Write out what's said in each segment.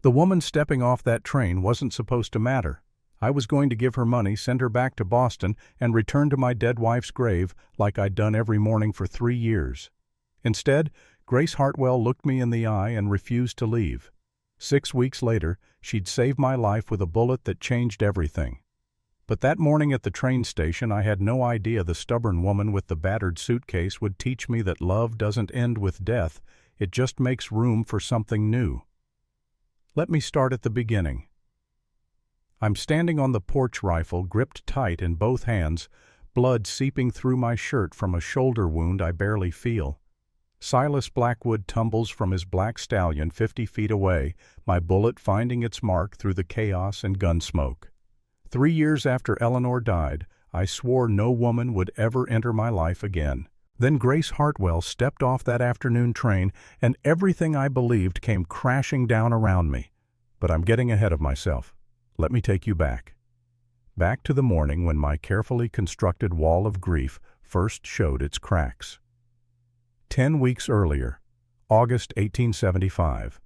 The woman stepping off that train wasn't supposed to matter. I was going to give her money, send her back to Boston, and return to my dead wife's grave like I'd done every morning for 3 years. Instead, Grace Hartwell looked me in the eye and refused to leave. 6 weeks later, she'd saved my life with a bullet that changed everything. But that morning at the train station, I had no idea the stubborn woman with the battered suitcase would teach me that love doesn't end with death, it just makes room for something new. Let me start at the beginning. I'm standing on the porch rifle, gripped tight in both hands, blood seeping through my shirt from a shoulder wound I barely feel. Silas Blackwood tumbles from his black stallion 50 feet away, my bullet finding its mark through the chaos and gun smoke. 3 years after Eleanor died, I swore no woman would ever enter my life again. Then Grace Hartwell stepped off that afternoon train, and everything I believed came crashing down around me. But I'm getting ahead of myself. Let me take you back. Back to the morning when my carefully constructed wall of grief first showed its cracks. 10 weeks earlier, August 1875,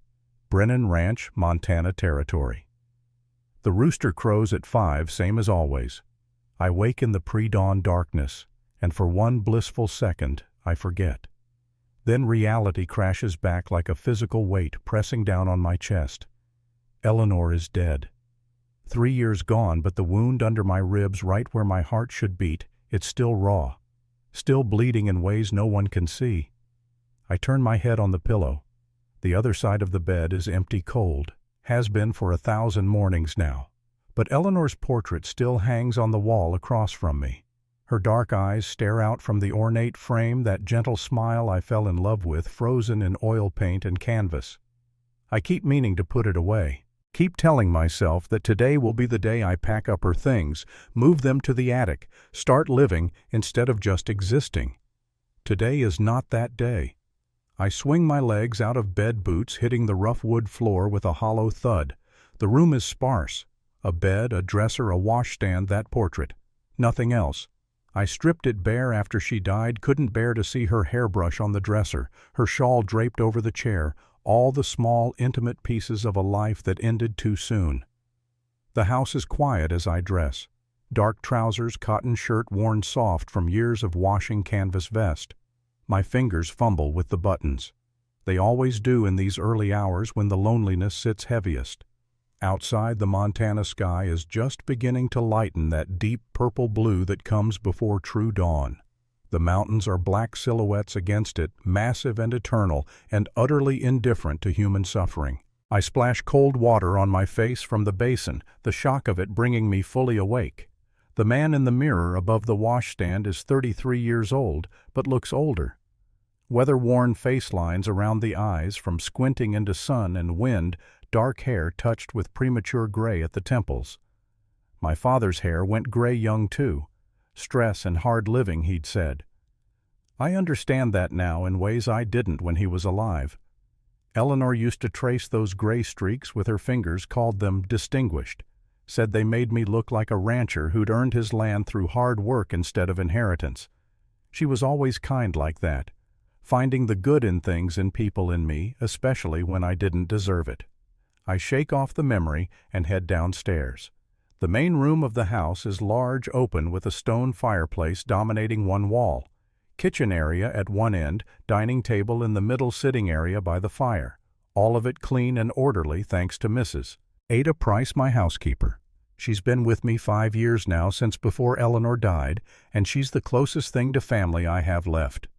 Brennan Ranch, Montana Territory. The rooster crows at 5, same as always. I wake in the pre-dawn darkness, and for one blissful second, I forget. Then reality crashes back like a physical weight pressing down on my chest. Eleanor is dead. 3 years gone, but the wound under my ribs right where my heart should beat, it's still raw. Still bleeding in ways no one can see. I turn my head on the pillow. The other side of the bed is empty cold. Has been for 1,000 mornings now. But Eleanor's portrait still hangs on the wall across from me. Her dark eyes stare out from the ornate frame, that gentle smile I fell in love with, frozen in oil paint and canvas. I keep meaning to put it away. Keep telling myself that today will be the day I pack up her things, move them to the attic, start living instead of just existing. Today is not that day. I swing my legs out of bed boots, hitting the rough wood floor with a hollow thud. The room is sparse. A bed, a dresser, a washstand, that portrait. Nothing else. I stripped it bare after she died, couldn't bear to see her hairbrush on the dresser, her shawl draped over the chair, all the small, intimate pieces of a life that ended too soon. The house is quiet as I dress. Dark trousers, cotton shirt worn soft from years of washing, canvas vest. My fingers fumble with the buttons. They always do in these early hours when the loneliness sits heaviest. Outside, the Montana sky is just beginning to lighten that deep purple blue that comes before true dawn. The mountains are black silhouettes against it, massive and eternal, and utterly indifferent to human suffering. I splash cold water on my face from the basin, the shock of it bringing me fully awake. The man in the mirror above the washstand is 33 years old, but looks older. Weather-worn face lines around the eyes from squinting into sun and wind, dark hair touched with premature gray at the temples. My father's hair went gray young too. Stress and hard living, he'd said. I understand that now in ways I didn't when he was alive. Eleanor used to trace those gray streaks with her fingers, called them distinguished. Said they made me look like a rancher who'd earned his land through hard work instead of inheritance. She was always kind like that, finding the good in things and people in me, especially when I didn't deserve it. I shake off the memory and head downstairs. The main room of the house is large, open, with a stone fireplace dominating one wall. Kitchen area at one end, dining table in the middle, sitting area by the fire. All of it clean and orderly thanks to Mrs. Ada Price, my housekeeper. She's been with me 5 years now, since before Eleanor died, and she's the closest thing to family I have left.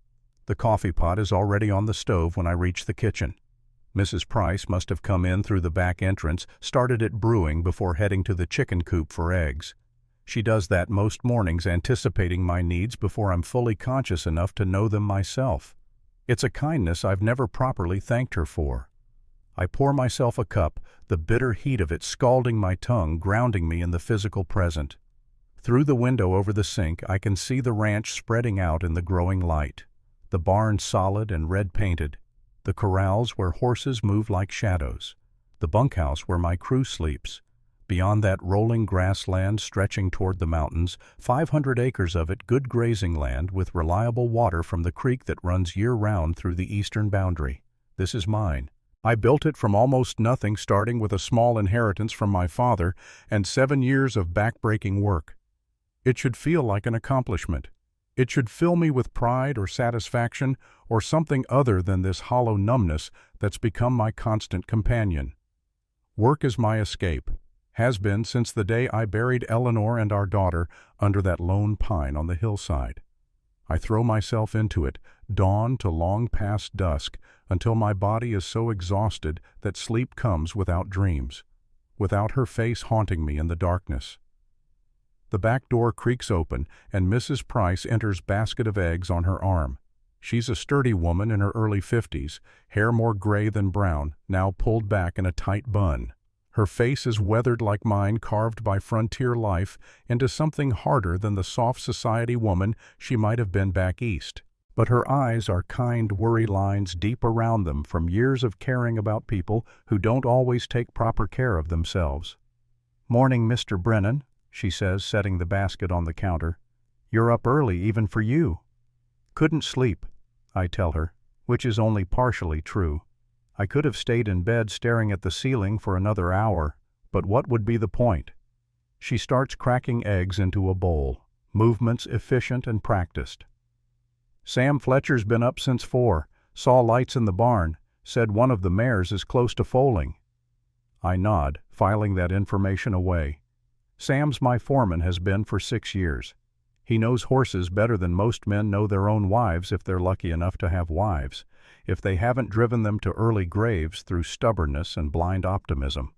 The coffee pot is already on the stove when I reach the kitchen. Mrs. Price must have come in through the back entrance, started it brewing before heading to the chicken coop for eggs. She does that most mornings, anticipating my needs before I'm fully conscious enough to know them myself. It's a kindness I've never properly thanked her for. I pour myself a cup, the bitter heat of it scalding my tongue, grounding me in the physical present. Through the window over the sink, I can see the ranch spreading out in the growing light. The barn solid and red-painted. The corrals where horses move like shadows. The bunkhouse where my crew sleeps. Beyond that, rolling grassland stretching toward the mountains, 500 acres of it good grazing land with reliable water from the creek that runs year-round through the eastern boundary. This is mine. I built it from almost nothing, starting with a small inheritance from my father and 7 years of backbreaking work. It should feel like an accomplishment. It should fill me with pride or satisfaction or something other than this hollow numbness that's become my constant companion. Work is my escape, has been since the day I buried Eleanor and our daughter under that lone pine on the hillside. I throw myself into it, dawn to long past dusk, until my body is so exhausted that sleep comes without dreams, without her face haunting me in the darkness. The back door creaks open, and Mrs. Price enters, basket of eggs on her arm. She's a sturdy woman in her early 50s, hair more gray than brown, now pulled back in a tight bun. Her face is weathered like mine, carved by frontier life into something harder than the soft society woman she might have been back east. But her eyes are kind, worry lines deep around them from years of caring about people who don't always take proper care of themselves. "Morning, Mr. Brennan," she says, setting the basket on the counter. "You're up early, even for you." "Couldn't sleep," I tell her, which is only partially true. I could have stayed in bed staring at the ceiling for another hour, but what would be the point? She starts cracking eggs into a bowl, movements efficient and practiced. "Sam Fletcher's been up since 4, saw lights in the barn, said one of the mares is close to foaling." I nod, filing that information away. Sam's my foreman, has been for 6 years. He knows horses better than most men know their own wives, if they're lucky enough to have wives, if they haven't driven them to early graves through stubbornness and blind optimism.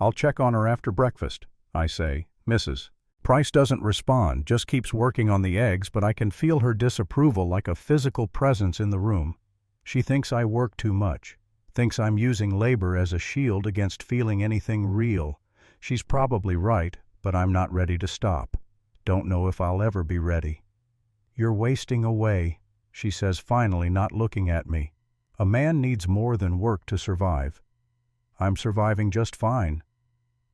"I'll check on her after breakfast," I say. "Mrs. Price doesn't respond, just keeps working on the eggs, but I can feel her disapproval like a physical presence in the room. She thinks I work too much, thinks I'm using labor as a shield against feeling anything real. She's probably right, but I'm not ready to stop. Don't know if I'll ever be ready. "You're wasting away," she says finally, not looking at me. "A man needs more than work to survive." "I'm surviving just fine."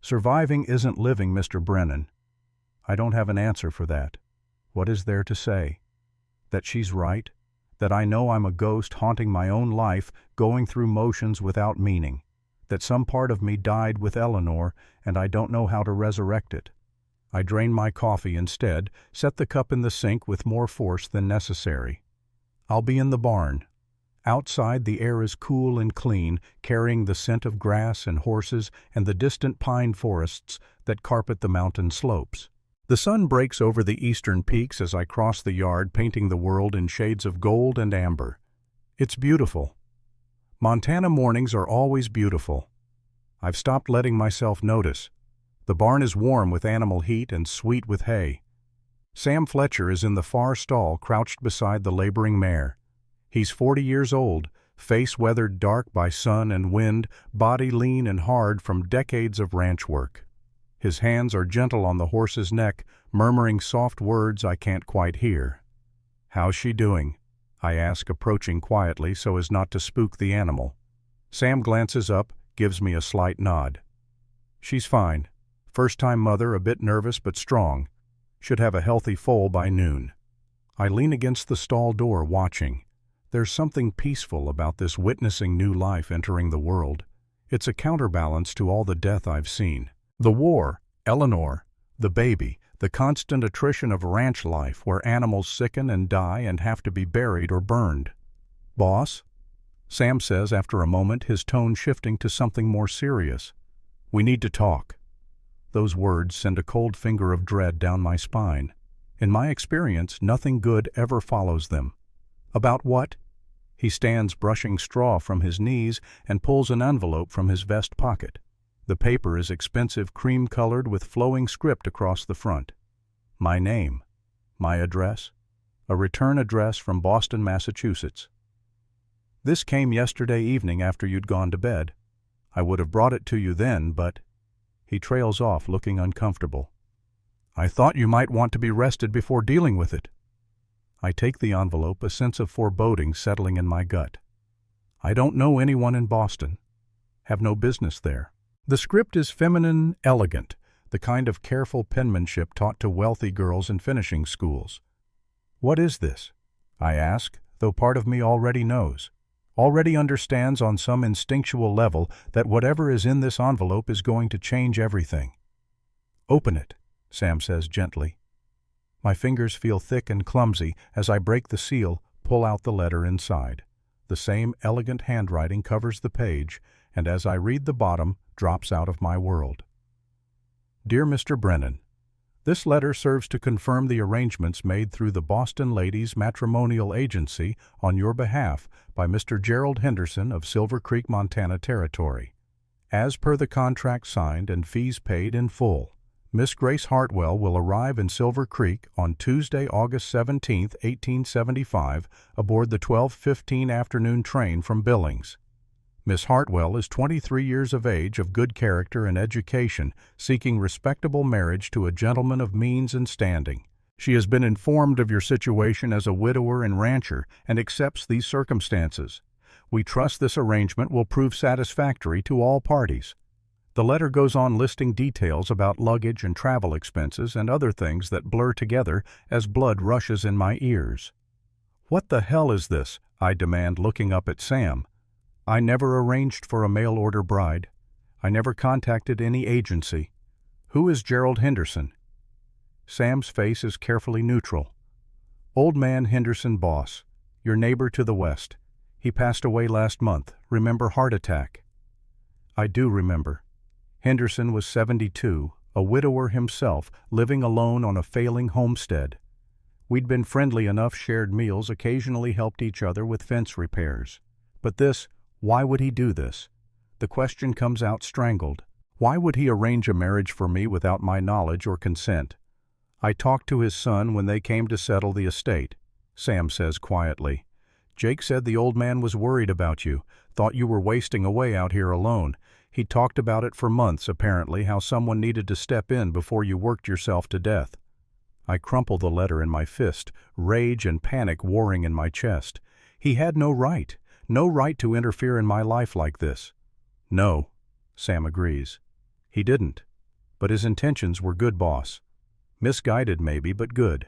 "Surviving isn't living, Mr. Brennan." I don't have an answer for that. What is there to say? That she's right? That I know I'm a ghost haunting my own life, going through motions without meaning? That some part of me died with Eleanor, and I don't know how to resurrect it? I drain my coffee instead, set the cup in the sink with more force than necessary. I'll be in the barn. Outside the air is cool and clean, carrying the scent of grass and horses and the distant pine forests that carpet the mountain slopes. The sun breaks over the eastern peaks as I cross the yard, painting the world in shades of gold and amber. It's beautiful. Montana mornings are always beautiful. I've stopped letting myself notice. The barn is warm with animal heat and sweet with hay. Sam Fletcher is in the far stall, crouched beside the laboring mare. He's 40 years old, face weathered dark by sun and wind, body lean and hard from decades of ranch work. His hands are gentle on the horse's neck, murmuring soft words I can't quite hear. "How's she doing?" I ask, approaching quietly so as not to spook the animal. Sam glances up, gives me a slight nod. "She's fine. First-time mother, a bit nervous but strong. Should have a healthy foal by noon." I lean against the stall door, watching. There's something peaceful about this witnessing new life entering the world. It's a counterbalance to all the death I've seen. The war, Eleanor, the baby, the constant attrition of ranch life where animals sicken and die and have to be buried or burned. "Boss?" Sam says after a moment, his tone shifting to something more serious. "We need to talk." Those words send a cold finger of dread down my spine. In my experience, nothing good ever follows them. "About what?" He stands, brushing straw from his knees, and pulls an envelope from his vest pocket. The paper is expensive, cream-colored with flowing script across the front. My name, my address, a return address from Boston, Massachusetts. "This came yesterday evening after you'd gone to bed. I would have brought it to you then, but—" He trails off, looking uncomfortable. "I thought you might want to be rested before dealing with it." I take the envelope, a sense of foreboding settling in my gut. I don't know anyone in Boston. Have no business there. The script is feminine, elegant, the kind of careful penmanship taught to wealthy girls in finishing schools. "What is this?" I ask, though part of me already knows. already understands on some instinctual level that whatever is in this envelope is going to change everything. "Open it," Sam says gently. My fingers feel thick and clumsy as I break the seal, pull out the letter inside. The same elegant handwriting covers the page, and as I read the bottom, drops out of my world. Dear Mr. Brennan, this letter serves to confirm the arrangements made through the Boston Ladies Matrimonial Agency on your behalf by Mr. Gerald Henderson of Silver Creek, Montana Territory. As per the contract signed and fees paid in full, Miss Grace Hartwell will arrive in Silver Creek on Tuesday, August 17, 1875, aboard the 12:15 afternoon train from Billings. Miss Hartwell is 23 years of age, of good character and education, seeking respectable marriage to a gentleman of means and standing. She has been informed of your situation as a widower and rancher and accepts these circumstances. We trust this arrangement will prove satisfactory to all parties. The letter goes on listing details about luggage and travel expenses and other things that blur together as blood rushes in my ears. What the hell is this? I demand, looking up at Sam. I never arranged for a mail-order bride. I never contacted any agency. Who is Gerald Henderson? Sam's face is carefully neutral. Old man Henderson, boss. Your neighbor to the west. He passed away last month. Remember, heart attack? I do remember. Henderson was 72, a widower himself, living alone on a failing homestead. We'd been friendly enough, shared meals, occasionally helped each other with fence repairs. But this, why would he do this? The question comes out strangled. Why would he arrange a marriage for me without my knowledge or consent? I talked to his son when they came to settle the estate. Sam says quietly, Jake said the old man was worried about you, thought you were wasting away out here alone. He talked about it for months, apparently, how someone needed to step in before you worked yourself to death. I crumple the letter in my fist, rage and panic warring in my chest. He had no right to interfere in my life like this. No, Sam agrees. He didn't. But his intentions were good, boss. Misguided maybe, but good.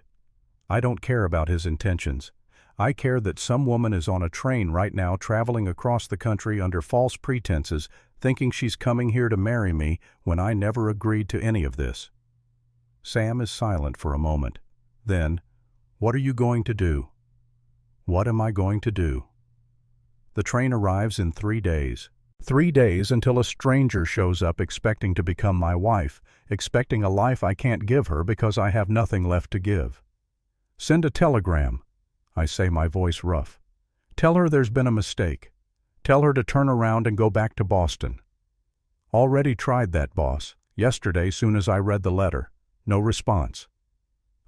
I don't care about his intentions. I care that some woman is on a train right now traveling across the country under false pretenses, thinking she's coming here to marry me when I never agreed to any of this. Sam is silent for a moment. Then, what are you going to do? What am I going to do? The train arrives in 3 days. 3 days until a stranger shows up expecting to become my wife, expecting a life I can't give her because I have nothing left to give. Send a telegram. I say, my voice rough. Tell her there's been a mistake. Tell her to turn around and go back to Boston. Already tried that, boss. Yesterday, soon as I read the letter. No response.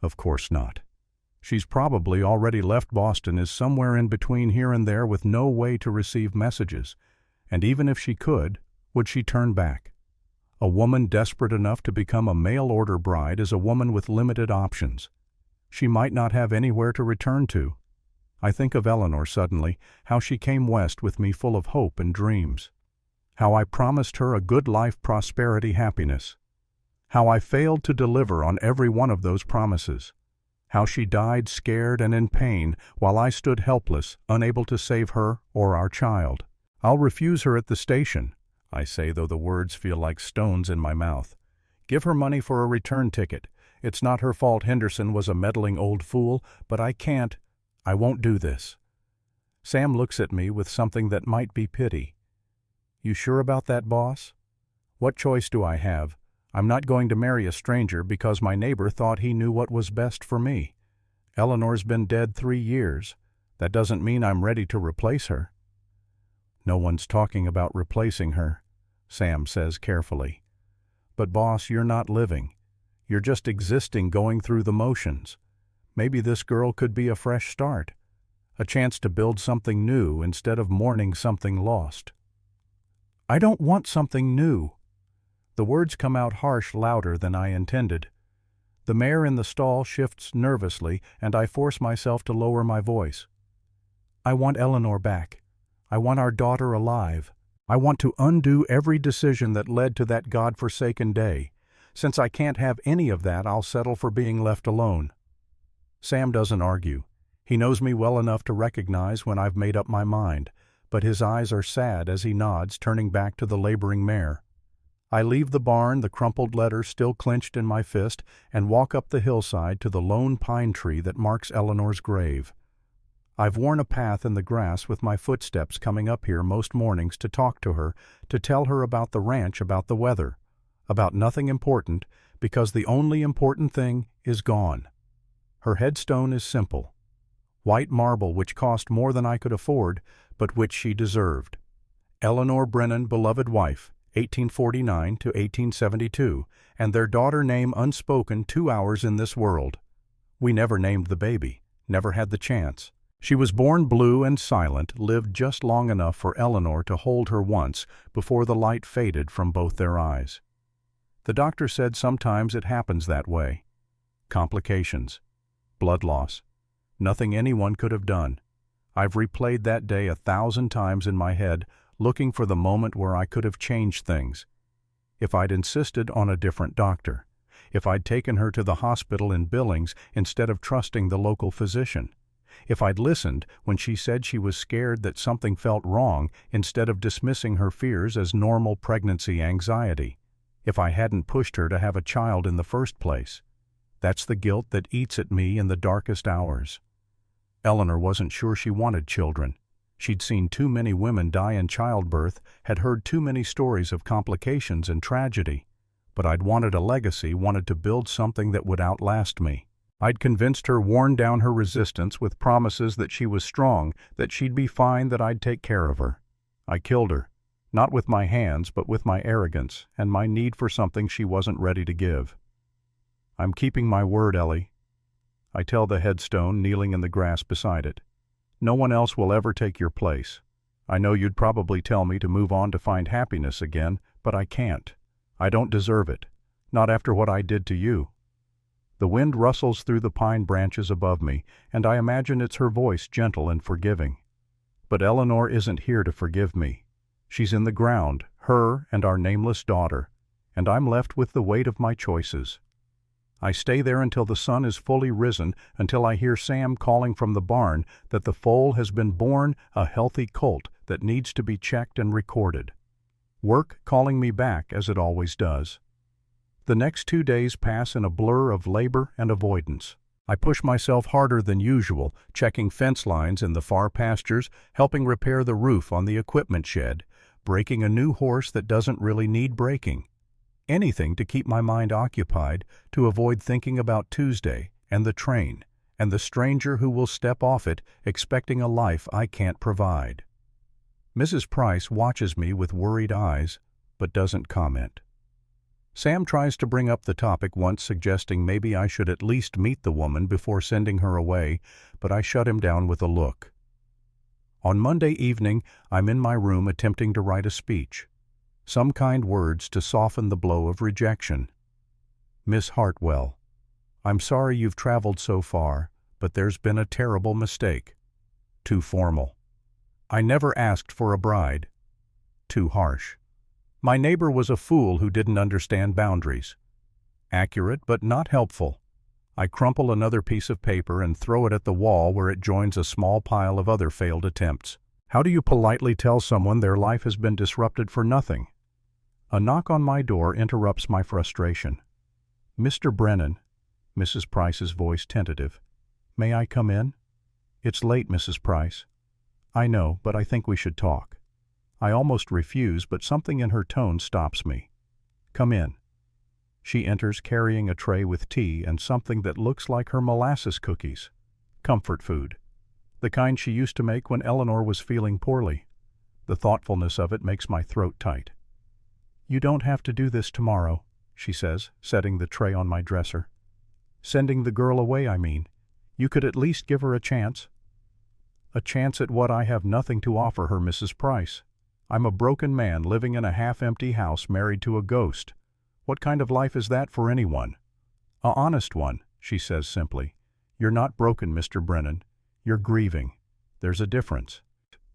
Of course not. She's probably already left Boston, is somewhere in between here and there with no way to receive messages. And even if she could, would she turn back? A woman desperate enough to become a mail-order bride is a woman with limited options. She might not have anywhere to return to. I think of Eleanor suddenly, how she came west with me full of hope and dreams. How I promised her a good life, prosperity, happiness. How I failed to deliver on every one of those promises. How she died scared and in pain while I stood helpless, unable to save her or our child. I'll refuse her at the station, I say, though the words feel like stones in my mouth. Give her money for a return ticket. It's not her fault Henderson was a meddling old fool, but I won't do this. Sam looks at me with something that might be pity. You sure about that, boss? What choice do I have? I'm not going to marry a stranger because my neighbor thought he knew what was best for me. Eleanor's been dead 3 years. That doesn't mean I'm ready to replace her. No one's talking about replacing her, Sam says carefully. But boss, you're not living. You're just existing, going through the motions. Maybe this girl could be a fresh start, a chance to build something new instead of mourning something lost. I don't want something new. The words come out harsh, louder than I intended. The mare in the stall shifts nervously, and I force myself to lower my voice. I want Eleanor back. I want our daughter alive. I want to undo every decision that led to that God-forsaken day. Since I can't have any of that, I'll settle for being left alone. Sam doesn't argue. He knows me well enough to recognize when I've made up my mind, but his eyes are sad as he nods, turning back to the laboring mare. I leave the barn, the crumpled letter still clenched in my fist, and walk up the hillside to the lone pine tree that marks Eleanor's grave. I've worn a path in the grass with my footsteps coming up here most mornings to talk to her, to tell her about the ranch, about the weather, about nothing important, because the only important thing is gone. Her headstone is simple. White marble which cost more than I could afford, but which she deserved. Eleanor Brennan, beloved wife, 1849 to 1872, and their daughter name unspoken 2 hours in this world. We never named the baby, never had the chance. She was born blue and silent, lived just long enough for Eleanor to hold her once before the light faded from both their eyes. The doctor said sometimes it happens that way. Complications. Blood loss. Nothing anyone could have done. I've replayed that day 1,000 times in my head, looking for the moment where I could have changed things. If I'd insisted on a different doctor. If I'd taken her to the hospital in Billings instead of trusting the local physician. If I'd listened when she said she was scared that something felt wrong instead of dismissing her fears as normal pregnancy anxiety. If I hadn't pushed her to have a child in the first place. That's the guilt that eats at me in the darkest hours. Eleanor wasn't sure she wanted children. She'd seen too many women die in childbirth, had heard too many stories of complications and tragedy. But I'd wanted a legacy, wanted to build something that would outlast me. I'd convinced her, worn down her resistance with promises that she was strong, that she'd be fine, that I'd take care of her. I killed her, not with my hands, but with my arrogance and my need for something she wasn't ready to give. I'm keeping my word, Ellie. I tell the headstone kneeling in the grass beside it. No one else will ever take your place. I know you'd probably tell me to move on to find happiness again, but I can't. I don't deserve it. Not after what I did to you. The wind rustles through the pine branches above me, and I imagine it's her voice, gentle and forgiving. But Eleanor isn't here to forgive me. She's in the ground, her and our nameless daughter, and I'm left with the weight of my choices. I stay there until the sun is fully risen, until I hear Sam calling from the barn that the foal has been born, a healthy colt that needs to be checked and recorded. Work calling me back, as it always does. The next 2 days pass in a blur of labor and avoidance. I push myself harder than usual, checking fence lines in the far pastures, helping repair the roof on the equipment shed, breaking a new horse that doesn't really need breaking. Anything to keep my mind occupied, to avoid thinking about Tuesday and the train and the stranger who will step off it expecting a life I can't provide. Mrs. Price watches me with worried eyes, but doesn't comment. Sam tries to bring up the topic once, suggesting maybe I should at least meet the woman before sending her away, but I shut him down with a look. On Monday evening, I'm in my room attempting to write a speech. Some kind words to soften the blow of rejection. Miss Hartwell, I'm sorry you've traveled so far, but there's been a terrible mistake. Too formal. I never asked for a bride. Too harsh. My neighbor was a fool who didn't understand boundaries. Accurate, but not helpful. I crumple another piece of paper and throw it at the wall where it joins a small pile of other failed attempts. How do you politely tell someone their life has been disrupted for nothing? A knock on my door interrupts my frustration. Mr. Brennan, Mrs. Price's voice tentative. May I come in? It's late, Mrs. Price. I know, but I think we should talk. I almost refuse, but something in her tone stops me. Come in. She enters carrying a tray with tea and something that looks like her molasses cookies. Comfort food. The kind she used to make when Eleanor was feeling poorly. The thoughtfulness of it makes my throat tight. You don't have to do this tomorrow, she says, setting the tray on my dresser. Sending the girl away, I mean. You could at least give her a chance. A chance at what? I have nothing to offer her, Mrs. Price. I'm a broken man living in a half-empty house married to a ghost. What kind of life is that for anyone? A honest one, she says simply. You're not broken, Mr. Brennan. You're grieving. There's a difference.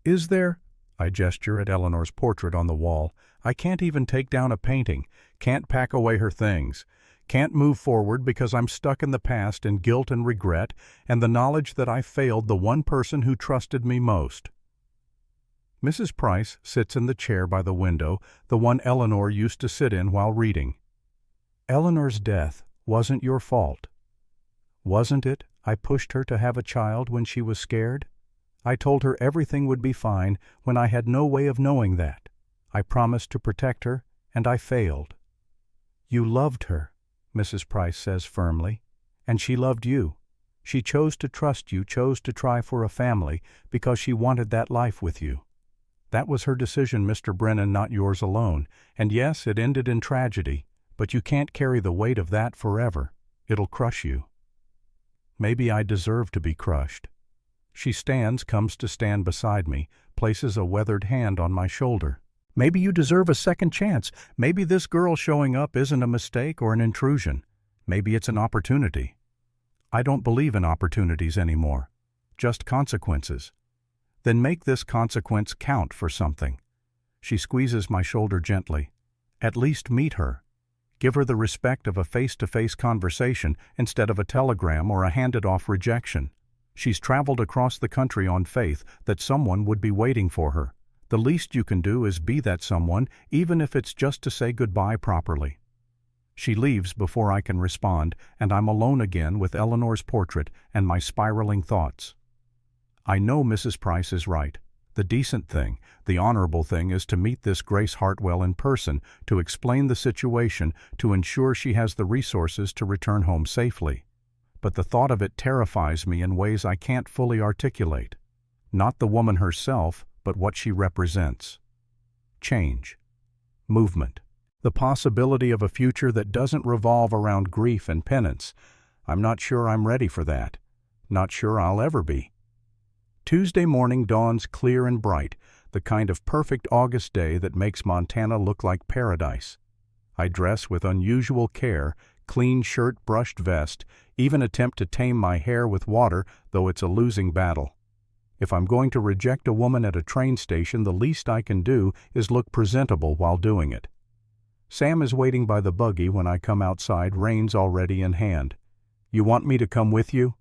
Is there? I gesture at Eleanor's portrait on the wall. I can't even take down a painting, can't pack away her things, can't move forward because I'm stuck in the past in guilt and regret and the knowledge that I failed the one person who trusted me most. Mrs. Price sits in the chair by the window, the one Eleanor used to sit in while reading. Eleanor's death wasn't your fault. Wasn't it I pushed her to have a child when she was scared? I told her everything would be fine when I had no way of knowing that. I promised to protect her, and I failed. You loved her, Mrs. Price says firmly, and she loved you. She chose to trust you, chose to try for a family, because she wanted that life with you. That was her decision, Mr. Brennan, not yours alone. And yes, it ended in tragedy, but you can't carry the weight of that forever. It'll crush you. Maybe I deserve to be crushed. She comes to stand beside me, places a weathered hand on my shoulder. Maybe you deserve a second chance. Maybe this girl showing up isn't a mistake or an intrusion. Maybe it's an opportunity. I don't believe in opportunities anymore, just consequences. Then make this consequence count for something. She squeezes my shoulder gently. At least meet her. Give her the respect of a face-to-face conversation instead of a telegram or a handed-off rejection. She's traveled across the country on faith that someone would be waiting for her. The least you can do is be that someone, even if it's just to say goodbye properly. She leaves before I can respond, and I'm alone again with Eleanor's portrait and my spiraling thoughts. I know Mrs. Price is right. The decent thing, the honorable thing is to meet this Grace Hartwell in person, to explain the situation, to ensure she has the resources to return home safely. But the thought of it terrifies me in ways I can't fully articulate. Not the woman herself, but what she represents. Change. Movement. The possibility of a future that doesn't revolve around grief and penance. I'm not sure I'm ready for that. Not sure I'll ever be. Tuesday morning dawns clear and bright, the kind of perfect August day that makes Montana look like paradise. I dress with unusual care, clean shirt, brushed vest, even attempt to tame my hair with water, though it's a losing battle. If I'm going to reject a woman at a train station, the least I can do is look presentable while doing it. Sam is waiting by the buggy when I come outside, reins already in hand. You want me to come with you?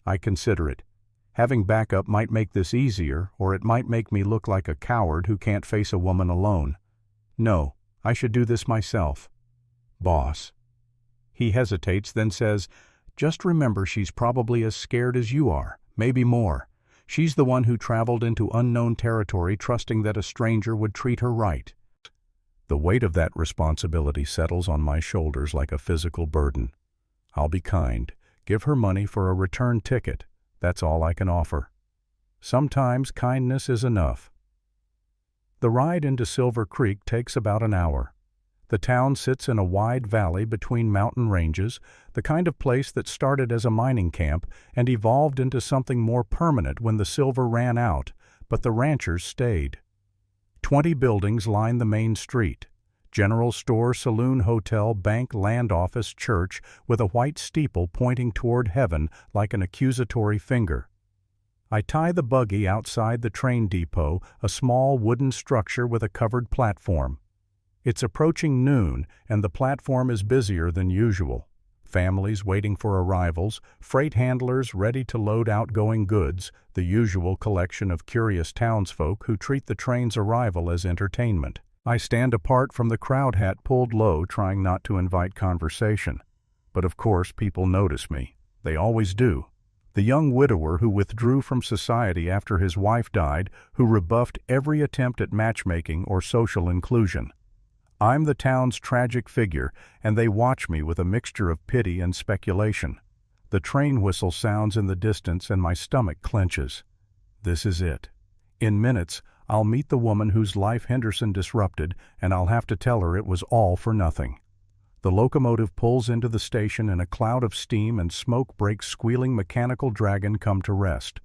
I consider it. Having backup might make this easier, or it might make me look like a coward who can't face a woman alone. No, I should do this myself. Boss. He hesitates, then says, just remember she's probably as scared as you are, maybe more. She's the one who traveled into unknown territory trusting that a stranger would treat her right. The weight of that responsibility settles on my shoulders like a physical burden. I'll be kind, give her money for a return ticket. That's all I can offer. Sometimes kindness is enough. The ride into Silver Creek takes about an hour. The town sits in a wide valley between mountain ranges, the kind of place that started as a mining camp and evolved into something more permanent when the silver ran out, but the ranchers stayed. 20 buildings line the main street. General store, saloon, hotel, bank, land office, church, with a white steeple pointing toward heaven like an accusatory finger. I tie the buggy outside the train depot, a small wooden structure with a covered platform. It's approaching noon, and the platform is busier than usual. Families waiting for arrivals, freight handlers ready to load outgoing goods, the usual collection of curious townsfolk who treat the train's arrival as entertainment. I stand apart from the crowd, hat pulled low, trying not to invite conversation. But of course people notice me. They always do. The young widower who withdrew from society after his wife died, who rebuffed every attempt at matchmaking or social inclusion. I'm the town's tragic figure, and they watch me with a mixture of pity and speculation. The train whistle sounds in the distance and my stomach clenches. This is it. In minutes, I'll meet the woman whose life Henderson disrupted, and I'll have to tell her it was all for nothing. The locomotive pulls into the station and a cloud of steam and smoke breaks squealing mechanical dragon come to rest.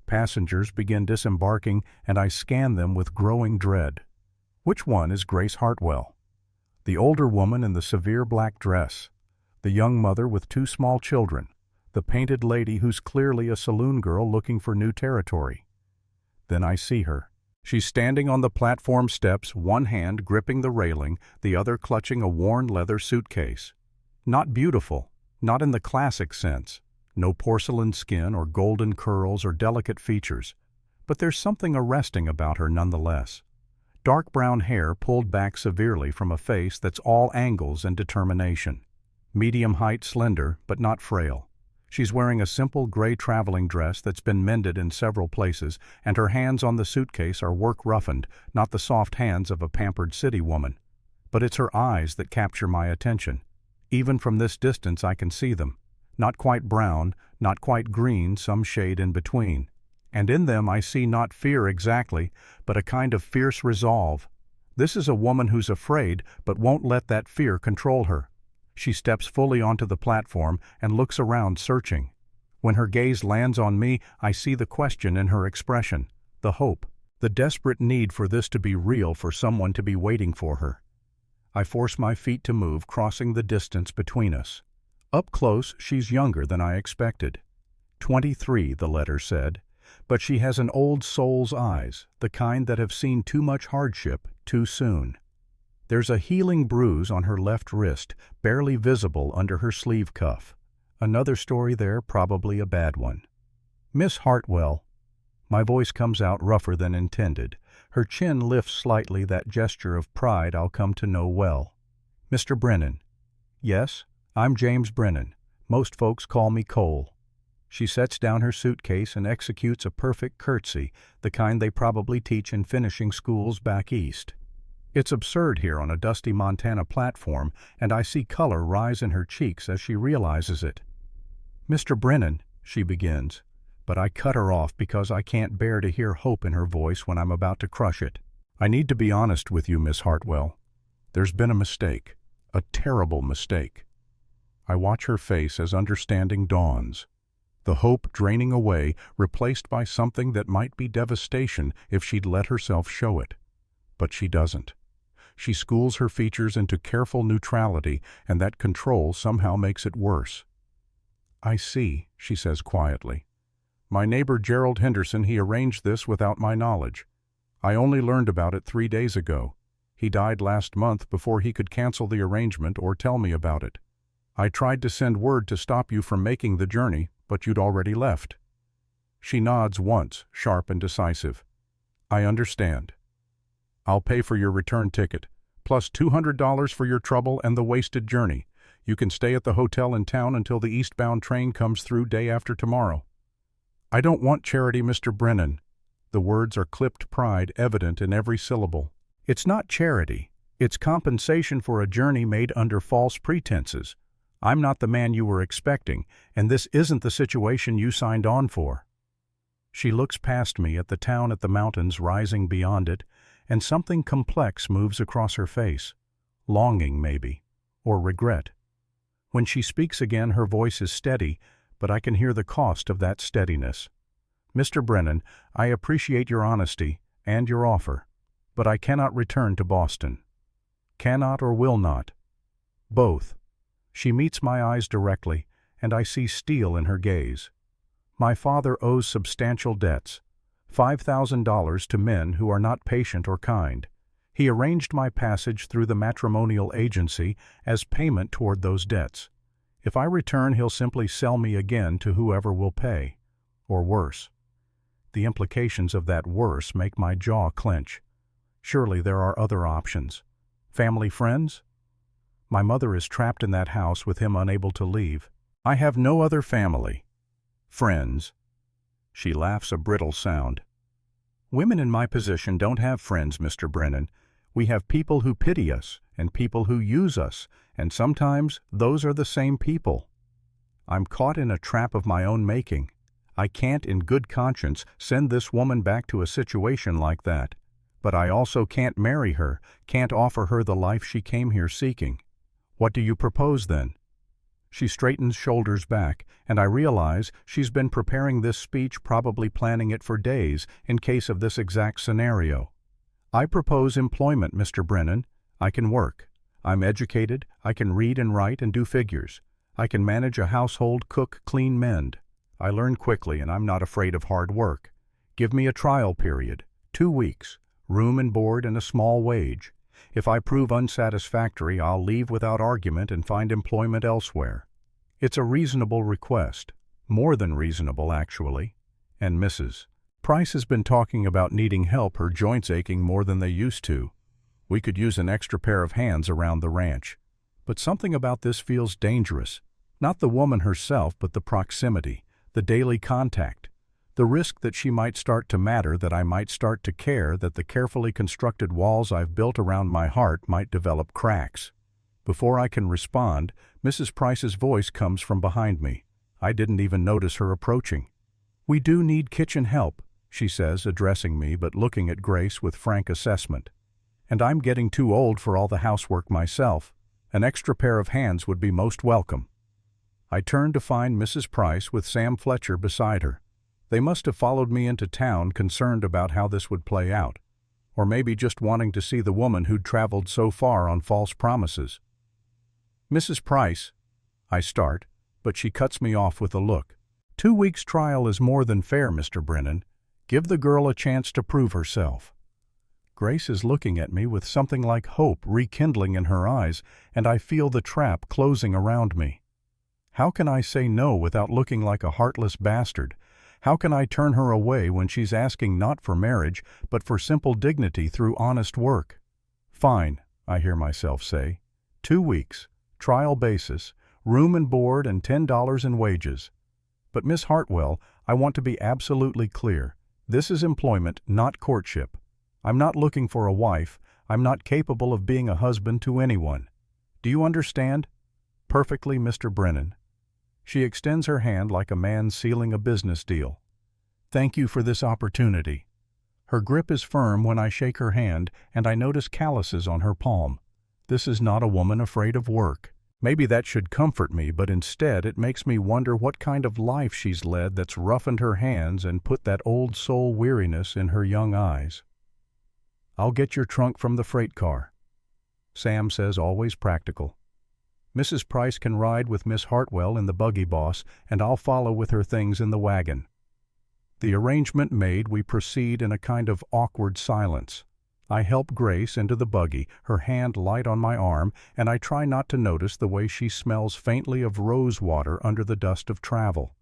Passengers begin disembarking, and I scan them with growing dread. Which one is Grace Hartwell? The older woman in the severe black dress. The young mother with 2 small children. The painted lady who's clearly a saloon girl looking for new territory. Then I see her. She's standing on the platform steps, one hand gripping the railing, the other clutching a worn leather suitcase. Not beautiful, not in the classic sense. No porcelain skin or golden curls or delicate features. But there's something arresting about her nonetheless. Dark brown hair pulled back severely from a face that's all angles and determination. Medium height, slender, but not frail. She's wearing a simple gray traveling dress that's been mended in several places, and her hands on the suitcase are work-roughened, not the soft hands of a pampered city woman. But it's her eyes that capture my attention. Even from this distance I can see them. Not quite brown, not quite green, some shade in between. And in them I see not fear exactly, but a kind of fierce resolve. This is a woman who's afraid, but won't let that fear control her. She steps fully onto the platform and looks around searching. When her gaze lands on me, I see the question in her expression, the hope, the desperate need for this to be real, for someone to be waiting for her. I force my feet to move, crossing the distance between us. Up close, she's younger than I expected. 23, the letter said, but she has an old soul's eyes, the kind that have seen too much hardship too soon. There's a healing bruise on her left wrist, barely visible under her sleeve cuff. Another story there, probably a bad one. Miss Hartwell. My voice comes out rougher than intended. Her chin lifts slightly, that gesture of pride I'll come to know well. Mr. Brennan. Yes, I'm James Brennan. Most folks call me Cole. She sets down her suitcase and executes a perfect curtsy, the kind they probably teach in finishing schools back east. It's absurd here on a dusty Montana platform, and I see color rise in her cheeks as she realizes it. Mr. Brennan, she begins, but I cut her off because I can't bear to hear hope in her voice when I'm about to crush it. I need to be honest with you, Miss Hartwell. There's been a mistake, a terrible mistake. I watch her face as understanding dawns. The hope draining away, replaced by something that might be devastation if she'd let herself show it. But she doesn't. She schools her features into careful neutrality, and that control somehow makes it worse. I see, she says quietly. My neighbor Gerald Henderson, he arranged this without my knowledge. I only learned about it 3 days ago. He died last month before he could cancel the arrangement or tell me about it. I tried to send word to stop you from making the journey, but you'd already left. She nods once, sharp and decisive. I understand. I'll pay for your return ticket, plus $200 for your trouble and the wasted journey. You can stay at the hotel in town until the eastbound train comes through day after tomorrow. I don't want charity, Mr. Brennan. The words are clipped pride evident in every syllable. It's not charity. It's compensation for a journey made under false pretenses. I'm not the man you were expecting, and this isn't the situation you signed on for. She looks past me at the town, at the mountains rising beyond it, and something complex moves across her face. Longing, maybe, or regret. When she speaks again, her voice is steady, but I can hear the cost of that steadiness. Mr. Brennan, I appreciate your honesty and your offer, but I cannot return to Boston. Cannot or will not. Both. She meets my eyes directly, and I see steel in her gaze. My father owes substantial debts. $5,000 to men who are not patient or kind. He arranged my passage through the matrimonial agency as payment toward those debts. If I return, he'll simply sell me again to whoever will pay. Or worse. The implications of that worse make my jaw clench. Surely there are other options. Family, friends? My mother is trapped in that house with him unable to leave. I have no other family. Friends. She laughs a brittle sound. Women in my position don't have friends, Mr. Brennan. We have people who pity us and people who use us, and sometimes those are the same people. I'm caught in a trap of my own making. I can't in good conscience send this woman back to a situation like that. But I also can't marry her, can't offer her the life she came here seeking. What do you propose then? She straightens shoulders back, and I realize she's been preparing this speech, probably planning it for days, in case of this exact scenario. I propose employment, Mr. Brennan. I can work. I'm educated, I can read and write and do figures. I can manage a household, cook, clean, mend. I learn quickly, and I'm not afraid of hard work. Give me a trial period, 2 weeks, room and board and a small wage. If I prove unsatisfactory, I'll leave without argument and find employment elsewhere. It's a reasonable request, more than reasonable actually, and Mrs. Price has been talking about needing help, her joints aching more than they used to. We could use an extra pair of hands around the ranch. But something about this feels dangerous. Not the woman herself, but the proximity, the daily contact. The risk that she might start to matter, that I might start to care, that the carefully constructed walls I've built around my heart might develop cracks. Before I can respond, Mrs. Price's voice comes from behind me. I didn't even notice her approaching. "We do need kitchen help," she says, addressing me but looking at Grace with frank assessment. "And I'm getting too old for all the housework myself. An extra pair of hands would be most welcome." I turned to find Mrs. Price with Sam Fletcher beside her. They must have followed me into town, concerned about how this would play out. Or maybe just wanting to see the woman who'd traveled so far on false promises. "Mrs. Price," I start, but she cuts me off with a look. "2 weeks' trial is more than fair, Mr. Brennan. Give the girl a chance to prove herself." Grace is looking at me with something like hope rekindling in her eyes, and I feel the trap closing around me. How can I say no without looking like a heartless bastard? How can I turn her away when she's asking not for marriage, but for simple dignity through honest work? "Fine," I hear myself say. 2 weeks, trial basis, room and board and $10 in wages. But Miss Hartwell, I want to be absolutely clear. This is employment, not courtship. I'm not looking for a wife. I'm not capable of being a husband to anyone. Do you understand? Perfectly, Mr. Brennan. She extends her hand like a man sealing a business deal. Thank you for this opportunity. Her grip is firm when I shake her hand, and I notice calluses on her palm. This is not a woman afraid of work. Maybe that should comfort me, but instead it makes me wonder what kind of life she's led that's roughened her hands and put that old soul weariness in her young eyes. "I'll get your trunk from the freight car." Sam says always practical. "Mrs. Price can ride with Miss Hartwell in the buggy, boss, and I'll follow with her things in the wagon." The arrangement made, we proceed in a kind of awkward silence. I help Grace into the buggy, her hand light on my arm, and I try not to notice the way she smells faintly of rose water under the dust of travel.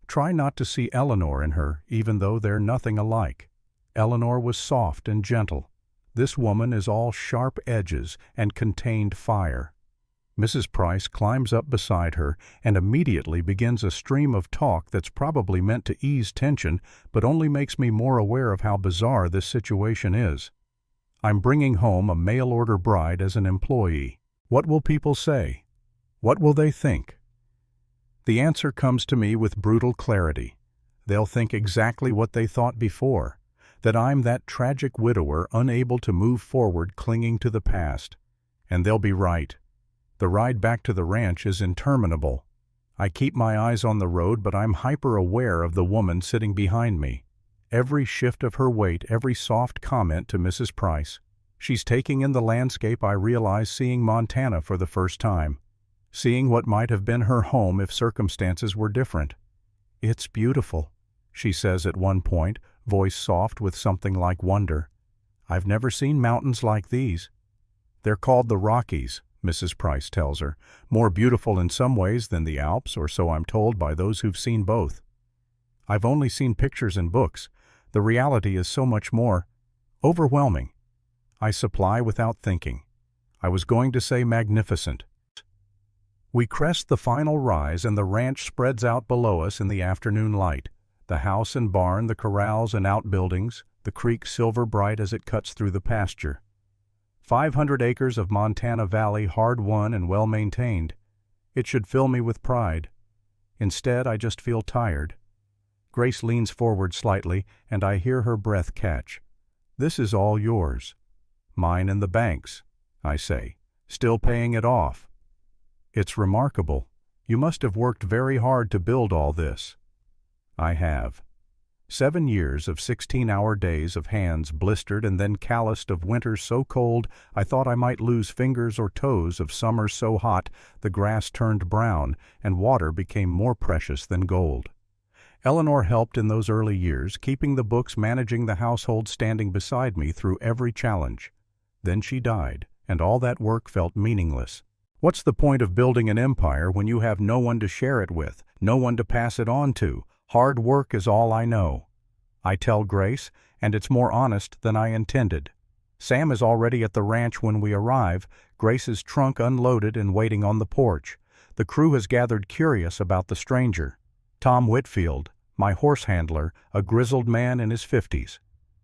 Try not to see Eleanor in her, even though they're nothing alike. Eleanor was soft and gentle. This woman is all sharp edges and contained fire. Mrs. Price climbs up beside her and immediately begins a stream of talk that's probably meant to ease tension, but only makes me more aware of how bizarre this situation is. I'm bringing home a mail-order bride as an employee. What will people say? What will they think? The answer comes to me with brutal clarity. They'll think exactly what they thought before, that I'm that tragic widower unable to move forward, clinging to the past. And they'll be right. The ride back to the ranch is interminable. I keep my eyes on the road, but I'm hyper-aware of the woman sitting behind me. Every shift of her weight, every soft comment to Mrs. Price. She's taking in the landscape. I realize seeing Montana for the first time. Seeing what might have been her home if circumstances were different. "It's beautiful," she says at one point, voice soft with something like wonder. "I've never seen mountains like these." "They're called the Rockies," Mrs. Price tells her. "More beautiful in some ways than the Alps, or so I'm told by those who've seen both. I've only seen pictures and books. The reality is so much more overwhelming." I supply without thinking. I was going to say magnificent. We crest the final rise and the ranch spreads out below us in the afternoon light. The house and barn, the corrals and outbuildings, the creek silver bright as it cuts through the pasture. 500 acres of Montana Valley, hard-won and well-maintained. It should fill me with pride. Instead, I just feel tired. Grace leans forward slightly, and I hear her breath catch. "This is all yours." "Mine and the bank's," I say, "still paying it off." "It's remarkable. You must have worked very hard to build all this." I have. 7 years of 16-hour days of hands blistered and then calloused, of winters so cold I thought I might lose fingers or toes, of summers so hot the grass turned brown and water became more precious than gold. Eleanor helped in those early years, keeping the books, managing the household, standing beside me through every challenge. Then she died, and all that work felt meaningless. What's the point of building an empire when you have no one to share it with, no one to pass it on to? Hard work is all I know. I tell Grace, and it's more honest than I intended. Sam is already at the ranch when we arrive, Grace's trunk unloaded and waiting on the porch. The crew has gathered curious about the stranger. Tom Whitfield, my horse handler, a grizzled man in his 50s.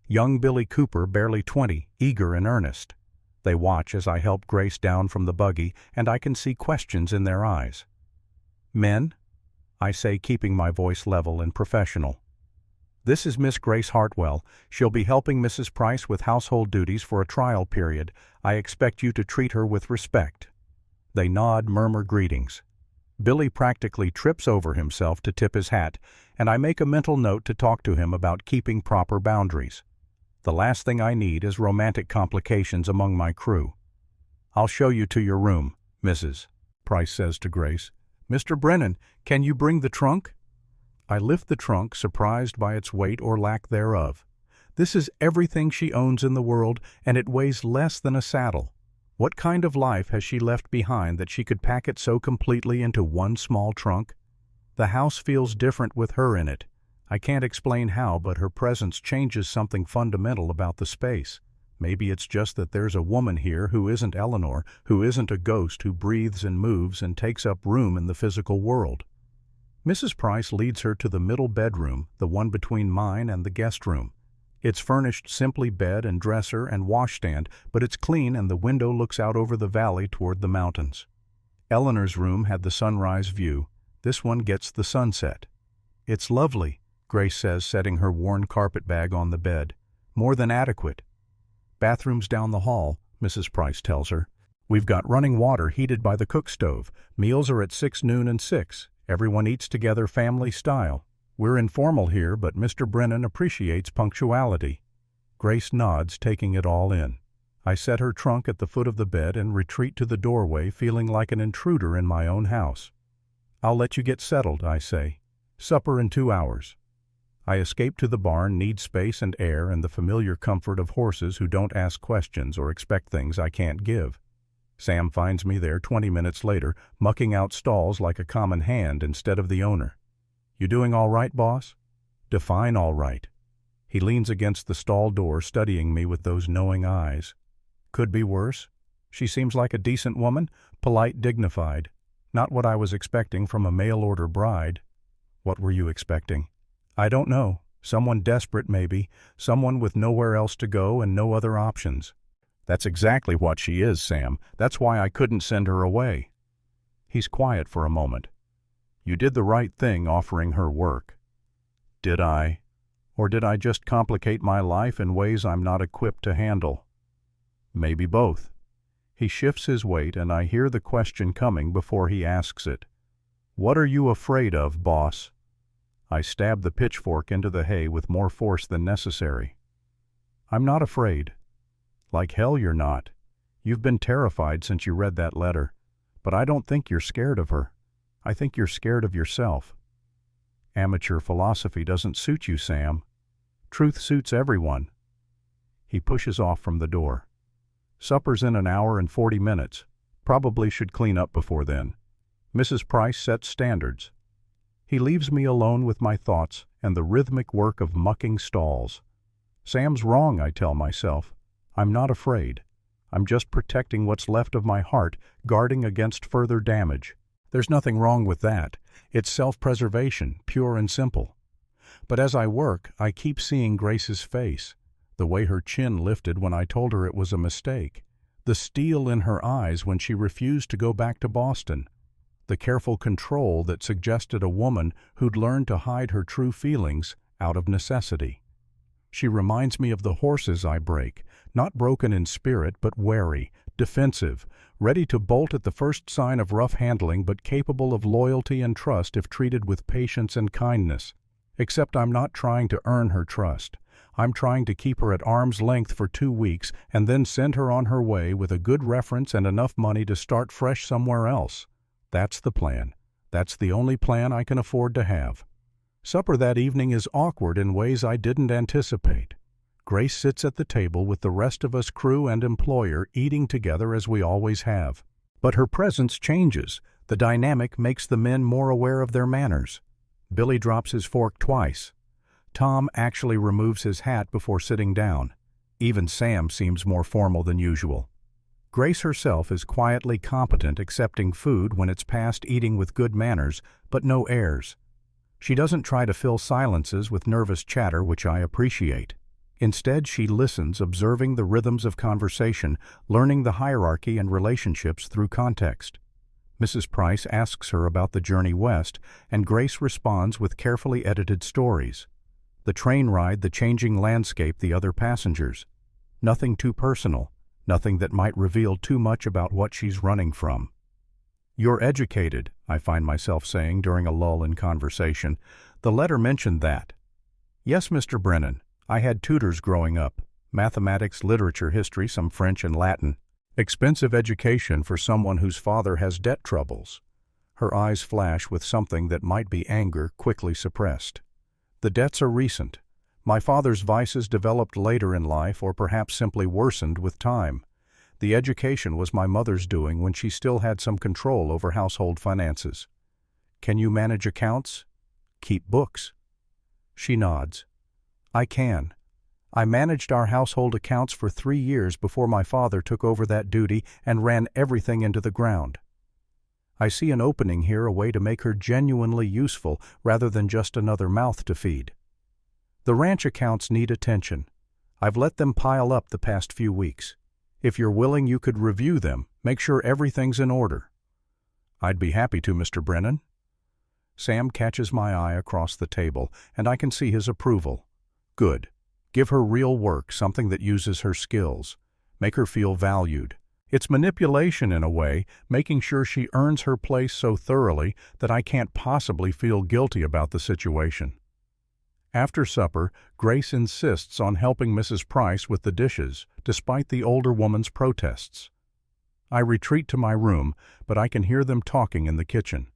Young Billy Cooper, barely 20, eager and earnest. They watch as I help Grace down from the buggy, and I can see questions in their eyes. "Men?" I say, keeping my voice level and professional. "This is Miss Grace Hartwell. She'll be helping Mrs. Price with household duties for a trial period. I expect you to treat her with respect." They nod, murmur greetings. Billy practically trips over himself to tip his hat, and I make a mental note to talk to him about keeping proper boundaries. The last thing I need is romantic complications among my crew. "I'll show you to your room, Mrs." Price says to Grace. "Mr. Brennan, can you bring the trunk?" I lift the trunk, surprised by its weight or lack thereof. This is everything she owns in the world, and it weighs less than a saddle. What kind of life has she left behind that she could pack it so completely into one small trunk? The house feels different with her in it. I can't explain how, but her presence changes something fundamental about the space. Maybe it's just that there's a woman here who isn't Eleanor, who isn't a ghost who breathes and moves and takes up room in the physical world. Mrs. Price leads her to the middle bedroom, the one between mine and the guest room. It's furnished simply bed and dresser and washstand, but it's clean and the window looks out over the valley toward the mountains. Eleanor's room had the sunrise view. This one gets the sunset. "It's lovely," Grace says, setting her worn carpet bag on the bed. "More than adequate." "Bathroom's down the hall," Mrs. Price tells her. "We've got running water heated by the cook stove. Meals are at 6, noon, and 6. Everyone eats together family style. We're informal here, but Mr. Brennan appreciates punctuality." Grace nods, taking it all in. I set her trunk at the foot of the bed and retreat to the doorway, feeling like an intruder in my own house. "I'll let you get settled," I say. "Supper in 2 hours." I escape to the barn, need space and air and the familiar comfort of horses who don't ask questions or expect things I can't give. Sam finds me there 20 minutes later, mucking out stalls like a common hand instead of the owner. "You doing all right, boss?" Define all right. He leans against the stall door, studying me with those knowing eyes. Could be worse. She seems like a decent woman, polite, dignified. Not what I was expecting from a mail-order bride. What were you expecting? I don't know. Someone desperate, maybe. Someone with nowhere else to go and no other options. That's exactly what she is, Sam. That's why I couldn't send her away. He's quiet for a moment. "You did the right thing offering her work." Did I? Or did I just complicate my life in ways I'm not equipped to handle? Maybe both. He shifts his weight and I hear the question coming before he asks it. "What are you afraid of, boss?" I stab the pitchfork into the hay with more force than necessary. "I'm not afraid." "Like hell you're not. You've been terrified since you read that letter. But I don't think you're scared of her. I think you're scared of yourself." "Amateur philosophy doesn't suit you, Sam. Truth suits everyone." He pushes off from the door. "Supper's in 1 hour and 40 minutes. Probably should clean up before then. Mrs. Price sets standards." He leaves me alone with my thoughts and the rhythmic work of mucking stalls. Sam's wrong, I tell myself. I'm not afraid. I'm just protecting what's left of my heart, guarding against further damage. There's nothing wrong with that. It's self-preservation, pure and simple. But as I work, I keep seeing Grace's face, the way her chin lifted when I told her it was a mistake, the steel in her eyes when she refused to go back to Boston, the careful control that suggested a woman who'd learned to hide her true feelings out of necessity. She reminds me of the horses I break, not broken in spirit but wary, defensive, ready to bolt at the first sign of rough handling but capable of loyalty and trust if treated with patience and kindness. Except I'm not trying to earn her trust. I'm trying to keep her at arm's length for 2 weeks and then send her on her way with a good reference and enough money to start fresh somewhere else. That's the plan. That's the only plan I can afford to have. Supper that evening is awkward in ways I didn't anticipate. Grace sits at the table with the rest of us, crew and employer, eating together as we always have. But her presence changes. The dynamic makes the men more aware of their manners. Billy drops his fork twice. Tom actually removes his hat before sitting down. Even Sam seems more formal than usual. Grace herself is quietly competent, accepting food when it's past eating with good manners, but no airs. She doesn't try to fill silences with nervous chatter, which I appreciate. Instead, she listens, observing the rhythms of conversation, learning the hierarchy and relationships through context. Mrs. Price asks her about the journey west, and Grace responds with carefully edited stories. The train ride, the changing landscape, the other passengers. Nothing too personal, nothing that might reveal too much about what she's running from. "You're educated," I find myself saying during a lull in conversation. "The letter mentioned that." "Yes, Mr. Brennan. I had tutors growing up. Mathematics, literature, history, some French and Latin. Expensive education for someone whose father has debt troubles." Her eyes flash with something that might be anger, quickly suppressed. "The debts are recent. My father's vices developed later in life, or perhaps simply worsened with time. The education was my mother's doing when she still had some control over household finances." "Can you manage accounts?" "Keep books." She nods. "I can. I managed our household accounts for 3 years before my father took over that duty and ran everything into the ground. I see an opening here, a way to make her genuinely useful rather than just another mouth to feed. The ranch accounts need attention. I've let them pile up the past few weeks. If you're willing, you could review them, make sure everything's in order." "I'd be happy to, Mr. Brennan." Sam catches my eye across the table, and I can see his approval. "Good. Give her real work, something that uses her skills. Make her feel valued. It's manipulation in a way, making sure she earns her place so thoroughly that I can't possibly feel guilty about the situation." After supper, Grace insists on helping Mrs. Price with the dishes, despite the older woman's protests. I retreat to my room, but I can hear them talking in the kitchen.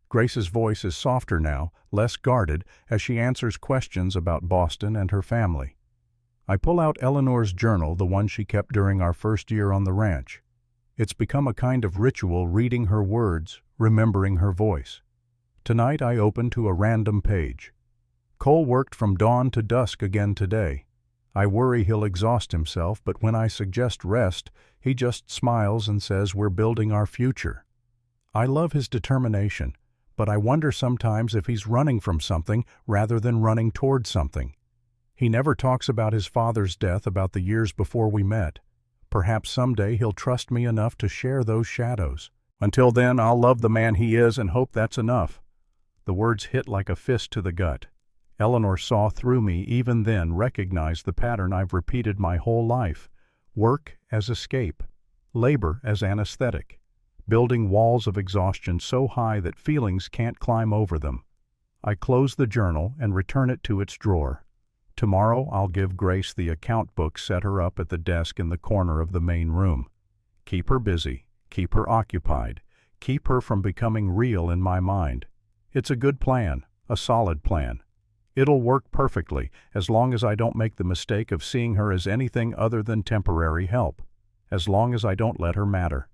Grace's voice is softer now, less guarded, as she answers questions about Boston and her family. I pull out Eleanor's journal, the one she kept during our first year on the ranch. It's become a kind of ritual, reading her words, remembering her voice. Tonight I open to a random page. "Cole worked from dawn to dusk again today. I worry he'll exhaust himself, but when I suggest rest, he just smiles and says we're building our future." I love his determination, but I wonder sometimes if he's running from something rather than running toward something. He never talks about his father's death, about the years before we met. Perhaps someday he'll trust me enough to share those shadows. Until then, I'll love the man he is and hope that's enough. The words hit like a fist to the gut. Eleanor saw through me, even then recognized the pattern I've repeated my whole life. Work as escape. Labor as anesthetic. Building walls of exhaustion so high that feelings can't climb over them. I close the journal and return it to its drawer. Tomorrow I'll give Grace the account book, set her up at the desk in the corner of the main room. Keep her busy, keep her occupied, keep her from becoming real in my mind. It's a good plan, a solid plan. It'll work perfectly as long as I don't make the mistake of seeing her as anything other than temporary help, as long as I don't let her matter.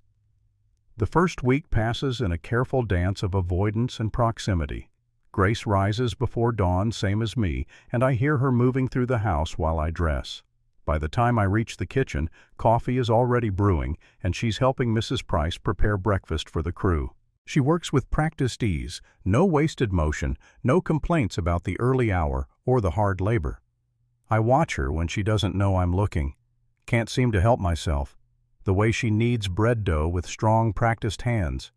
The first week passes in a careful dance of avoidance and proximity. Grace rises before dawn, same as me, and I hear her moving through the house while I dress. By the time I reach the kitchen, coffee is already brewing, and she's helping Mrs. Price prepare breakfast for the crew. She works with practiced ease, no wasted motion, no complaints about the early hour or the hard labor. I watch her when she doesn't know I'm looking. Can't seem to help myself. The way she kneads bread dough with strong, practiced hands.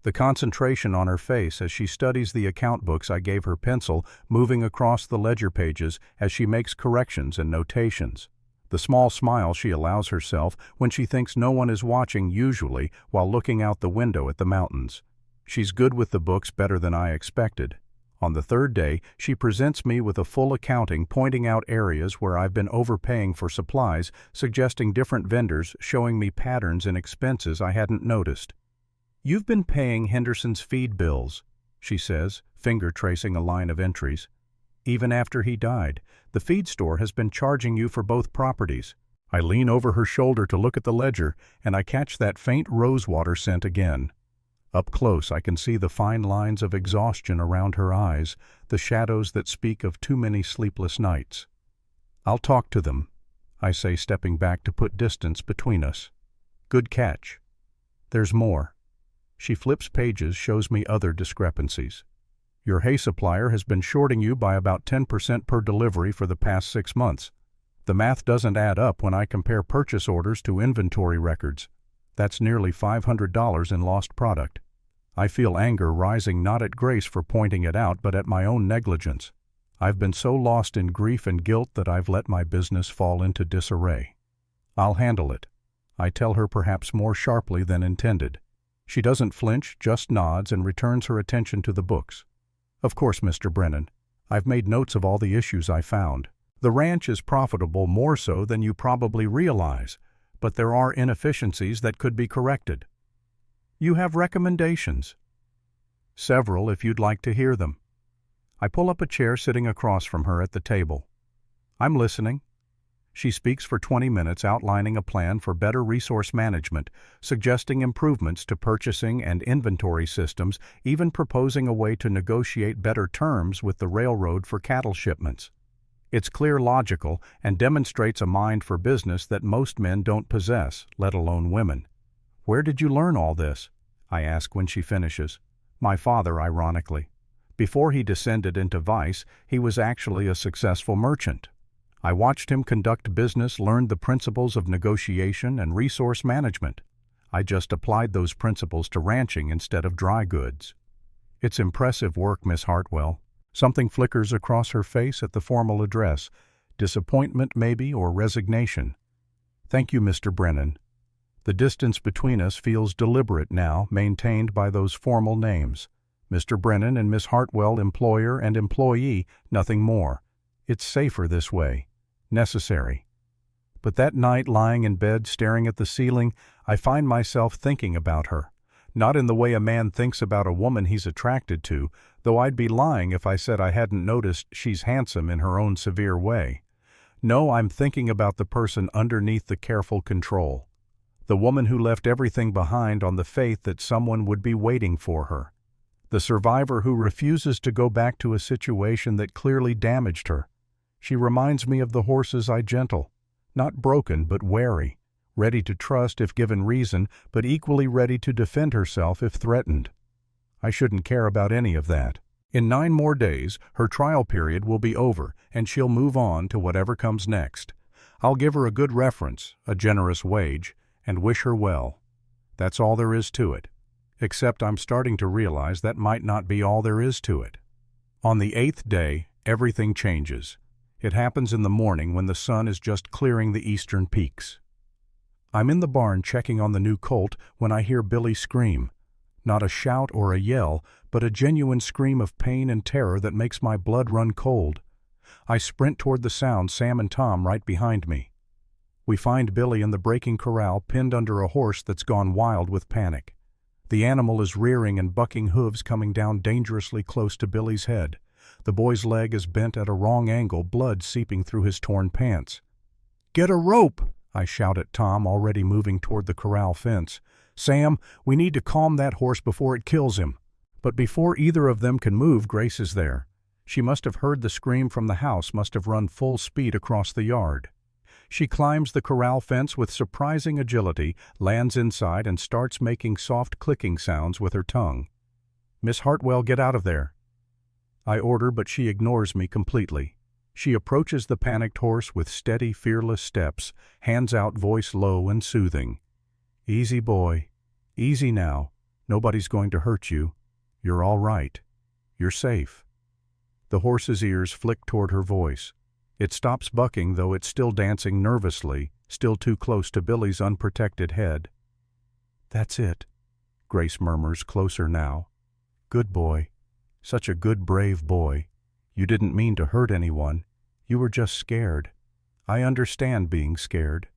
The concentration on her face as she studies the account books I gave her pencil, moving across the ledger pages as she makes corrections and notations. The small smile she allows herself when she thinks no one is watching, usually while looking out the window at the mountains. She's good with the books, better than I expected. On the third day, she presents me with a full accounting, pointing out areas where I've been overpaying for supplies, suggesting different vendors, showing me patterns in expenses I hadn't noticed. "You've been paying Henderson's feed bills," she says, finger tracing a line of entries. "Even after he died, the feed store has been charging you for both properties." I lean over her shoulder to look at the ledger, and I catch that faint rosewater scent again. Up close, I can see the fine lines of exhaustion around her eyes, the shadows that speak of too many sleepless nights. "I'll talk to them," I say, stepping back to put distance between us. "Good catch. There's more." She flips pages, shows me other discrepancies. "Your hay supplier has been shorting you by about 10% per delivery for the past 6 months. The math doesn't add up when I compare purchase orders to inventory records. That's nearly $500 in lost product." I feel anger rising not at Grace for pointing it out, but at my own negligence. I've been so lost in grief and guilt that I've let my business fall into disarray. "I'll handle it," I tell her, perhaps more sharply than intended. She doesn't flinch, just nods and returns her attention to the books. "Of course, Mr. Brennan. I've made notes of all the issues I found. The ranch is profitable, more so than you probably realize, but there are inefficiencies that could be corrected." "You have recommendations?" "Several, if you'd like to hear them." I pull up a chair, sitting across from her at the table. "I'm listening." She speaks for 20 minutes, outlining a plan for better resource management, suggesting improvements to purchasing and inventory systems, even proposing a way to negotiate better terms with the railroad for cattle shipments. It's clear, logical, and demonstrates a mind for business that most men don't possess, let alone women. "Where did you learn all this?" I ask when she finishes. "My father," ironically. Before he descended into vice, he was actually a successful merchant. I watched him conduct business, learned the principles of negotiation and resource management. I just applied those principles to ranching instead of dry goods." "It's impressive work, Miss Hartwell." Something flickers across her face at the formal address. Disappointment, maybe, or resignation. "Thank you, Mr. Brennan." The distance between us feels deliberate now, maintained by those formal names. Mr. Brennan and Miss Hartwell, employer and employee, nothing more. It's safer this way. Necessary. But that night, lying in bed, staring at the ceiling, I find myself thinking about her. Not in the way a man thinks about a woman he's attracted to, though I'd be lying if I said I hadn't noticed she's handsome in her own severe way. No, I'm thinking about the person underneath the careful control. The woman who left everything behind on the faith that someone would be waiting for her. The survivor who refuses to go back to a situation that clearly damaged her. She reminds me of the horses I gentle. Not broken, but wary. Ready to trust if given reason, but equally ready to defend herself if threatened. I shouldn't care about any of that. In 9 more days, her trial period will be over, and she'll move on to whatever comes next. I'll give her a good reference, a generous wage, and wish her well. That's all there is to it. Except I'm starting to realize that might not be all there is to it. On the 8th day, everything changes. It happens in the morning when the sun is just clearing the eastern peaks. I'm in the barn checking on the new colt when I hear Billy scream. Not a shout or a yell, but a genuine scream of pain and terror that makes my blood run cold. I sprint toward the sound, Sam and Tom right behind me. We find Billy in the breaking corral, pinned under a horse that's gone wild with panic. The animal is rearing and bucking, hooves coming down dangerously close to Billy's head. The boy's leg is bent at a wrong angle, blood seeping through his torn pants. "Get a rope!" I shout at Tom, already moving toward the corral fence. "Sam, we need to calm that horse before it kills him." But before either of them can move, Grace is there. She must have heard the scream from the house, must have run full speed across the yard. She climbs the corral fence with surprising agility, lands inside, and starts making soft clicking sounds with her tongue. "Miss Hartwell, get out of there." I order, but she ignores me completely. She approaches the panicked horse with steady, fearless steps, hands out, voice low and soothing. "Easy, boy. Easy now. Nobody's going to hurt you. You're all right. You're safe." The horse's ears flick toward her voice. It stops bucking, though it's still dancing nervously, still too close to Billy's unprotected head. "That's it," Grace murmurs, closer now. "Good boy. Such a good, brave boy. You didn't mean to hurt anyone. You were just scared. I understand being scared."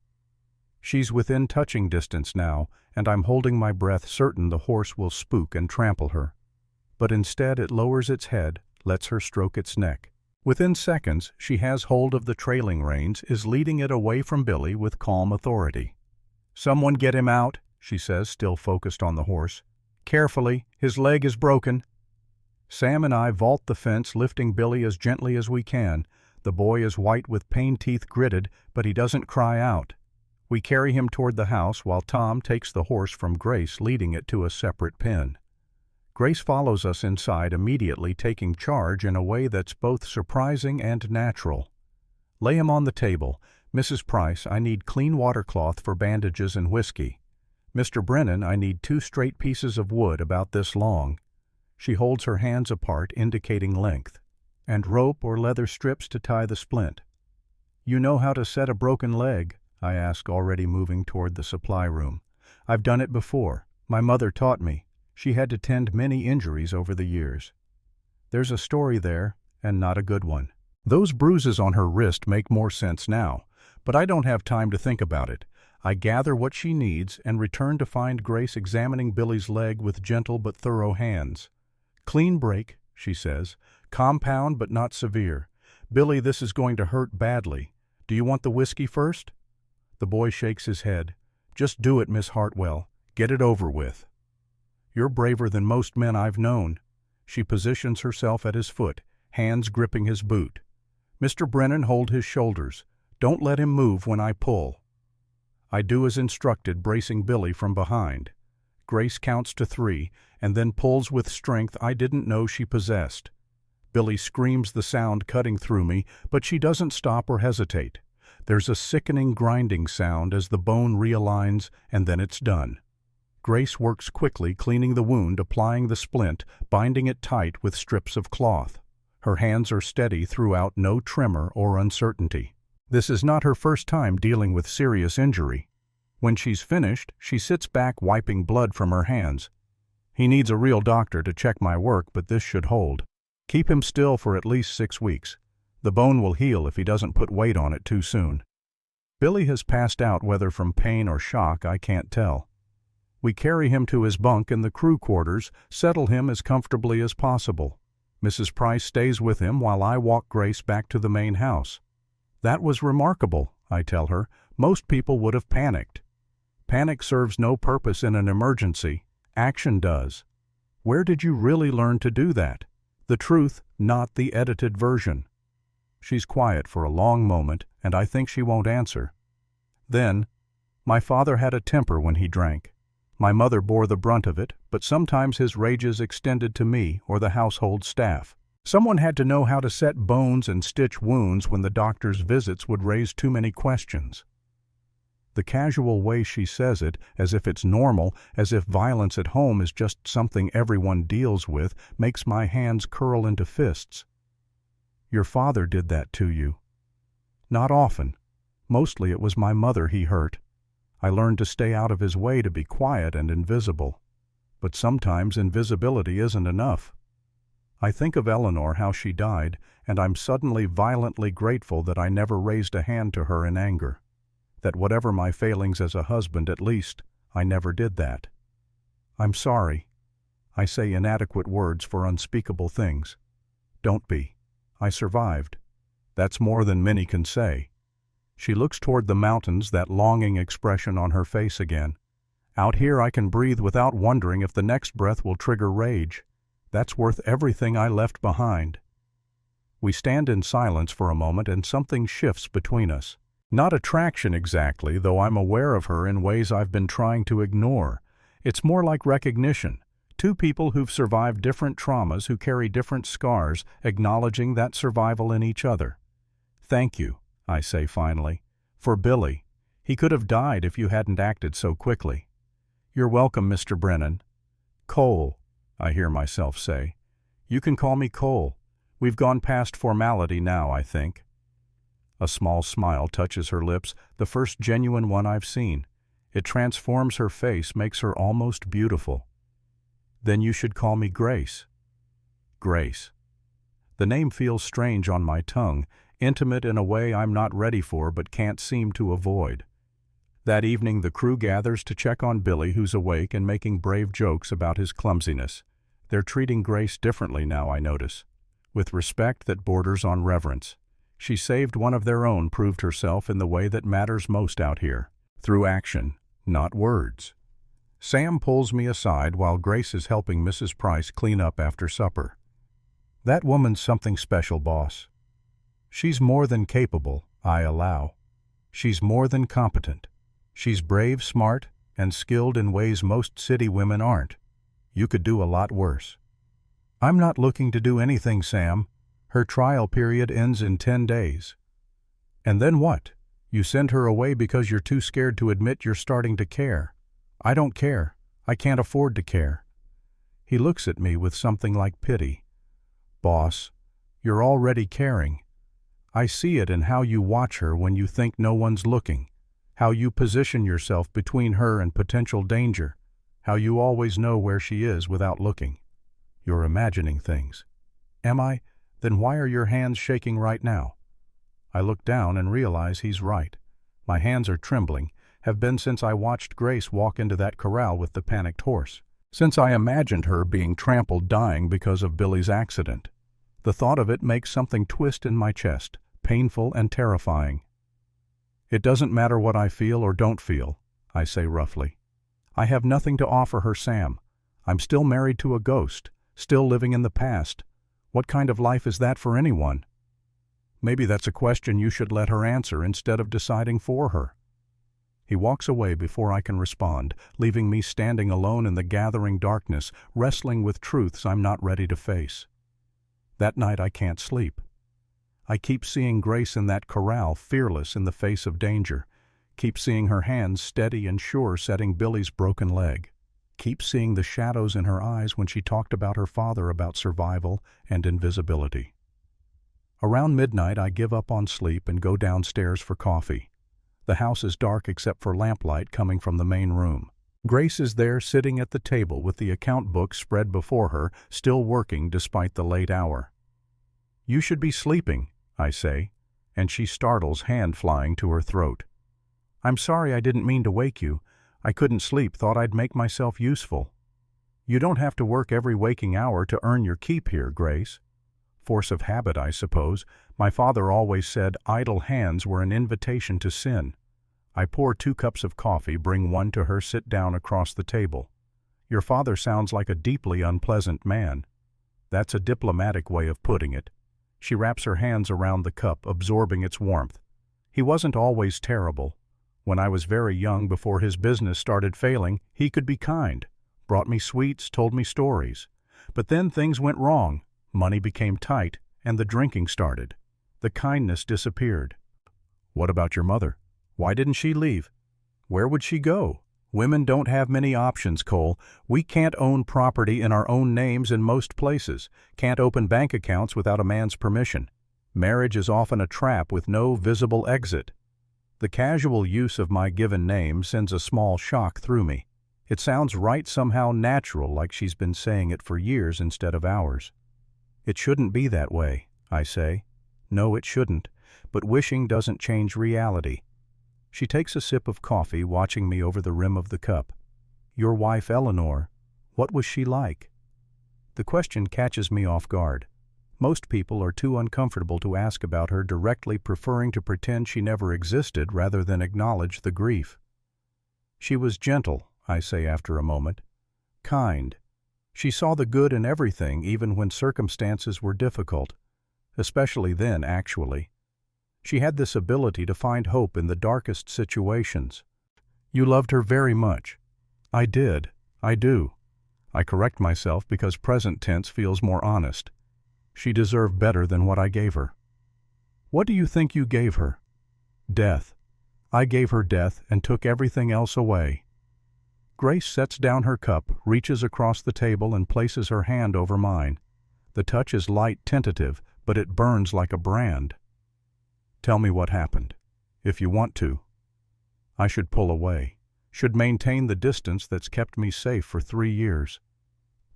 She's within touching distance now, and I'm holding my breath, certain the horse will spook and trample her. But instead it lowers its head, lets her stroke its neck. Within seconds, she has hold of the trailing reins, is leading it away from Billy with calm authority. "Someone get him out," she says, still focused on the horse. Carefully, his leg is broken. Sam and I vault the fence, lifting Billy as gently as we can. The boy is white with pain teeth gritted, but he doesn't cry out. We carry him toward the house while Tom takes the horse from Grace, leading it to a separate pen. Grace follows us inside, immediately taking charge in a way that's both surprising and natural. Lay him on the table. Mrs. Price, I need clean watercloth for bandages and whiskey. Mr. Brennan, I need 2 straight pieces of wood about this long. She holds her hands apart, indicating length. And rope or leather strips to tie the splint. You know how to set a broken leg? I ask, already moving toward the supply room. I've done it before. My mother taught me. She had to tend many injuries over the years. There's a story there, and not a good one. Those bruises on her wrist make more sense now, but I don't have time to think about it. I gather what she needs and return to find Grace examining Billy's leg with gentle but thorough hands. Clean break, she says. Compound but not severe. Billy, this is going to hurt badly. Do you want the whiskey first? The boy shakes his head. Just do it, Miss Hartwell. Get it over with. You're braver than most men I've known. She positions herself at his foot, hands gripping his boot. Mr. Brennan, hold his shoulders. Don't let him move when I pull. I do as instructed, bracing Billy from behind. Grace counts to 3, and then pulls with strength I didn't know she possessed. Billy screams, the sound cutting through me, but she doesn't stop or hesitate. There's a sickening grinding sound as the bone realigns, and then it's done. Grace works quickly, cleaning the wound, applying the splint, binding it tight with strips of cloth. Her hands are steady throughout, no tremor or uncertainty. This is not her first time dealing with serious injury. When she's finished, she sits back, wiping blood from her hands. He needs a real doctor to check my work, but this should hold. Keep him still for at least 6 weeks. The bone will heal if he doesn't put weight on it too soon. Billy has passed out, whether from pain or shock, I can't tell. We carry him to his bunk in the crew quarters, settle him as comfortably as possible. Mrs. Price stays with him while I walk Grace back to the main house. That was remarkable, I tell her. Most people would have panicked. Panic serves no purpose in an emergency. Action does. Where did you really learn to do that? The truth, not the edited version. She's quiet for a long moment, and I think she won't answer. Then, my father had a temper when he drank. My mother bore the brunt of it, but sometimes his rages extended to me or the household staff. Someone had to know how to set bones and stitch wounds when the doctor's visits would raise too many questions. The casual way she says it, as if it's normal, as if violence at home is just something everyone deals with, makes my hands curl into fists. Your father did that to you. Not often. Mostly it was my mother he hurt. I learned to stay out of his way, to be quiet and invisible. But sometimes invisibility isn't enough. I think of Eleanor, how she died, and I'm suddenly violently grateful that I never raised a hand to her in anger. That whatever my failings as a husband, at least, I never did that. I'm sorry. I say inadequate words for unspeakable things. Don't be. I survived. That's more than many can say. She looks toward the mountains, that longing expression on her face again. Out here I can breathe without wondering if the next breath will trigger rage. That's worth everything I left behind. We stand in silence for a moment, and something shifts between us. Not attraction exactly, though I'm aware of her in ways I've been trying to ignore. It's more like recognition. 2 people who've survived different traumas, who carry different scars, acknowledging that survival in each other. Thank you, I say finally, for Billy. He could have died if you hadn't acted so quickly. You're welcome, Mr. Brennan. Cole, I hear myself say. You can call me Cole. We've gone past formality now, I think. A small smile touches her lips, the first genuine one I've seen. It transforms her face, makes her almost beautiful. Then you should call me Grace. Grace. The name feels strange on my tongue, intimate in a way I'm not ready for but can't seem to avoid. That evening the crew gathers to check on Billy, who's awake and making brave jokes about his clumsiness. They're treating Grace differently now, I notice, with respect that borders on reverence. She saved one of their own, proved herself in the way that matters most out here, through action, not words. Sam pulls me aside while Grace is helping Mrs. Price clean up after supper. That woman's something special, boss. She's more than capable, I allow. She's more than competent. She's brave, smart, and skilled in ways most city women aren't. You could do a lot worse. I'm not looking to do anything, Sam. Her trial period ends in 10 days. And then what? You send her away because you're too scared to admit you're starting to care. I don't care. I can't afford to care. He looks at me with something like pity. Boss, you're already caring. I see it in how you watch her when you think no one's looking, how you position yourself between her and potential danger, how you always know where she is without looking. You're imagining things. Am I? Then why are your hands shaking right now? I look down and realize he's right. My hands are trembling, have been since I watched Grace walk into that corral with the panicked horse, since I imagined her being trampled dying because of Billy's accident. The thought of it makes something twist in my chest, painful and terrifying. It doesn't matter what I feel or don't feel, I say roughly. I have nothing to offer her, Sam. I'm still married to a ghost, still living in the past. What kind of life is that for anyone? Maybe that's a question you should let her answer instead of deciding for her. He walks away before I can respond, leaving me standing alone in the gathering darkness, wrestling with truths I'm not ready to face. That night I can't sleep. I keep seeing Grace in that corral, fearless in the face of danger. Keep seeing her hands steady and sure setting Billy's broken leg. Keep seeing the shadows in her eyes when she talked about her father, about survival and invisibility. Around midnight I give up on sleep and go downstairs for coffee. The house is dark except for lamplight coming from the main room. Grace is there sitting at the table with the account book spread before her, still working despite the late hour. You should be sleeping, I say, and she startles, hand flying to her throat. I'm sorry, I didn't mean to wake you. I couldn't sleep, thought I'd make myself useful. You don't have to work every waking hour to earn your keep here, Grace. Force of habit, I suppose. My father always said idle hands were an invitation to sin. I pour 2 cups of coffee, bring one to her, sit down across the table. Your father sounds like a deeply unpleasant man. That's a diplomatic way of putting it. She wraps her hands around the cup, absorbing its warmth. He wasn't always terrible. When I was very young, before his business started failing, he could be kind, brought me sweets, told me stories. But then things went wrong. Money became tight, and the drinking started. The kindness disappeared. What about your mother? Why didn't she leave? Where would she go? Women don't have many options, Cole. We can't own property in our own names in most places, can't open bank accounts without a man's permission. Marriage is often a trap with no visible exit. The casual use of my given name sends a small shock through me. It sounds right, somehow natural, like she's been saying it for years instead of hours. It shouldn't be that way, I say. No, it shouldn't, but wishing doesn't change reality. She takes a sip of coffee, watching me over the rim of the cup. Your wife, Eleanor, what was she like? The question catches me off guard. Most people are too uncomfortable to ask about her directly, preferring to pretend she never existed rather than acknowledge the grief. She was gentle, I say after a moment. Kind. She saw the good in everything, even when circumstances were difficult. Especially then, actually. She had this ability to find hope in the darkest situations. You loved her very much. I did. I do. I correct myself because present tense feels more honest. She deserved better than what I gave her. What do you think you gave her? Death. I gave her death and took everything else away. Grace sets down her cup, reaches across the table, and places her hand over mine. The touch is light, tentative, but it burns like a brand. Tell me what happened, if you want to. I should pull away, should maintain the distance that's kept me safe for 3 years.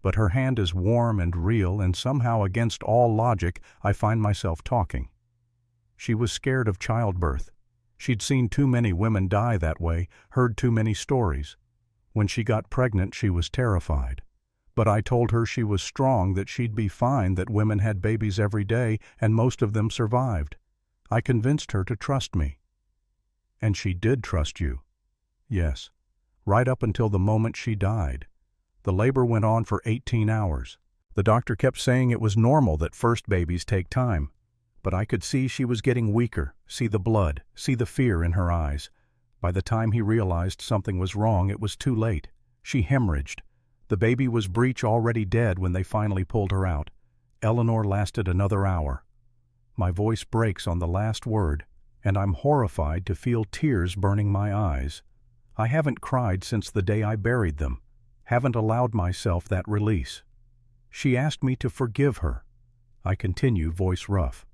But her hand is warm and real, and somehow against all logic, I find myself talking. She was scared of childbirth. She'd seen too many women die that way, heard too many stories. When she got pregnant, she was terrified. But I told her she was strong, that she'd be fine, that women had babies every day, and most of them survived. I convinced her to trust me. And she did trust you. Yes. right up until the moment she died. The labor went on for 18 hours. The doctor kept saying it was normal that first babies take time. But I could see she was getting weaker, see the blood, see the fear in her eyes. By the time he realized something was wrong, it was too late. She hemorrhaged. The baby was breech already dead when they finally pulled her out. Eleanor lasted another hour. My voice breaks on the last word, and I'm horrified to feel tears burning my eyes. I haven't cried since the day I buried them, haven't allowed myself that release. She asked me to forgive her. I continue, voice rough.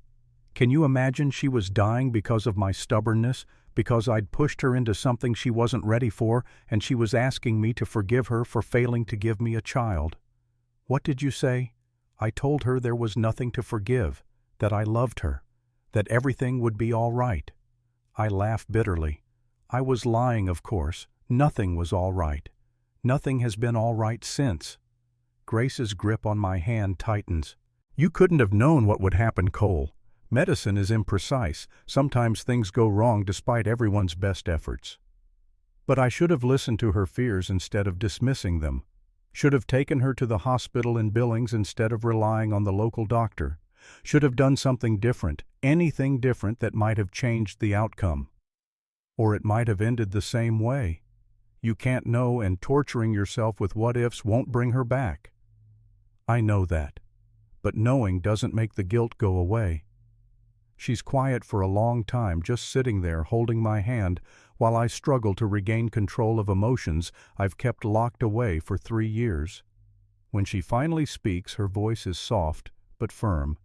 Can you imagine she was dying because of my stubbornness, because I'd pushed her into something she wasn't ready for, and she was asking me to forgive her for failing to give me a child? What did you say? I told her there was nothing to forgive, that I loved her, that everything would be all right. I laugh bitterly. I was lying, of course. Nothing was all right. Nothing has been all right since. Grace's grip on my hand tightens. You couldn't have known what would happen, Cole. Medicine is imprecise. Sometimes things go wrong despite everyone's best efforts. But I should have listened to her fears instead of dismissing them. Should have taken her to the hospital in Billings instead of relying on the local doctor. Should have done something different, anything different that might have changed the outcome. Or it might have ended the same way. You can't know, and torturing yourself with what-ifs won't bring her back. I know that. But knowing doesn't make the guilt go away. She's quiet for a long time, just sitting there holding my hand while I struggle to regain control of emotions I've kept locked away for 3 years. When she finally speaks, her voice is soft but firm.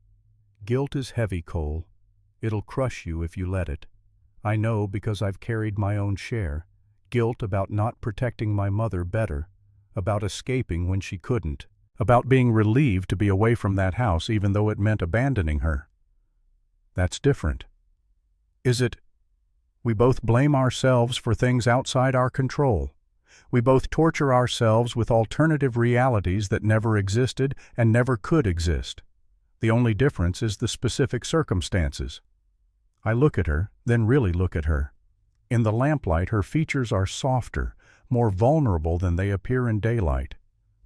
Guilt is heavy, Cole. It'll crush you if you let it. I know because I've carried my own share. Guilt about not protecting my mother better, about escaping when she couldn't, about being relieved to be away from that house even though it meant abandoning her. That's different. Is it? We both blame ourselves for things outside our control. We both torture ourselves with alternative realities that never existed and never could exist. The only difference is the specific circumstances. I look at her, then really look at her. In the lamplight, her features are softer, more vulnerable than they appear in daylight.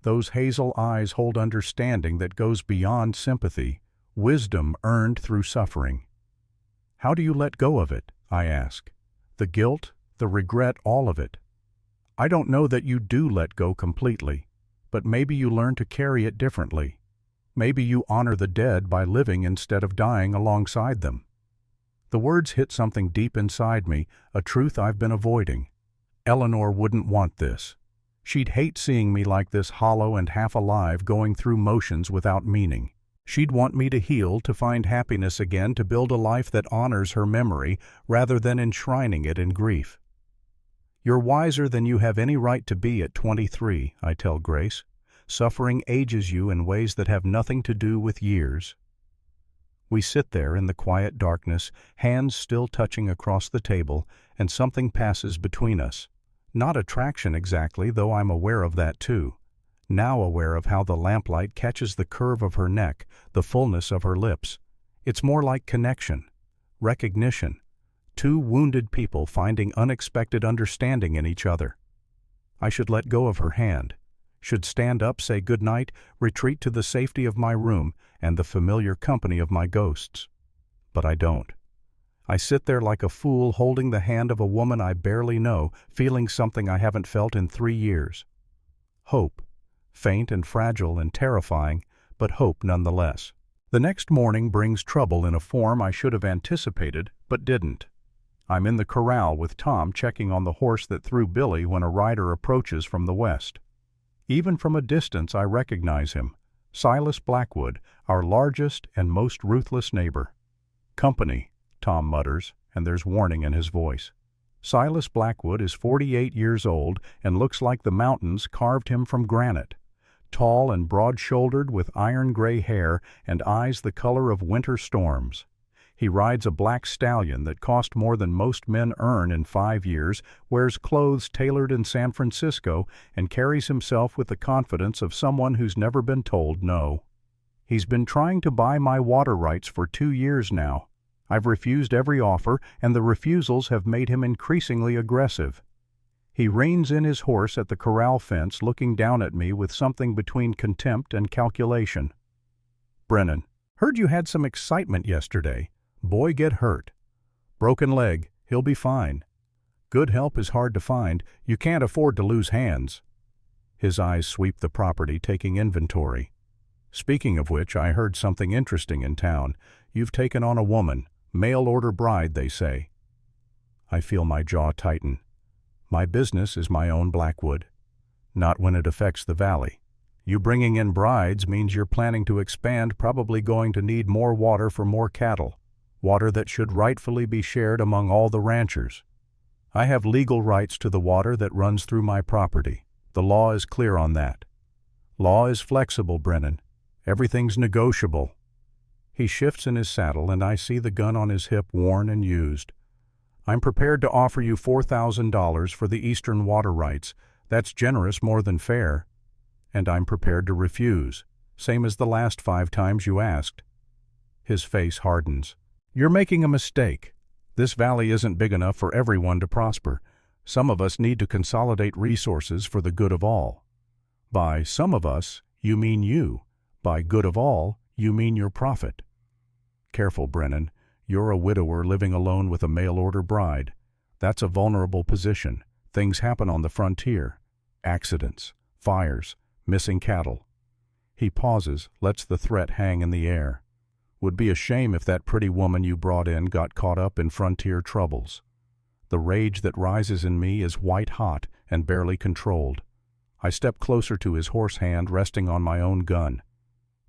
Those hazel eyes hold understanding that goes beyond sympathy, wisdom earned through suffering. How do you let go of it? I ask. The guilt, the regret, all of it. I don't know that you do let go completely, but maybe you learn to carry it differently. Maybe you honor the dead by living instead of dying alongside them. The words hit something deep inside me, a truth I've been avoiding. Eleanor wouldn't want this. She'd hate seeing me like this, hollow and half alive, going through motions without meaning. She'd want me to heal, to find happiness again, to build a life that honors her memory rather than enshrining it in grief. You're wiser than you have any right to be at 23, I tell Grace. Suffering ages you in ways that have nothing to do with years. We sit there in the quiet darkness, hands still touching across the table, and something passes between us. Not attraction exactly, though I'm aware of that too. Now aware of how the lamplight catches the curve of her neck, the fullness of her lips. It's more like connection, recognition. Two wounded people finding unexpected understanding in each other. I should let go of her hand. Should stand up, say good night, retreat to the safety of my room and the familiar company of my ghosts. But I don't. I sit there like a fool holding the hand of a woman I barely know, feeling something I haven't felt in 3 years. Hope. Faint and fragile and terrifying, but hope nonetheless. The next morning brings trouble in a form I should have anticipated, but didn't. I'm in the corral with Tom checking on the horse that threw Billy when a rider approaches from the west. Even from a distance I recognize him, Silas Blackwood, our largest and most ruthless neighbor. Company, Tom mutters, and there's warning in his voice. Silas Blackwood is 48 years old and looks like the mountains carved him from granite. Tall and broad-shouldered with iron-gray hair and eyes the color of winter storms. He rides a black stallion that cost more than most men earn in 5 years, wears clothes tailored in San Francisco, and carries himself with the confidence of someone who's never been told no. He's been trying to buy my water rights for 2 years now. I've refused every offer, and the refusals have made him increasingly aggressive. He reins in his horse at the corral fence, looking down at me with something between contempt and calculation. "Brennan, heard you had some excitement yesterday. Boy get hurt. Broken leg, he'll be fine. Good help is hard to find. You can't afford to lose hands." His eyes sweep the property, taking inventory. "Speaking of which, I heard something interesting in town. You've taken on a woman. Mail-order bride, they say." I feel my jaw tighten. My business is my own Blackwood. Not when it affects the valley. You bringing in brides means you're planning to expand, probably going to need more water for more cattle. Water that should rightfully be shared among all the ranchers. I have legal rights to the water that runs through my property. The law is clear on that. Law is flexible, Brennan. Everything's negotiable. He shifts in his saddle, and I see the gun on his hip worn and used. "I'm prepared to offer you $4,000 for the eastern water rights. That's generous, more than fair. And I'm prepared to refuse, same as the last 5 times you asked." His face hardens. "You're making a mistake. This valley isn't big enough for everyone to prosper. Some of us need to consolidate resources for the good of all. By some of us, you mean you. By good of all, you mean your profit. Careful, Brennan. You're a widower living alone with a mail-order bride. That's a vulnerable position. Things happen on the frontier. Accidents, fires, missing cattle." He pauses, lets the threat hang in the air. "Would be a shame if that pretty woman you brought in got caught up in frontier troubles." The rage that rises in me is white-hot and barely controlled. I step closer to his horse hand, resting on my own gun.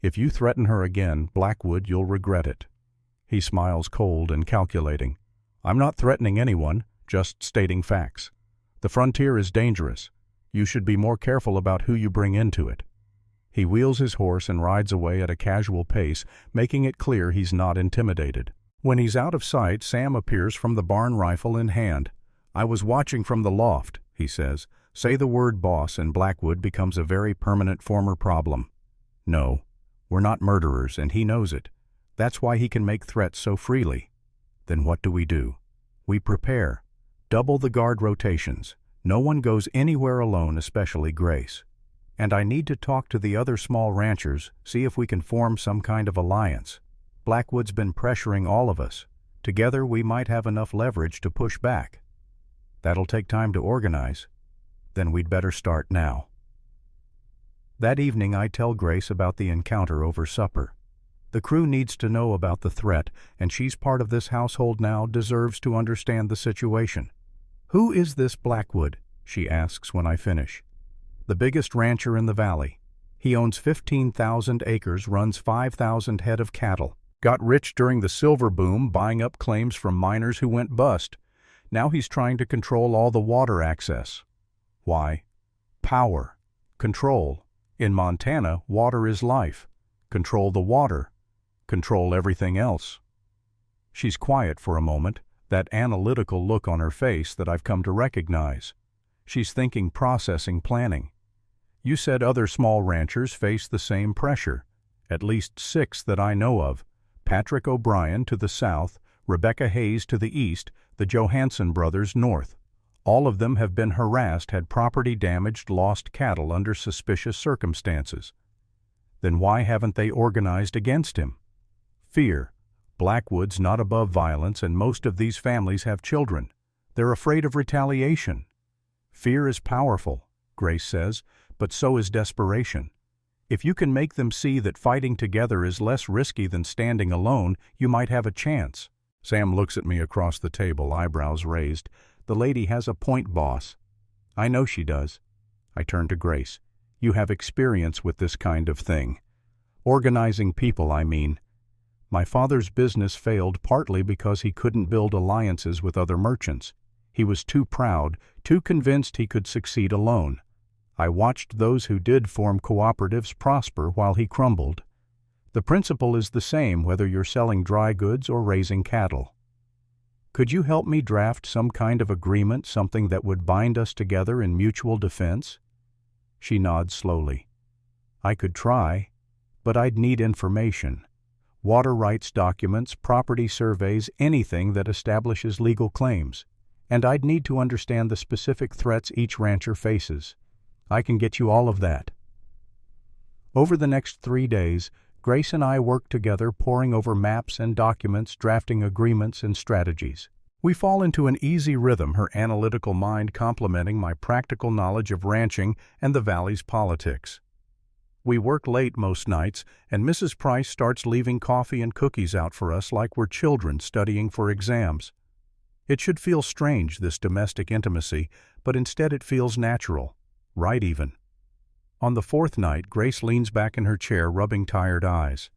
"If you threaten her again, Blackwood, you'll regret it." He smiles, cold and calculating. "I'm not threatening anyone, just stating facts. The frontier is dangerous. You should be more careful about who you bring into it." He wheels his horse and rides away at a casual pace, making it clear he's not intimidated. When he's out of sight, Sam appears from the barn, rifle in hand. "I was watching from the loft," he says. "Say the word boss and Blackwood becomes a very permanent former problem." "No, we're not murderers, and he knows it. That's why he can make threats so freely." "Then what do? We prepare. Double the guard rotations. No one goes anywhere alone, especially Grace. And I need to talk to the other small ranchers, see if we can form some kind of alliance. Blackwood's been pressuring all of us. Together we might have enough leverage to push back." "That'll take time to organize." "Then we'd better start now." That evening I tell Grace about the encounter over supper. The crew needs to know about the threat, and she's part of this household now, deserves to understand the situation. "Who is this Blackwood?" she asks when I finish. "The biggest rancher in the valley. He owns 15,000 acres, runs 5,000 head of cattle. Got rich during the silver boom, buying up claims from miners who went bust. Now he's trying to control all the water access. Why? Power. Control. In Montana, water is life. Control the water. Control everything else." She's quiet for a moment, that analytical look on her face that I've come to recognize. She's thinking, processing, planning. "You said other small ranchers face the same pressure. At least 6 that I know of. Patrick O'Brien to the south, Rebecca Hayes to the east, the Johansson brothers north. All of them have been harassed, had property damaged, lost cattle under suspicious circumstances. Then why haven't they organized against him? Fear. Blackwood's not above violence, and most of these families have children. They're afraid of retaliation. Fear is powerful, Grace says, but so is desperation. If you can make them see that fighting together is less risky than standing alone, you might have a chance." Sam looks at me across the table, eyebrows raised. "The lady has a point, boss." "I know she does." I turn to Grace. "You have experience with this kind of thing. Organizing people, I mean. My father's business failed partly because he couldn't build alliances with other merchants. He was too proud, too convinced he could succeed alone. I watched those who did form cooperatives prosper while he crumbled. The principle is the same whether you're selling dry goods or raising cattle. Could you help me draft some kind of agreement, something that would bind us together in mutual defense?" She nods slowly. "I could try, but I'd need information. Water rights documents, property surveys, anything that establishes legal claims. And I'd need to understand the specific threats each rancher faces. I can get you all of that. Over the next 3 days, Grace and I worked together, poring over maps and documents, drafting agreements and strategies. We fall into an easy rhythm, her analytical mind complementing my practical knowledge of ranching and the valley's politics. We work late most nights, and Mrs. Price starts leaving coffee and cookies out for us like we're children studying for exams. It should feel strange, this domestic intimacy, but instead it feels natural, right even. On the 4th night, Grace leans back in her chair, rubbing tired eyes.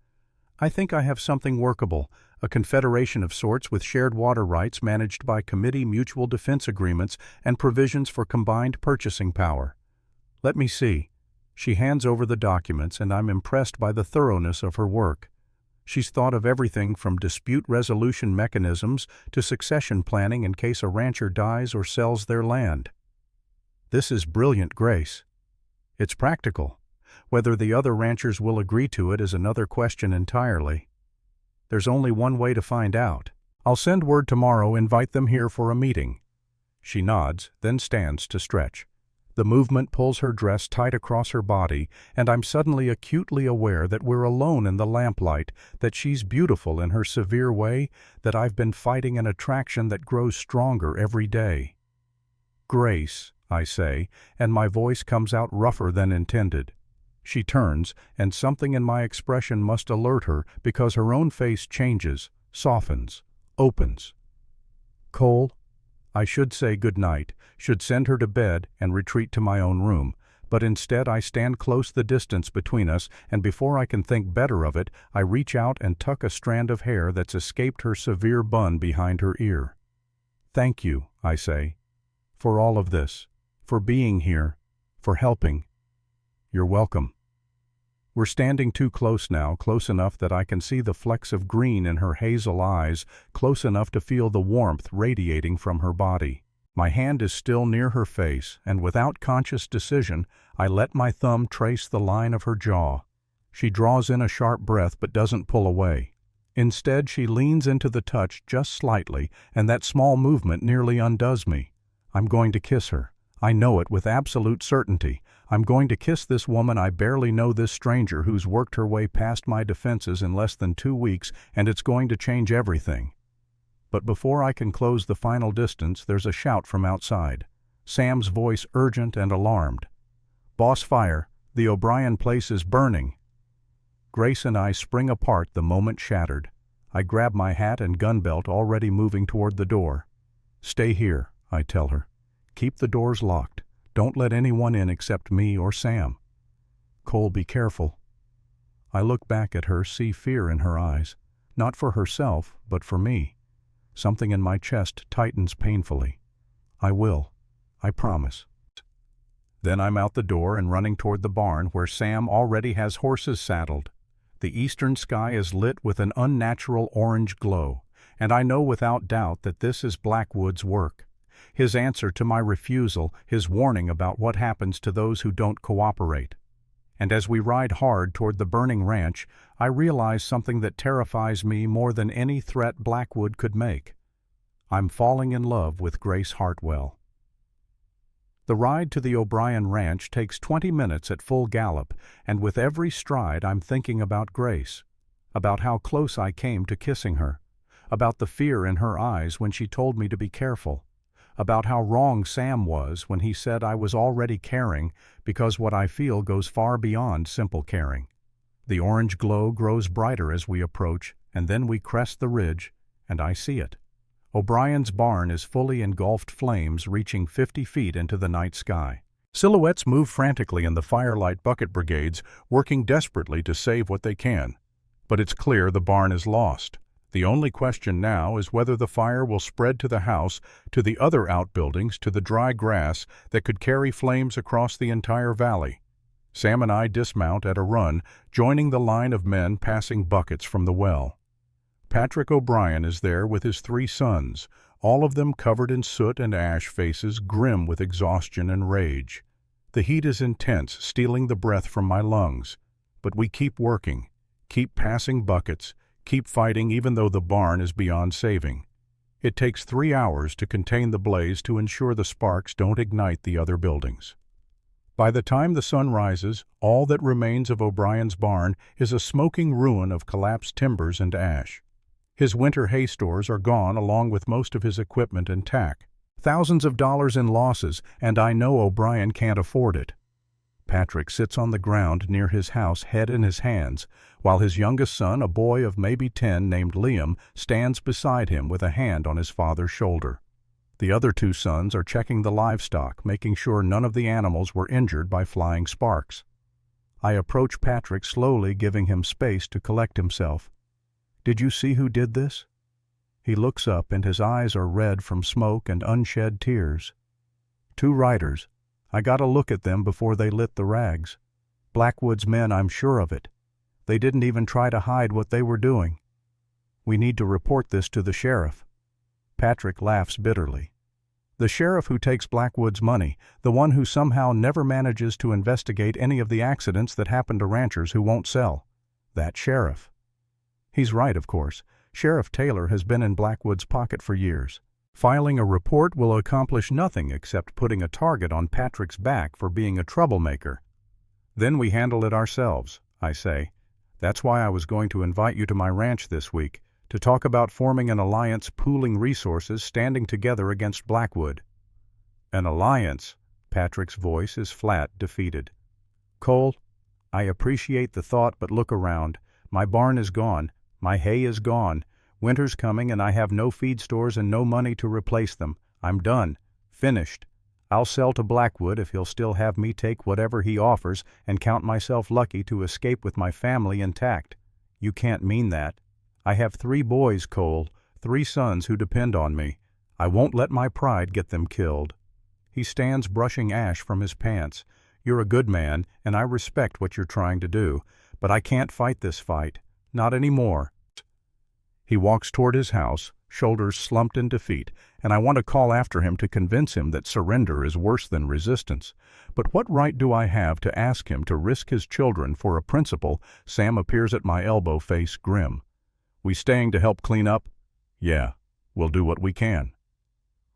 I think I have something workable, a confederation of sorts with shared water rights managed by committee mutual defense agreements and provisions for combined purchasing power. Let me see. She hands over the documents, and I'm impressed by the thoroughness of her work. She's thought of everything from dispute resolution mechanisms to succession planning in case a rancher dies or sells their land. This is brilliant, Grace. It's practical. Whether the other ranchers will agree to it is another question entirely. There's only one way to find out. I'll send word tomorrow, invite them here for a meeting. She nods, then stands to stretch. The movement pulls her dress tight across her body, and I'm suddenly acutely aware that we're alone in the lamplight, that she's beautiful in her severe way, that I've been fighting an attraction that grows stronger every day. Grace, I say, and my voice comes out rougher than intended. She turns, and something in my expression must alert her because her own face changes, softens, opens. Cole, I should say good night, should send her to bed and retreat to my own room, but instead I stand close the distance between us, and before I can think better of it, I reach out and tuck a strand of hair that's escaped her severe bun behind her ear. Thank you, I say, for all of this, for being here, for helping. You're welcome. We're standing too close now, close enough that I can see the flecks of green in her hazel eyes, close enough to feel the warmth radiating from her body. My hand is still near her face, and without conscious decision, I let my thumb trace the line of her jaw. She draws in a sharp breath but doesn't pull away. Instead, she leans into the touch just slightly, and that small movement nearly undoes me. I'm going to kiss her. I know it with absolute certainty. I'm going to kiss this woman I barely know, this stranger who's worked her way past my defenses in less than 2 weeks, and it's going to change everything. But before I can close the final distance, there's a shout from outside. Sam's voice urgent and alarmed. Boss, fire! The O'Brien place is burning! Grace and I spring apart the moment shattered. I grab my hat and gun belt, already moving toward the door. Stay here, I tell her. Keep the doors locked. Don't let anyone in except me or Sam. Cole, be careful. I look back at her, see fear in her eyes. Not for herself, but for me. Something in my chest tightens painfully. I will. I promise. Then I'm out the door and running toward the barn where Sam already has horses saddled. The eastern sky is lit with an unnatural orange glow, and I know without doubt that this is Blackwood's work. His answer to my refusal, his warning about what happens to those who don't cooperate. And as we ride hard toward the burning ranch, I realize something that terrifies me more than any threat Blackwood could make. I'm falling in love with Grace Hartwell. The ride to the O'Brien Ranch takes 20 minutes at full gallop, and with every stride I'm thinking about Grace, about how close I came to kissing her, about the fear in her eyes when she told me to be careful, about how wrong Sam was when he said I was already caring, because what I feel goes far beyond simple caring. The orange glow grows brighter as we approach, and then we crest the ridge, and I see it. O'Brien's barn is fully engulfed, flames reaching 50 feet into the night sky. Silhouettes move frantically in the firelight, bucket brigades working desperately to save what they can. But it's clear the barn is lost. The only question now is whether the fire will spread to the house, to the other outbuildings, to the dry grass that could carry flames across the entire valley. Sam and I dismount at a run, joining the line of men passing buckets from the well. Patrick O'Brien is there with his 3 sons, all of them covered in soot and ash, faces grim with exhaustion and rage. The heat is intense, stealing the breath from my lungs. But we keep working, keep passing buckets, keep fighting even though the barn is beyond saving. It takes 3 hours to contain the blaze to ensure the sparks don't ignite the other buildings. By the time the sun rises, all that remains of O'Brien's barn is a smoking ruin of collapsed timbers and ash. His winter hay stores are gone along with most of his equipment and tack. Thousands of dollars in losses, and I know O'Brien can't afford it. Patrick sits on the ground near his house, head in his hands, while his youngest son, a boy of maybe 10 named Liam, stands beside him with a hand on his father's shoulder. The other 2 sons are checking the livestock, making sure none of the animals were injured by flying sparks. I approach Patrick slowly, giving him space to collect himself. "Did you see who did this?" He looks up, and his eyes are red from smoke and unshed tears. "2 riders. I got a look at them before they lit the rags. Blackwood's men, I'm sure of it. They didn't even try to hide what they were doing. We need to report this to the sheriff." Patrick laughs bitterly. The sheriff who takes Blackwood's money, the one who somehow never manages to investigate any of the accidents that happen to ranchers who won't sell. That sheriff. He's right, of course. Sheriff Taylor has been in Blackwood's pocket for years. Filing a report will accomplish nothing except putting a target on Patrick's back for being a troublemaker. "Then we handle it ourselves," I say. "That's why I was going to invite you to my ranch this week, to talk about forming an alliance, pooling resources, standing together against Blackwood." "An alliance?" Patrick's voice is flat, defeated. "Cole, I appreciate the thought, but look around. My barn is gone. My hay is gone. Winter's coming, and I have no feed stores and no money to replace them. I'm done. Finished. I'll sell to Blackwood if he'll still have me take whatever he offers, and count myself lucky to escape with my family intact. You can't mean that. I have 3 boys, Cole, 3 sons who depend on me. I won't let my pride get them killed." He stands brushing ash from his pants. "You're a good man, and I respect what you're trying to do, but I can't fight this fight. Not anymore." He walks toward his house, shoulders slumped in defeat, and I want to call after him to convince him that surrender is worse than resistance. But what right do I have to ask him to risk his children for a principle? Sam appears at my elbow, face grim. "We staying to help clean up?" "Yeah, we'll do what we can."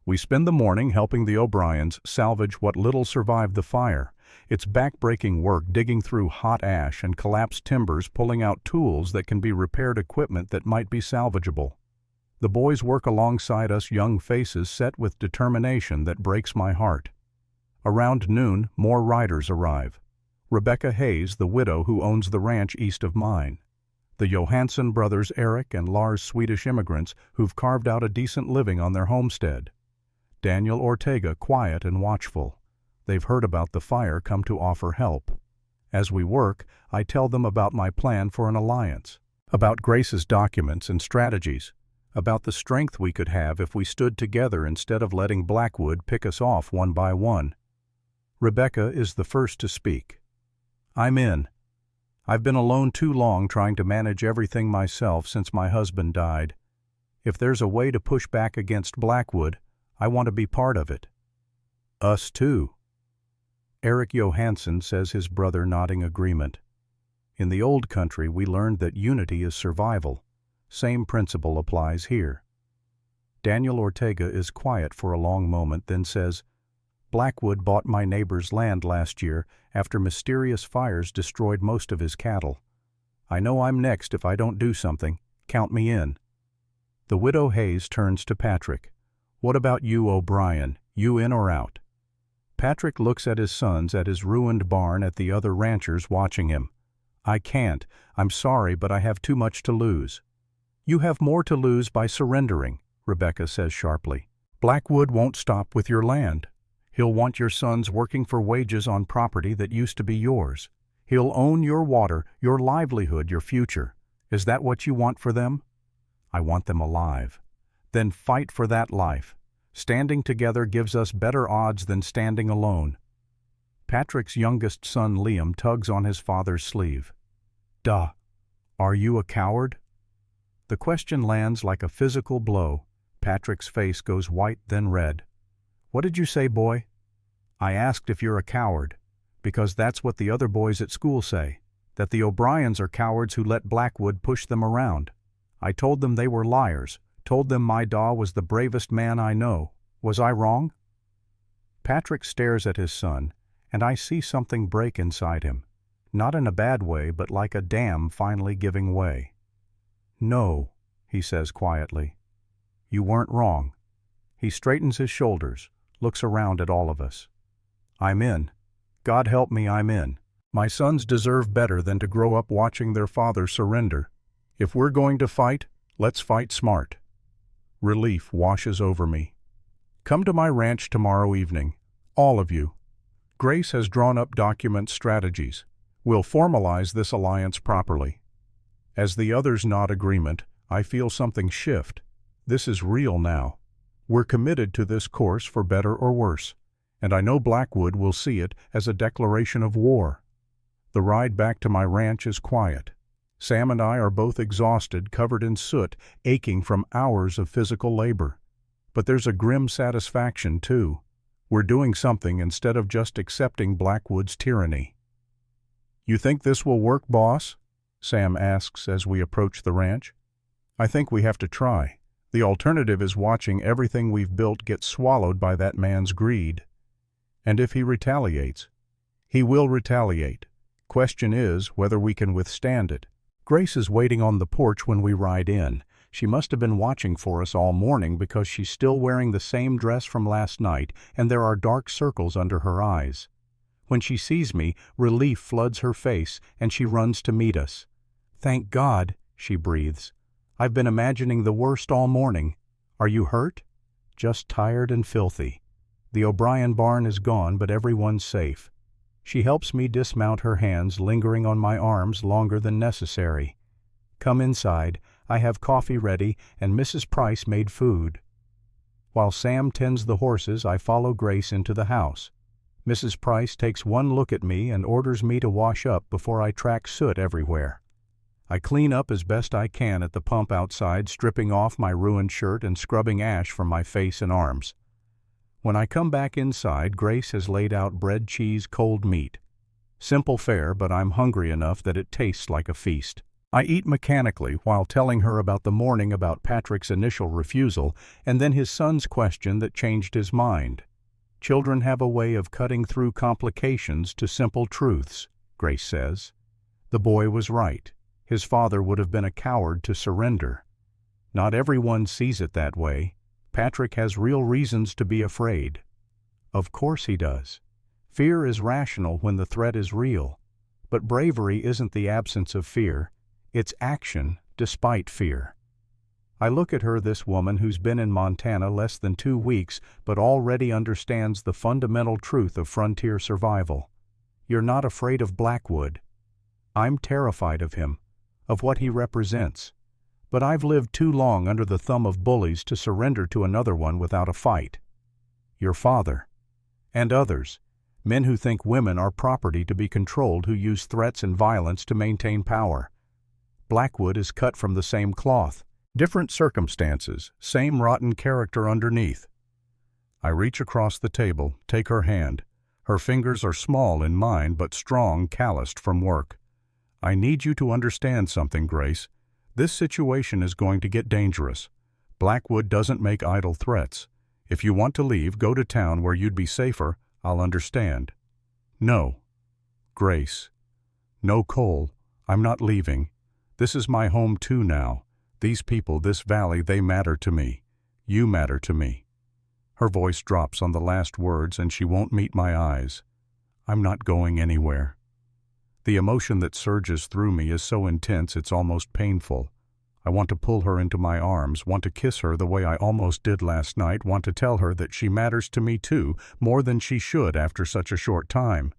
We spend the morning helping the O'Briens salvage what little survived the fire. It's back-breaking work digging through hot ash and collapsed timbers, pulling out tools that can be repaired, equipment that might be salvageable. The boys work alongside us, young faces set with determination that breaks my heart. Around noon, more riders arrive. Rebecca Hayes, the widow who owns the ranch east of mine. The Johansson brothers, Eric and Lars, Swedish immigrants who've carved out a decent living on their homestead. Daniel Ortega, quiet and watchful. They've heard about the fire, come to offer help. As we work, I tell them about my plan for an alliance, about Grace's documents and strategies, about the strength we could have if we stood together instead of letting Blackwood pick us off one by one. Rebecca is the first to speak. "I'm in. I've been alone too long, trying to manage everything myself since my husband died. If there's a way to push back against Blackwood, I want to be part of it." "Us too." Eric Johansson says, his brother nodding agreement. In the old country, we learned that unity is survival. Same principle applies here. Daniel Ortega is quiet for a long moment, then says, "Blackwood bought my neighbor's land last year after mysterious fires destroyed most of his cattle. I know I'm next if I don't do something. Count me in." The widow Hayes turns to Patrick. "What about you, O'Brien? You in or out?" Patrick looks at his sons, at his ruined barn, at the other ranchers watching him. "I can't. I'm sorry, but I have too much to lose." "You have more to lose by surrendering," Rebecca says sharply. "Blackwood won't stop with your land. He'll want your sons working for wages on property that used to be yours. He'll own your water, your livelihood, your future. Is that what you want for them?" "I want them alive." "Then fight for that life. Standing together gives us better odds than standing alone." Patrick's youngest son, Liam, tugs on his father's sleeve. "Duh. Are you a coward?" The question lands like a physical blow. Patrick's face goes white, then red. "What did you say, boy?" "I asked if you're a coward, because that's what the other boys at school say, that the O'Briens are cowards who let Blackwood push them around. I told them they were liars, Told them my daw was the bravest man I know. Was I wrong?" Patrick stares at his son, and I see something break inside him. Not in a bad way, but like a dam finally giving way. "No," he says quietly. "You weren't wrong." He straightens his shoulders, looks around at all of us. "I'm in. God help me, I'm in. My sons deserve better than to grow up watching their father surrender. If we're going to fight, let's fight smart." Relief washes over me. "Come to my ranch tomorrow evening. All of you. Grace has drawn up document strategies. We'll formalize this alliance properly." As the others nod agreement, I feel something shift. This is real now. We're committed to this course for better or worse, and I know Blackwood will see it as a declaration of war. The ride back to my ranch is quiet. Sam and I are both exhausted, covered in soot, aching from hours of physical labor. But there's a grim satisfaction, too. We're doing something instead of just accepting Blackwood's tyranny. "You think this will work, boss?" Sam asks as we approach the ranch. "I think we have to try. The alternative is watching everything we've built get swallowed by that man's greed. And if he retaliates, he will retaliate. Question is whether we can withstand it." Grace is waiting on the porch when we ride in. She must have been watching for us all morning because she's still wearing the same dress from last night, and there are dark circles under her eyes. When she sees me, relief floods her face, and she runs to meet us. "Thank God," she breathes. "I've been imagining the worst all morning. Are you hurt?" "Just tired and filthy. The O'Brien barn is gone, but everyone's safe." She helps me dismount, her hands lingering on my arms longer than necessary. "Come inside. I have coffee ready, and Mrs. Price made food." While Sam tends the horses, I follow Grace into the house. Mrs. Price takes one look at me and orders me to wash up before I track soot everywhere. I clean up as best I can at the pump outside, stripping off my ruined shirt and scrubbing ash from my face and arms. When I come back inside, Grace has laid out bread, cheese, cold meat. Simple fare, but I'm hungry enough that it tastes like a feast. I eat mechanically while telling her about the morning, about Patrick's initial refusal, and then his son's question that changed his mind. "Children have a way of cutting through complications to simple truths," Grace says. The boy was right. His father would have been a coward to surrender. Not everyone sees it that way. Patrick has real reasons to be afraid. Of course he does. Fear is rational when the threat is real. But bravery isn't the absence of fear. It's action despite fear. I look at her, this woman who's been in Montana less than 2 weeks, but already understands the fundamental truth of frontier survival. You're not afraid of Blackwood. I'm terrified of him, of what he represents. But I've lived too long under the thumb of bullies to surrender to another one without a fight. Your father. And others. Men who think women are property to be controlled, who use threats and violence to maintain power. Blackwood is cut from the same cloth. Different circumstances, same rotten character underneath. I reach across the table, take her hand. Her fingers are small in mine, but strong, calloused from work. "I need you to understand something, Grace. This situation is going to get dangerous. Blackwood doesn't make idle threats. If you want to leave, go to town where you'd be safer. I'll understand." "No." "Grace." "No, Cole. I'm not leaving. This is my home too now. These people, this valley, they matter to me. You matter to me." Her voice drops on the last words and she won't meet my eyes. "I'm not going anywhere." The emotion that surges through me is so intense it's almost painful. I want to pull her into my arms, want to kiss her the way I almost did last night, want to tell her that she matters to me too, more than she should after such a short time.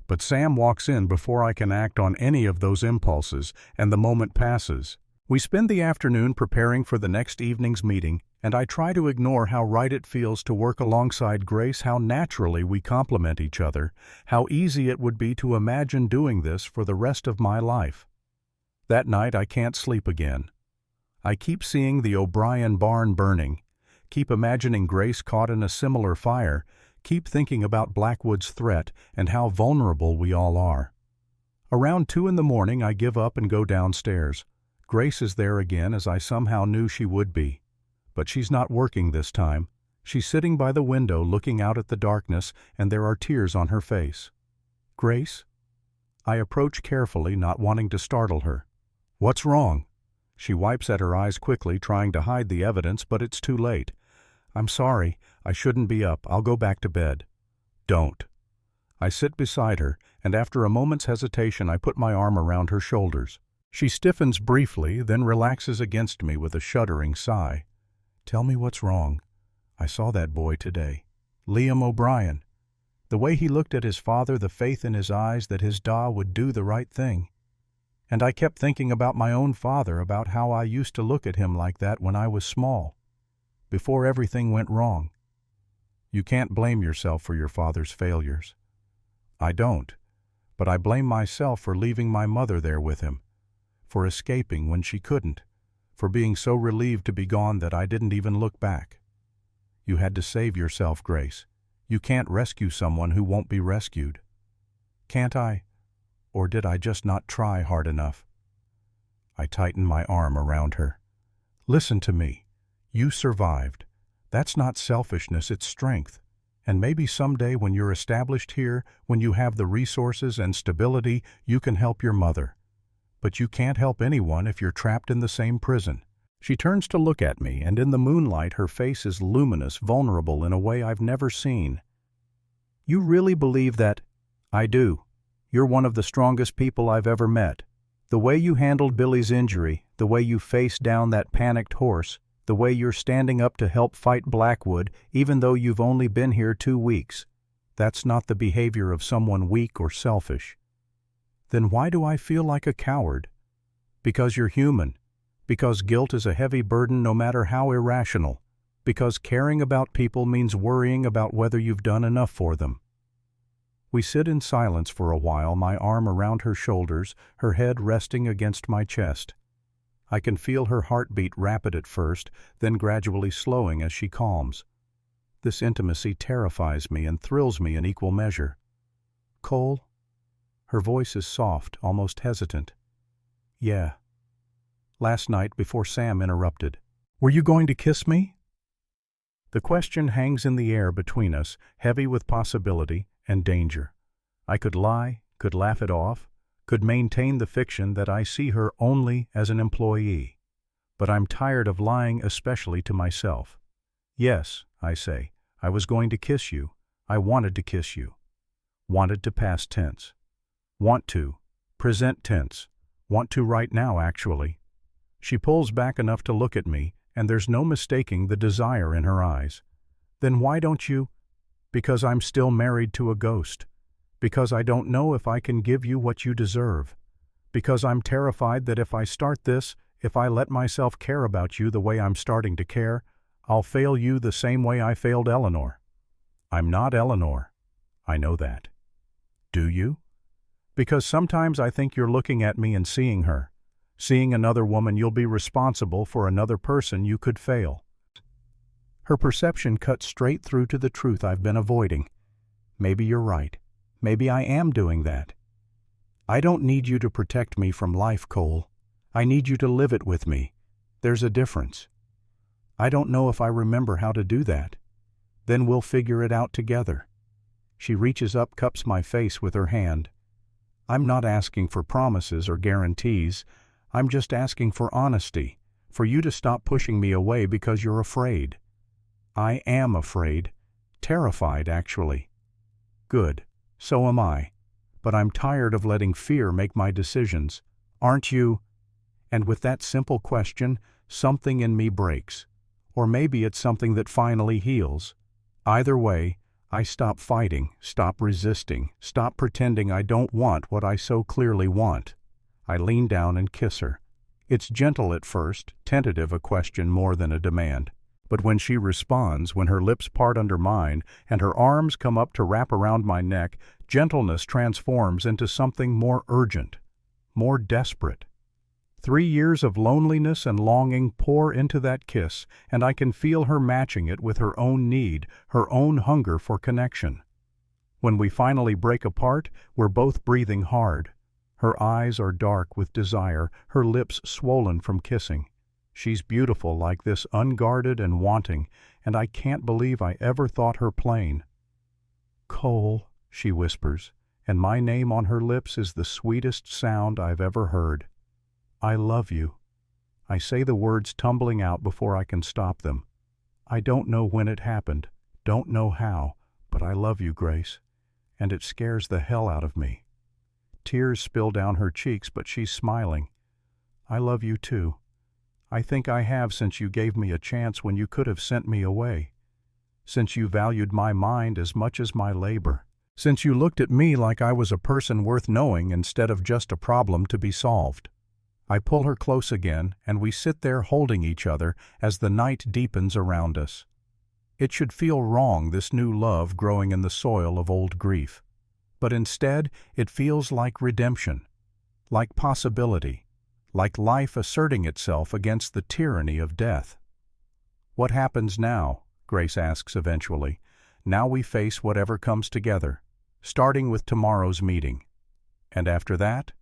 But Sam walks in before I can act on any of those impulses, and the moment passes. We spend the afternoon preparing for the next evening's meeting, and I try to ignore how right it feels to work alongside Grace, how naturally we complement each other, how easy it would be to imagine doing this for the rest of my life. That night I can't sleep again. I keep seeing the O'Brien barn burning, keep imagining Grace caught in a similar fire, keep thinking about Blackwood's threat and how vulnerable we all are. Around 2 in the morning I give up and go downstairs. Grace is there again, as I somehow knew she would be. But she's not working this time. She's sitting by the window looking out at the darkness, and there are tears on her face. Grace? I approach carefully, not wanting to startle her. What's wrong? She wipes at her eyes quickly, trying to hide the evidence, but it's too late. I'm sorry. I shouldn't be up. I'll go back to bed. Don't. I sit beside her, and after a moment's hesitation I put my arm around her shoulders. She stiffens briefly, then relaxes against me with a shuddering sigh. Tell me what's wrong. I saw that boy today. Liam O'Brien. The way he looked at his father, the faith in his eyes that his da would do the right thing. And I kept thinking about my own father, about how I used to look at him like that when I was small, before everything went wrong. You can't blame yourself for your father's failures. I don't, but I blame myself for leaving my mother there with him, for escaping when she couldn't, for being so relieved to be gone that I didn't even look back. You had to save yourself, Grace. You can't rescue someone who won't be rescued. Can't I? Or did I just not try hard enough? I tighten my arm around her. Listen to me. You survived. That's not selfishness, it's strength. And maybe someday when you're established here, when you have the resources and stability, you can help your mother. But you can't help anyone if you're trapped in the same prison. She turns to look at me, and in the moonlight her face is luminous, vulnerable in a way I've never seen. You really believe that? I do. You're one of the strongest people I've ever met. The way you handled Billy's injury, the way you faced down that panicked horse, the way you're standing up to help fight Blackwood, even though you've only been here 2 weeks. That's not the behavior of someone weak or selfish. Then why do I feel like a coward? Because you're human. Because guilt is a heavy burden no matter how irrational. Because caring about people means worrying about whether you've done enough for them. We sit in silence for a while, my arm around her shoulders, her head resting against my chest. I can feel her heartbeat, rapid at first, then gradually slowing as she calms. This intimacy terrifies me and thrills me in equal measure. Cole? Her voice is soft, almost hesitant. Yeah. Last night, before Sam interrupted. Were you going to kiss me? The question hangs in the air between us, heavy with possibility and danger. I could lie, could laugh it off, could maintain the fiction that I see her only as an employee. But I'm tired of lying, especially to myself. Yes, I say, I was going to kiss you. I wanted to kiss you. Wanted to past tense. Want to, present tense. Want to right now, actually. She pulls back enough to look at me, and there's no mistaking the desire in her eyes. Then why don't you? Because I'm still married to a ghost. Because I don't know if I can give you what you deserve. Because I'm terrified that if I start this, if I let myself care about you the way I'm starting to care, I'll fail you the same way I failed Eleanor. I'm not Eleanor. I know that. Do you? Because sometimes I think you're looking at me and seeing her. Seeing another woman, you'll be responsible for another person you could fail. Her perception cuts straight through to the truth I've been avoiding. Maybe you're right. Maybe I am doing that. I don't need you to protect me from life, Cole. I need you to live it with me. There's a difference. I don't know if I remember how to do that. Then we'll figure it out together. She reaches up, cups my face with her hand. I'm not asking for promises or guarantees. I'm just asking for honesty, for you to stop pushing me away because you're afraid. I am afraid. Terrified, actually. Good. So am I. But I'm tired of letting fear make my decisions. Aren't you? And with that simple question, something in me breaks. Or maybe it's something that finally heals. Either way, I stop fighting, stop resisting, stop pretending I don't want what I so clearly want. I lean down and kiss her. It's gentle at first, tentative, a question more than a demand. But when she responds, when her lips part under mine and her arms come up to wrap around my neck, gentleness transforms into something more urgent, more desperate. 3 years of loneliness and longing pour into that kiss, and I can feel her matching it with her own need, her own hunger for connection. When we finally break apart, we're both breathing hard. Her eyes are dark with desire, her lips swollen from kissing. She's beautiful like this, unguarded and wanting, and I can't believe I ever thought her plain. Cole, she whispers, and my name on her lips is the sweetest sound I've ever heard. I love you. I say the words tumbling out before I can stop them. I don't know when it happened, don't know how, but I love you, Grace, and it scares the hell out of me. Tears spill down her cheeks, but she's smiling. I love you too. I think I have since you gave me a chance when you could have sent me away. Since you valued my mind as much as my labor. Since you looked at me like I was a person worth knowing instead of just a problem to be solved. I pull her close again, and we sit there holding each other as the night deepens around us. It should feel wrong, this new love growing in the soil of old grief. But instead, it feels like redemption, like possibility, like life asserting itself against the tyranny of death. What happens now? Grace asks eventually. Now we face whatever comes together, starting with tomorrow's meeting. And after that?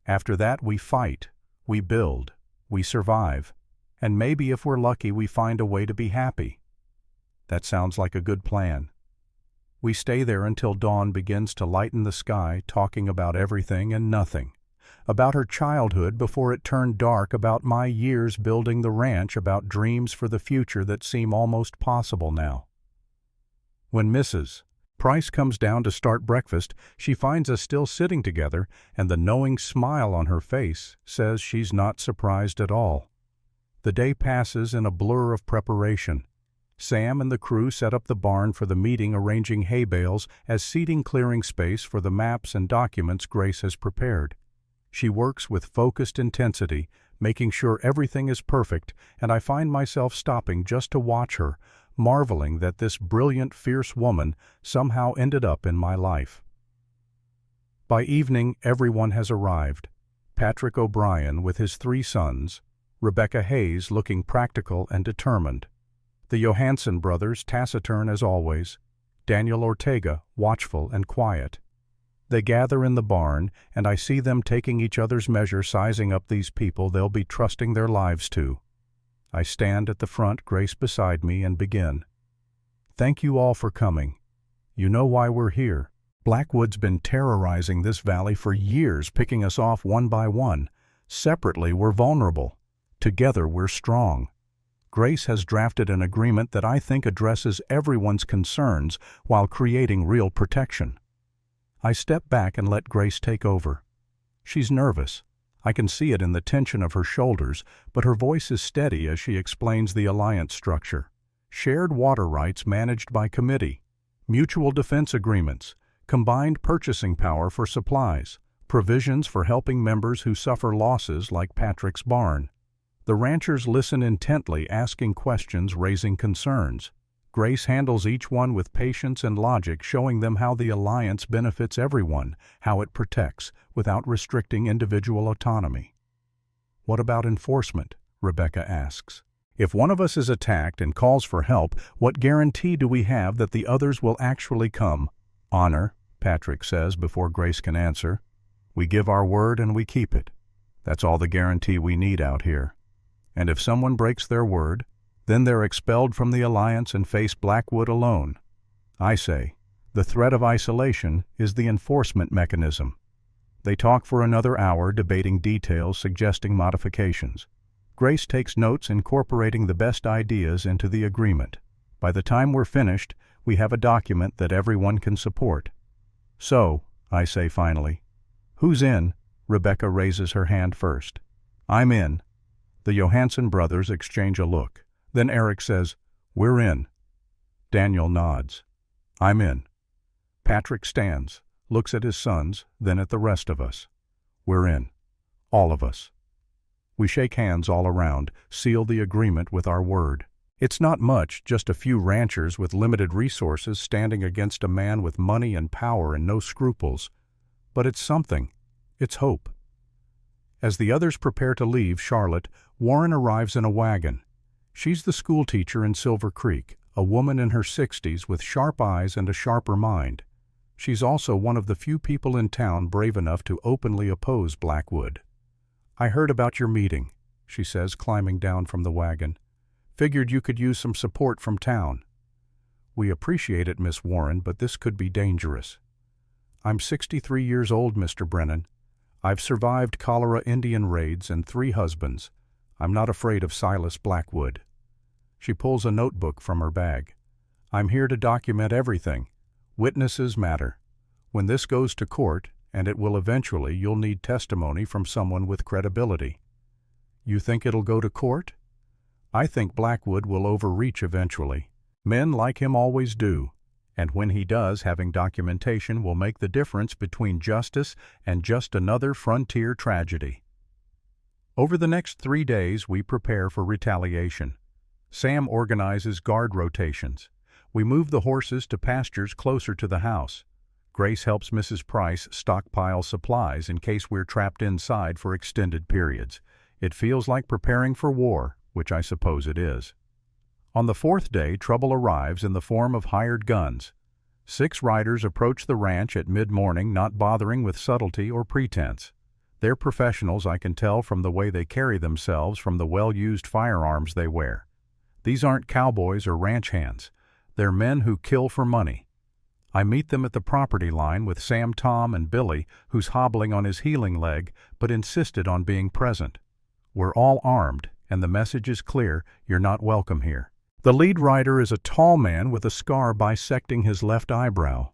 After that we fight, we build, we survive, and maybe if we're lucky we find a way to be happy. That sounds like a good plan. We stay there until dawn begins to lighten the sky, talking about everything and nothing. About her childhood before it turned dark, about my years building the ranch, about dreams for the future that seem almost possible now. When Mrs. Price comes down to start breakfast, she finds us still sitting together, and the knowing smile on her face says she's not surprised at all. The day passes in a blur of preparation. Sam and the crew set up the barn for the meeting, arranging hay bales as seating, clearing space for the maps and documents Grace has prepared. She works with focused intensity, making sure everything is perfect, and I find myself stopping just to watch her, marveling that this brilliant, fierce woman somehow ended up in my life. By evening, everyone has arrived. Patrick O'Brien with his 3 sons, Rebecca Hayes looking practical and determined, the Johansson brothers taciturn as always, Daniel Ortega watchful and quiet. They gather in the barn, and I see them taking each other's measure, sizing up these people they'll be trusting their lives to. I stand at the front, Grace beside me, and begin. Thank you all for coming. You know why we're here. Blackwood's been terrorizing this valley for years, picking us off one by one. Separately, we're vulnerable. Together, we're strong. Grace has drafted an agreement that I think addresses everyone's concerns while creating real protection. I step back and let Grace take over. She's nervous. I can see it in the tension of her shoulders, but her voice is steady as she explains the alliance structure. Shared water rights managed by committee, mutual defense agreements, combined purchasing power for supplies, provisions for helping members who suffer losses like Patrick's barn. The ranchers listen intently, asking questions, raising concerns. Grace handles each one with patience and logic, showing them how the alliance benefits everyone, how it protects, without restricting individual autonomy. What about enforcement? Rebecca asks. If one of us is attacked and calls for help, what guarantee do we have that the others will actually come? Honor, Patrick says before Grace can answer. We give our word and we keep it. That's all the guarantee we need out here. And if someone breaks their word, then they're expelled from the alliance and face Blackwood alone. I say, the threat of isolation is the enforcement mechanism. They talk for another hour, debating details, suggesting modifications. Grace takes notes, incorporating the best ideas into the agreement. By the time we're finished, we have a document that everyone can support. So, I say finally, who's in? Rebecca raises her hand first. I'm in. The Johansson brothers exchange a look. Then Eric says, we're in. Daniel nods. I'm in. Patrick stands, looks at his sons, then at the rest of us. We're in. All of us. We shake hands all around, seal the agreement with our word. It's not much, just a few ranchers with limited resources standing against a man with money and power and no scruples. But it's something. It's hope. As the others prepare to leave Charlotte, Warren arrives in a wagon. She's the schoolteacher in Silver Creek, a woman in her 60s with sharp eyes and a sharper mind. She's also one of the few people in town brave enough to openly oppose Blackwood. I heard about your meeting. she says, climbing down from the wagon. Figured you could use some support from town. We appreciate it, Miss Warren, but this could be dangerous. I'm 63 years old, Mr. Brennan. I've survived cholera Indian raids and 3 husbands. I'm not afraid of Silas Blackwood. She pulls a notebook from her bag. I'm here to document everything. Witnesses matter. When this goes to court, and it will eventually, you'll need testimony from someone with credibility. You think it'll go to court? I think Blackwood will overreach eventually. Men like him always do. And when he does, having documentation will make the difference between justice and just another frontier tragedy. Over the next 3 days, we prepare for retaliation. Sam organizes guard rotations. We move the horses to pastures closer to the house. Grace helps Mrs. Price stockpile supplies in case we're trapped inside for extended periods. It feels like preparing for war, which I suppose it is. On the 4th day, trouble arrives in the form of hired guns. 6 riders approach the ranch at mid-morning, not bothering with subtlety or pretense. They're professionals, I can tell from the way they carry themselves, from the well-used firearms they wear. These aren't cowboys or ranch hands. They're men who kill for money. I meet them at the property line with Sam, Tom, and Billy, who's hobbling on his healing leg, but insisted on being present. We're all armed, and the message is clear: you're not welcome here. The lead rider is a tall man with a scar bisecting his left eyebrow.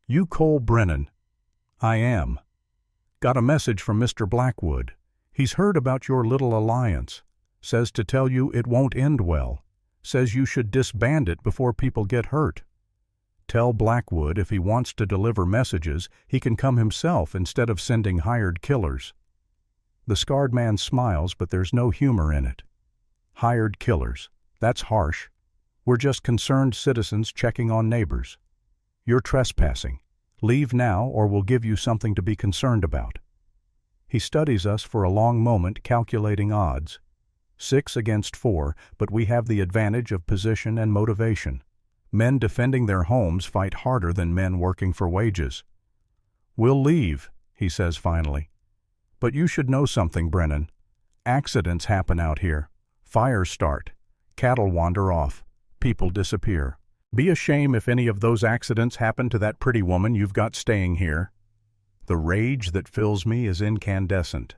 You Cole Brennan? I am. Got a message from Mr. Blackwood. He's heard about your little alliance. Says to tell you it won't end well. Says you should disband it before people get hurt. Tell Blackwood if he wants to deliver messages, he can come himself instead of sending hired killers. The scarred man smiles, but there's no humor in it. Hired killers. That's harsh. We're just concerned citizens checking on neighbors. You're trespassing. Leave now, or we'll give you something to be concerned about. He studies us for a long moment, calculating odds. 6 against 4, but we have the advantage of position and motivation. Men defending their homes fight harder than men working for wages. We'll leave, he says finally. But you should know something, Brennan. Accidents happen out here. Fires start. Cattle wander off. People disappear. Be a shame if any of those accidents happen to that pretty woman you've got staying here. The rage that fills me is incandescent.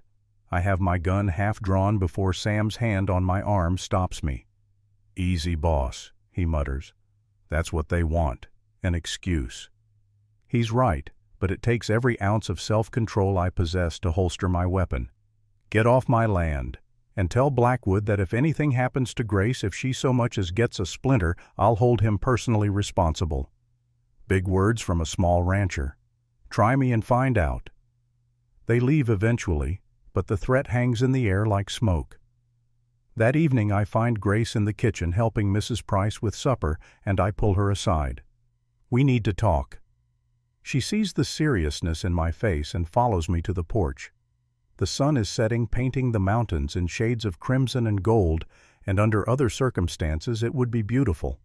I have my gun half drawn before Sam's hand on my arm stops me. Easy, boss, he mutters. That's what they want, an excuse. He's right, but it takes every ounce of self-control I possess to holster my weapon. Get off my land. And tell Blackwood that if anything happens to Grace, if she so much as gets a splinter, I'll hold him personally responsible. Big words from a small rancher. Try me and find out. They leave eventually, but the threat hangs in the air like smoke. That evening I find Grace in the kitchen helping Mrs. Price with supper, and I pull her aside. We need to talk. She sees the seriousness in my face and follows me to the porch. The sun is setting, painting the mountains in shades of crimson and gold, and under other circumstances it would be beautiful.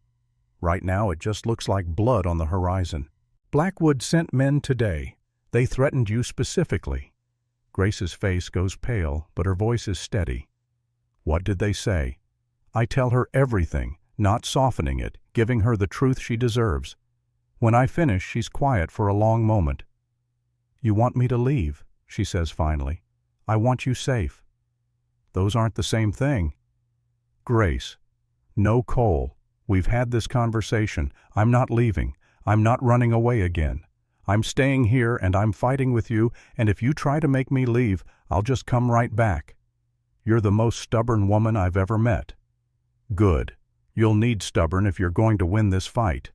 Right now it just looks like blood on the horizon. Blackwood sent men today. They threatened you specifically. Grace's face goes pale, but her voice is steady. What did they say? I tell her everything, not softening it, giving her the truth she deserves. When I finish, she's quiet for a long moment. You want me to leave, she says finally. I want you safe. Those aren't the same thing. Grace. No, Cole. We've had this conversation. I'm not leaving. I'm not running away again. I'm staying here and I'm fighting with you, and if you try to make me leave, I'll just come right back. You're the most stubborn woman I've ever met. Good. You'll need stubborn if you're going to win this fight.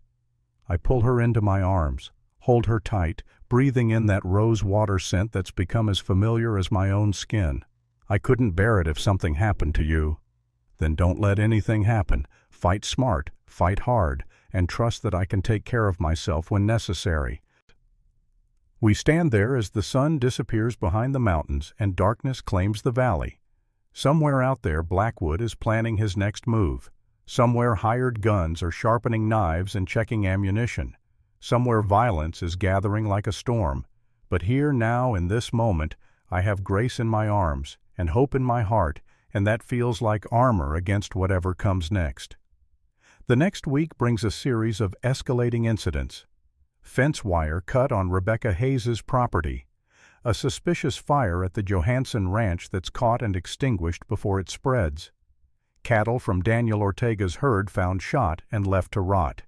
I pull her into my arms, hold her tight, breathing in that rose water scent that's become as familiar as my own skin. I couldn't bear it if something happened to you. Then don't let anything happen. Fight smart, fight hard, and trust that I can take care of myself when necessary. We stand there as the sun disappears behind the mountains and darkness claims the valley. Somewhere out there, Blackwood is planning his next move. Somewhere hired guns are sharpening knives and checking ammunition. Somewhere violence is gathering like a storm. But here now, in this moment, I have Grace in my arms and hope in my heart, and that feels like armor against whatever comes next. The next week brings a series of escalating incidents. Fence wire cut on Rebecca Hayes's property. A suspicious fire at the Johansson Ranch that's caught and extinguished before it spreads. Cattle from Daniel Ortega's herd found shot and left to rot.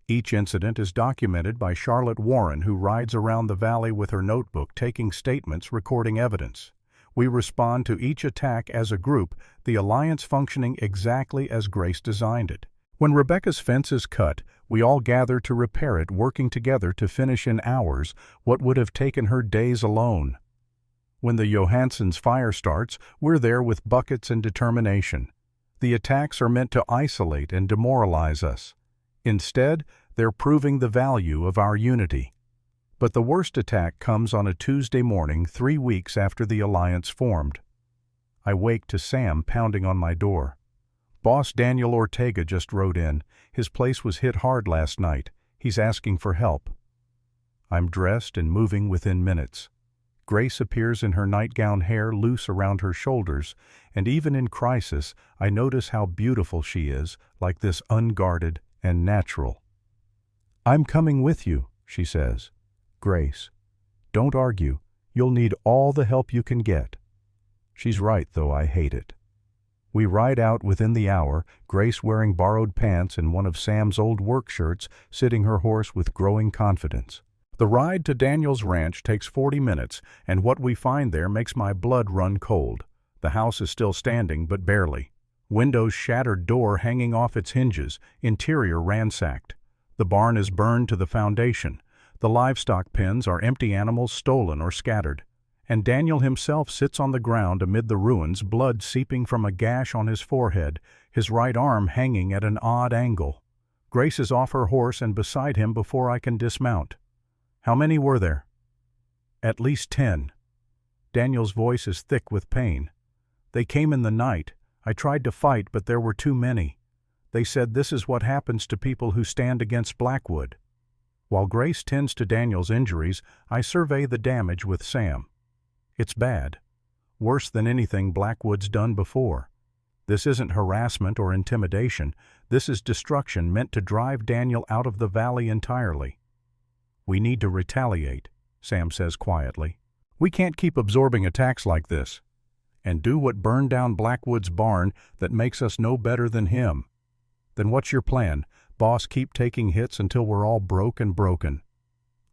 Each incident is documented by Charlotte Warren, who rides around the valley with her notebook taking statements, recording evidence. We respond to each attack as a group, the alliance functioning exactly as Grace designed it. When Rebecca's fence is cut, we all gather to repair it, working together to finish in hours what would have taken her days alone. When the Johansson's fire starts, we're there with buckets and determination. The attacks are meant to isolate and demoralize us. Instead, they're proving the value of our unity. But the worst attack comes on a Tuesday morning 3 weeks after the alliance formed. I wake to Sam pounding on my door. Boss Daniel Ortega just rode in. His place was hit hard last night. He's asking for help. I'm dressed and moving within minutes. Grace appears in her nightgown, hair loose around her shoulders, and even in crisis, I notice how beautiful she is, like this, unguarded and natural. "I'm coming with you," she says. "Grace, don't argue. You'll need all the help you can get." She's right, though I hate it. We ride out within the hour, Grace wearing borrowed pants and one of Sam's old work shirts, sitting her horse with growing confidence. The ride to Daniel's ranch takes 40 minutes, and what we find there makes my blood run cold. The house is still standing, but barely. Windows shattered, door hanging off its hinges, interior ransacked. The barn is burned to the foundation. The livestock pens are empty, animals stolen or scattered. And Daniel himself sits on the ground amid the ruins, blood seeping from a gash on his forehead, his right arm hanging at an odd angle. Grace is off her horse and beside him before I can dismount. "How many were there?" "At least 10. Daniel's voice is thick with pain. "They came in the night. I tried to fight, but there were too many. They said this is what happens to people who stand against Blackwood." While Grace tends to Daniel's injuries, I survey the damage with Sam. It's bad. Worse than anything Blackwood's done before. This isn't harassment or intimidation. This is destruction meant to drive Daniel out of the valley entirely. "We need to retaliate," Sam says quietly. "We can't keep absorbing attacks like this. And do what burned down Blackwood's barn that makes us no better than him." "Then what's your plan? Boss, keep taking hits until we're all broke and broken."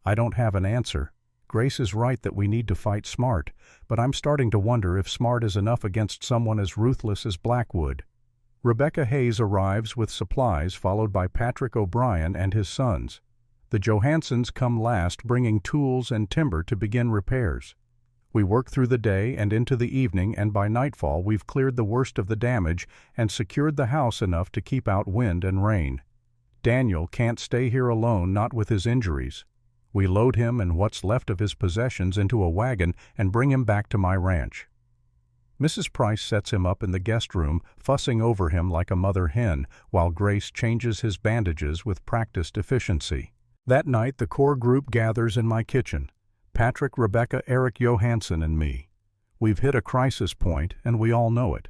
I don't have an answer. Grace is right that we need to fight smart, but I'm starting to wonder if smart is enough against someone as ruthless as Blackwood. Rebecca Hayes arrives with supplies, followed by Patrick O'Brien and his sons. The Johanssons come last, bringing tools and timber to begin repairs. We work through the day and into the evening, and by nightfall we've cleared the worst of the damage and secured the house enough to keep out wind and rain. Daniel can't stay here alone, not with his injuries. We load him and what's left of his possessions into a wagon and bring him back to my ranch. Mrs. Price sets him up in the guest room, fussing over him like a mother hen, while Grace changes his bandages with practiced efficiency. That night the core group gathers in my kitchen. Patrick, Rebecca, Eric Johansson, and me. We've hit a crisis point, and we all know it.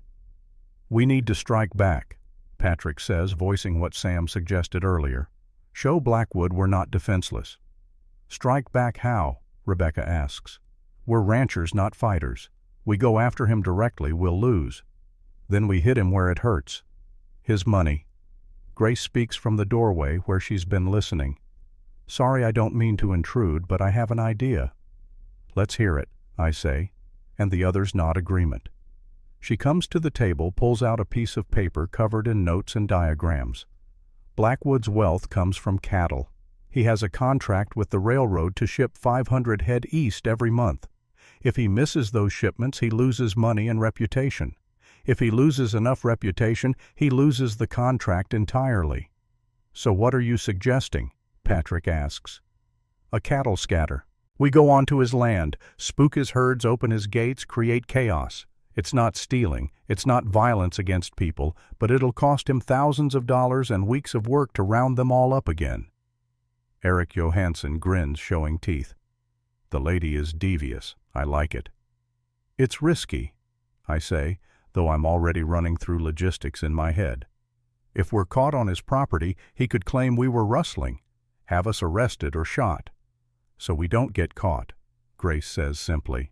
"We need to strike back," Patrick says, voicing what Sam suggested earlier. "Show Blackwood we're not defenseless." "Strike back how?" Rebecca asks. "We're ranchers, not fighters. We go after him directly, we'll lose. Then we hit him where it hurts. His money." Grace speaks from the doorway where she's been listening. "Sorry, I don't mean to intrude, but I have an idea." "Let's hear it," I say, and the others nod agreement. She comes to the table, pulls out a piece of paper covered in notes and diagrams. Blackwood's wealth comes from cattle. He has a contract with the railroad to ship 500 head east every month. If he misses those shipments, he loses money and reputation. If he loses enough reputation, he loses the contract entirely. "So what are you suggesting?" Patrick asks. "A cattle scatter. We go onto his land, spook his herds, open his gates, create chaos. It's not stealing, it's not violence against people, but it'll cost him thousands of dollars and weeks of work to round them all up again." Eric Johansson grins, showing teeth. "The lady is devious. I like it." "It's risky," I say. though I'm already running through logistics in my head. If we're caught on his property, he could claim we were rustling, have us arrested or shot. So we don't get caught, Grace says simply.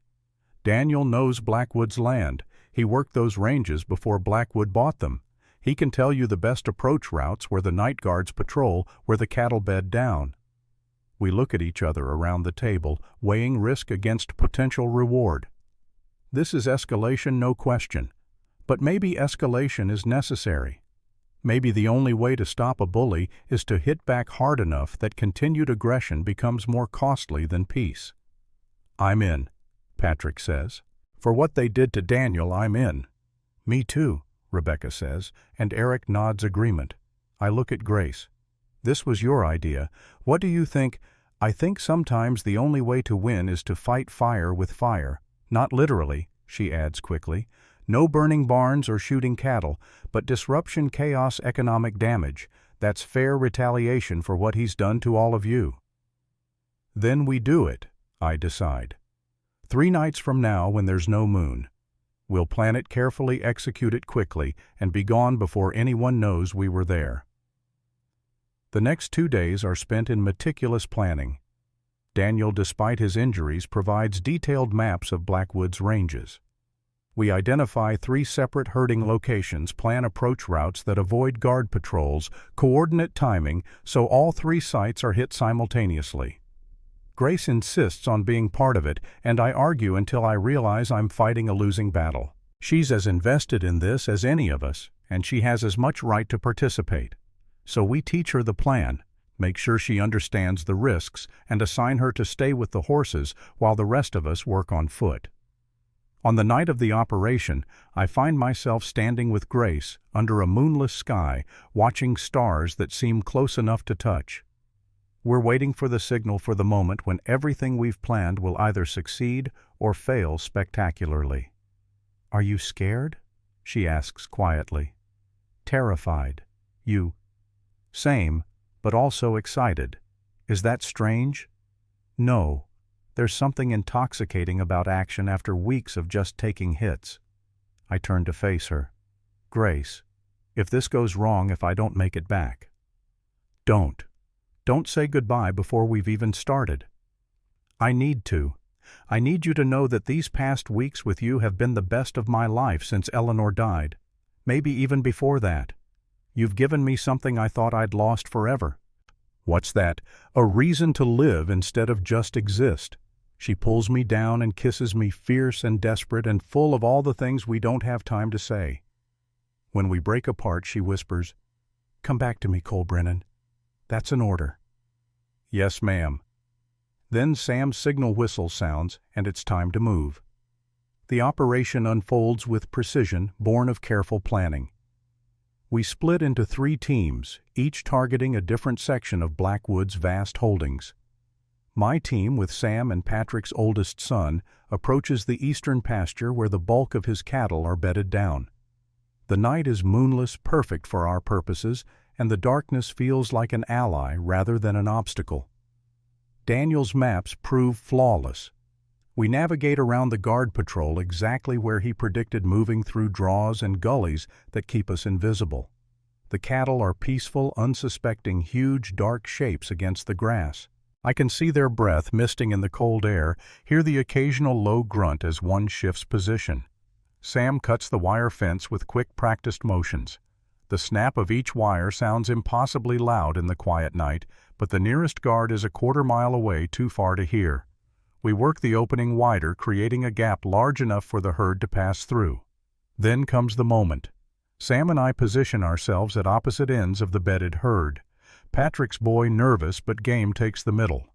Daniel knows Blackwood's land. He worked those ranges before Blackwood bought them. He can tell you the best approach routes where the night guards patrol, where the cattle bed down. We look at each other around the table, weighing risk against potential reward. This is escalation, no question. But maybe escalation is necessary. Maybe the only way to stop a bully is to hit back hard enough that continued aggression becomes more costly than peace. I'm in, Patrick says. For what they did to Daniel, I'm in. Me too, Rebecca says, and Eric nods agreement. I look at Grace. This was your idea. What do you think? I think sometimes the only way to win is to fight fire with fire. Not literally, she adds quickly. No burning barns or shooting cattle, but disruption, chaos, economic damage. That's fair retaliation for what he's done to all of you. Then we do it, I decide. 3 nights from now when there's no moon. We'll plan it carefully, execute it quickly, and be gone before anyone knows we were there. The next 2 days are spent in meticulous planning. Daniel, despite his injuries, provides detailed maps of Blackwood's ranges. We identify 3 separate herding locations, plan approach routes that avoid guard patrols, coordinate timing so all 3 sites are hit simultaneously. Grace insists on being part of it, and I argue until I realize I'm fighting a losing battle. She's as invested in this as any of us, and she has as much right to participate. So we teach her the plan, make sure she understands the risks, and assign her to stay with the horses while the rest of us work on foot. On the night of the operation, I find myself standing with Grace under a moonless sky, watching stars that seem close enough to touch. We're waiting for the signal for the moment when everything we've planned will either succeed or fail spectacularly. Are you scared? She asks quietly. Terrified. You? Same, but also excited. Is that strange? No. There's something intoxicating about action after weeks of just taking hits. I turn to face her. Grace, if this goes wrong, if I don't make it back. Don't say goodbye before we've even started. I need to. I need you to know that these past weeks with you have been the best of my life since Eleanor died. Maybe even before that. You've given me something I thought I'd lost forever. What's that? A reason to live instead of just exist. She pulls me down and kisses me, fierce and desperate and full of all the things we don't have time to say. When we break apart, she whispers, "Come back to me, Cole Brennan. That's an order." Yes, ma'am. Then Sam's signal whistle sounds, and it's time to move. The operation unfolds with precision, born of careful planning. We split into 3 teams, each targeting a different section of Blackwood's vast holdings. My team, with Sam and Patrick's oldest son, approaches the eastern pasture where the bulk of his cattle are bedded down. The night is moonless, perfect for our purposes, and the darkness feels like an ally rather than an obstacle. Daniel's maps prove flawless. We navigate around the guard patrol exactly where he predicted, moving through draws and gullies that keep us invisible. The cattle are peaceful, unsuspecting, huge, dark shapes against the grass. I can see their breath misting in the cold air, hear the occasional low grunt as one shifts position. Sam cuts the wire fence with quick, practiced motions. The snap of each wire sounds impossibly loud in the quiet night, but the nearest guard is a quarter-mile away, too far to hear. We work the opening wider, creating a gap large enough for the herd to pass through. Then comes the moment. Sam and I position ourselves at opposite ends of the bedded herd. Patrick's boy, nervous but game, takes the middle.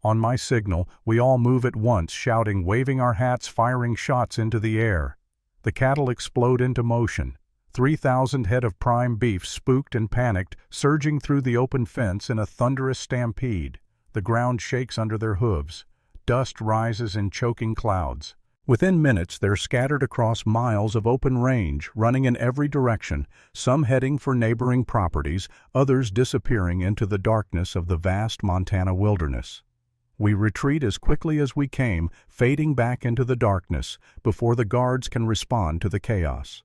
On my signal, we all move at once, shouting, waving our hats, firing shots into the air. The cattle explode into motion. 3,000 head of prime beef, spooked and panicked, surging through the open fence in a thunderous stampede. The ground shakes under their hooves. Dust rises in choking clouds. Within minutes, they're scattered across miles of open range, running in every direction, some heading for neighboring properties, others disappearing into the darkness of the vast Montana wilderness. We retreat as quickly as we came, fading back into the darkness before the guards can respond to the chaos.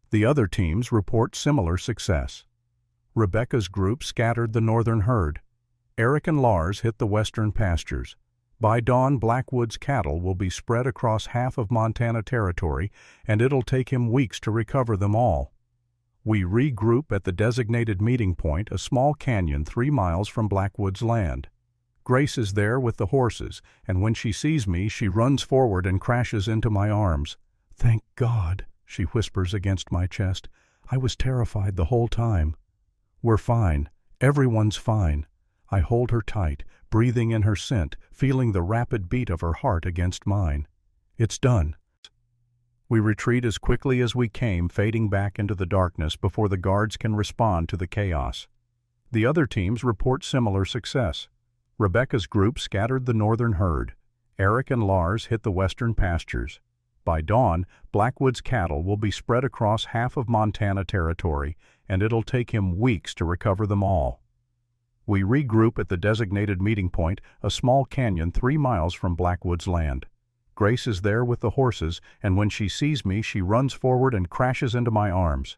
The other teams report similar success. Rebecca's group scattered the northern herd. Eric and Lars hit the western pastures. By dawn, Blackwood's cattle will be spread across half of Montana territory, and it'll take him weeks to recover them all. We regroup at the designated meeting point, a small canyon 3 miles from Blackwood's land. Grace is there with the horses, and when she sees me, she runs forward and crashes into my arms. "Thank God," she whispers against my chest. "I was terrified the whole time." "We're fine. Everyone's fine." I hold her tight, breathing in her scent, feeling the rapid beat of her heart against mine. It's done. We retreat as quickly as we came, fading back into the darkness before the guards can respond to the chaos. The other teams report similar success. Rebecca's group scattered the northern herd. Eric and Lars hit the western pastures. By dawn, Blackwood's cattle will be spread across half of Montana territory, and it'll take him weeks to recover them all. We regroup at the designated meeting point, a small canyon 3 miles from Blackwood's land. Grace is there with the horses, and when she sees me, she runs forward and crashes into my arms.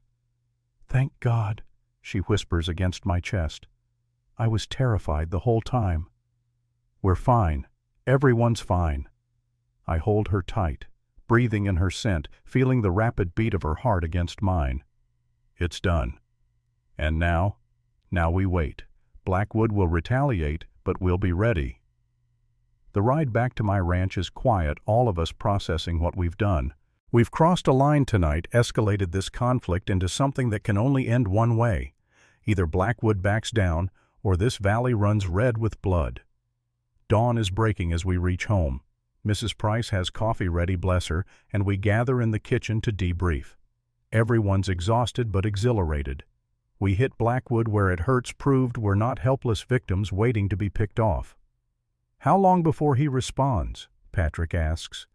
"Thank God," she whispers against my chest. "I was terrified the whole time." We're fine. Everyone's fine. I hold her tight, breathing in her scent, feeling the rapid beat of her heart against mine. It's done. And now we wait. Blackwood will retaliate, but we'll be ready. The ride back to my ranch is quiet, all of us processing what we've done. We've crossed a line tonight, escalated this conflict into something that can only end one way. Either Blackwood backs down, or this valley runs red with blood. Dawn is breaking as we reach home. Mrs. Price has coffee ready, bless her, and we gather in the kitchen to debrief. Everyone's exhausted but exhilarated. We hit Blackwood where it hurts, proved we're not helpless victims waiting to be picked off. "How long before he responds?" Patrick asks.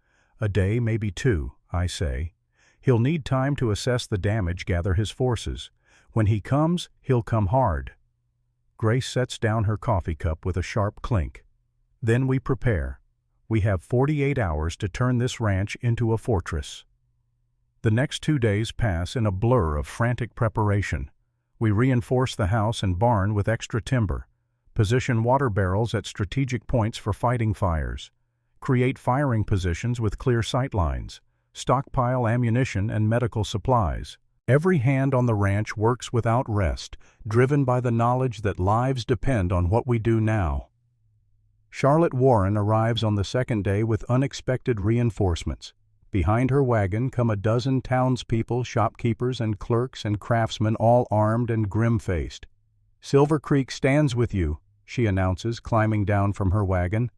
"A day, maybe 2, I say. He'll need time to assess the damage, gather his forces. When he comes, he'll come hard." Grace sets down her coffee cup with a sharp clink. Then we prepare. We have 48 hours to turn this ranch into a fortress. The next 2 days pass in a blur of frantic preparation. We reinforce the house and barn with extra timber, position water barrels at strategic points for fighting fires, create firing positions with clear sight lines, stockpile ammunition and medical supplies. Every hand on the ranch works without rest, driven by the knowledge that lives depend on what we do now. Charlotte Warren arrives on the second day with unexpected reinforcements. Behind her wagon come a dozen townspeople, shopkeepers and clerks and craftsmen, all armed and grim-faced. "Silver Creek stands with you," she announces, climbing down from her wagon.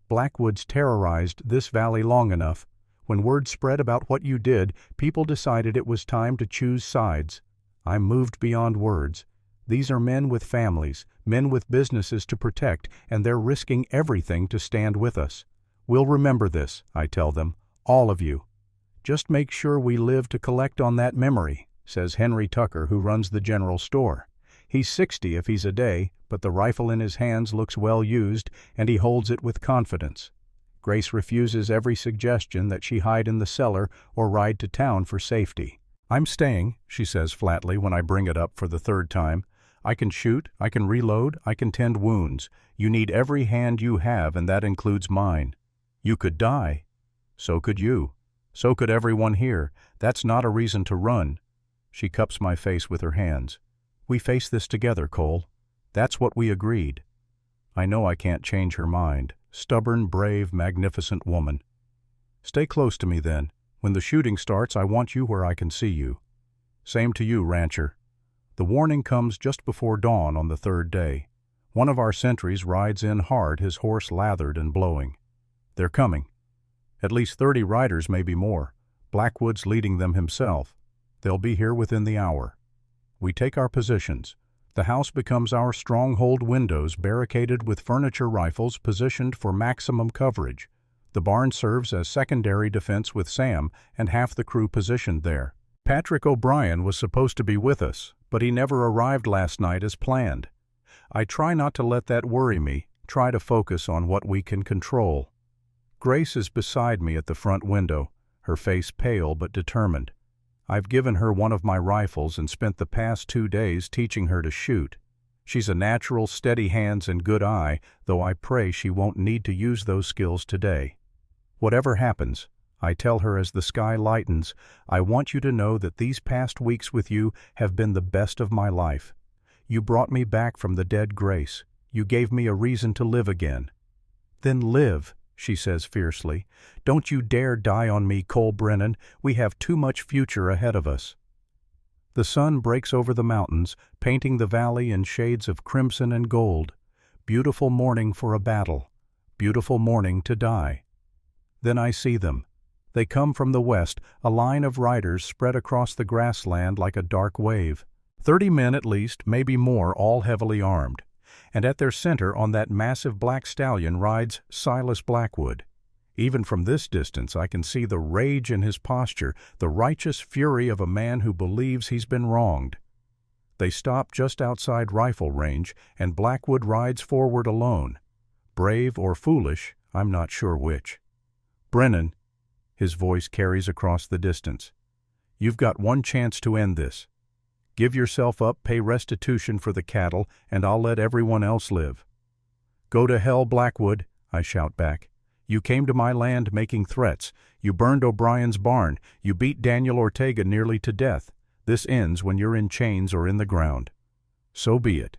"Blackwood's terrorized this valley long enough. When word spread about what you did, people decided it was time to choose sides. I'm moved beyond words. These are men with families, men with businesses to protect, and they're risking everything to stand with us. We'll remember this," I tell them. "All of you. Just make sure we live to collect on that memory," says Henry Tucker, who runs the general store. He's 60 if he's a day, but the rifle in his hands looks well used, and he holds it with confidence. Grace refuses every suggestion that she hide in the cellar or ride to town for safety. "I'm staying," she says flatly when I bring it up for the 3rd time. "I can shoot, I can reload, I can tend wounds. You need every hand you have, and that includes mine. You could die. So could you. So could everyone here. That's not a reason to run." She cups my face with her hands. "We face this together, Cole. That's what we agreed." I know I can't change her mind. Stubborn, brave, magnificent woman. "Stay close to me then. When the shooting starts, I want you where I can see you." "Same to you, rancher." The warning comes just before dawn on the 3rd day. One of our sentries rides in hard, his horse lathered and blowing. They're coming. At least 30 riders, maybe more. Blackwood's leading them himself. They'll be here within the hour. We take our positions. The house becomes our stronghold, windows barricaded with furniture rifles positioned for maximum coverage. The barn serves as secondary defense with Sam and half the crew positioned there. Patrick O'Brien was supposed to be with us, but he never arrived last night as planned. I try not to let that worry me, try to focus on what we can control. Grace is beside me at the front window, her face pale but determined. I've given her one of my rifles and spent the past 2 days teaching her to shoot. She's a natural, steady hands and good eye, though I pray she won't need to use those skills today. Whatever happens, I tell her as the sky lightens, I want you to know that these past weeks with you have been the best of my life. You brought me back from the dead Grace. You gave me a reason to live again. Then live, she says fiercely. Don't you dare die on me, Cole Brennan. We have too much future ahead of us. The sun breaks over the mountains, painting the valley in shades of crimson and gold. Beautiful morning for a battle. Beautiful morning to die. Then I see them. They come from the west, a line of riders spread across the grassland like a dark wave. 30 men at least, maybe more, all heavily armed. And at their center on that massive black stallion rides Silas Blackwood. Even from this distance I can see the rage in his posture, the righteous fury of a man who believes he's been wronged. They stop just outside rifle range, and Blackwood rides forward alone. Brave or foolish, I'm not sure which. Brennan, his voice carries across the distance. You've got one chance to end this. Give yourself up, pay restitution for the cattle, and I'll let everyone else live. Go to hell, Blackwood, I shout back. You came to my land making threats. You burned O'Brien's barn. You beat Daniel Ortega nearly to death. This ends when you're in chains or in the ground. So be it.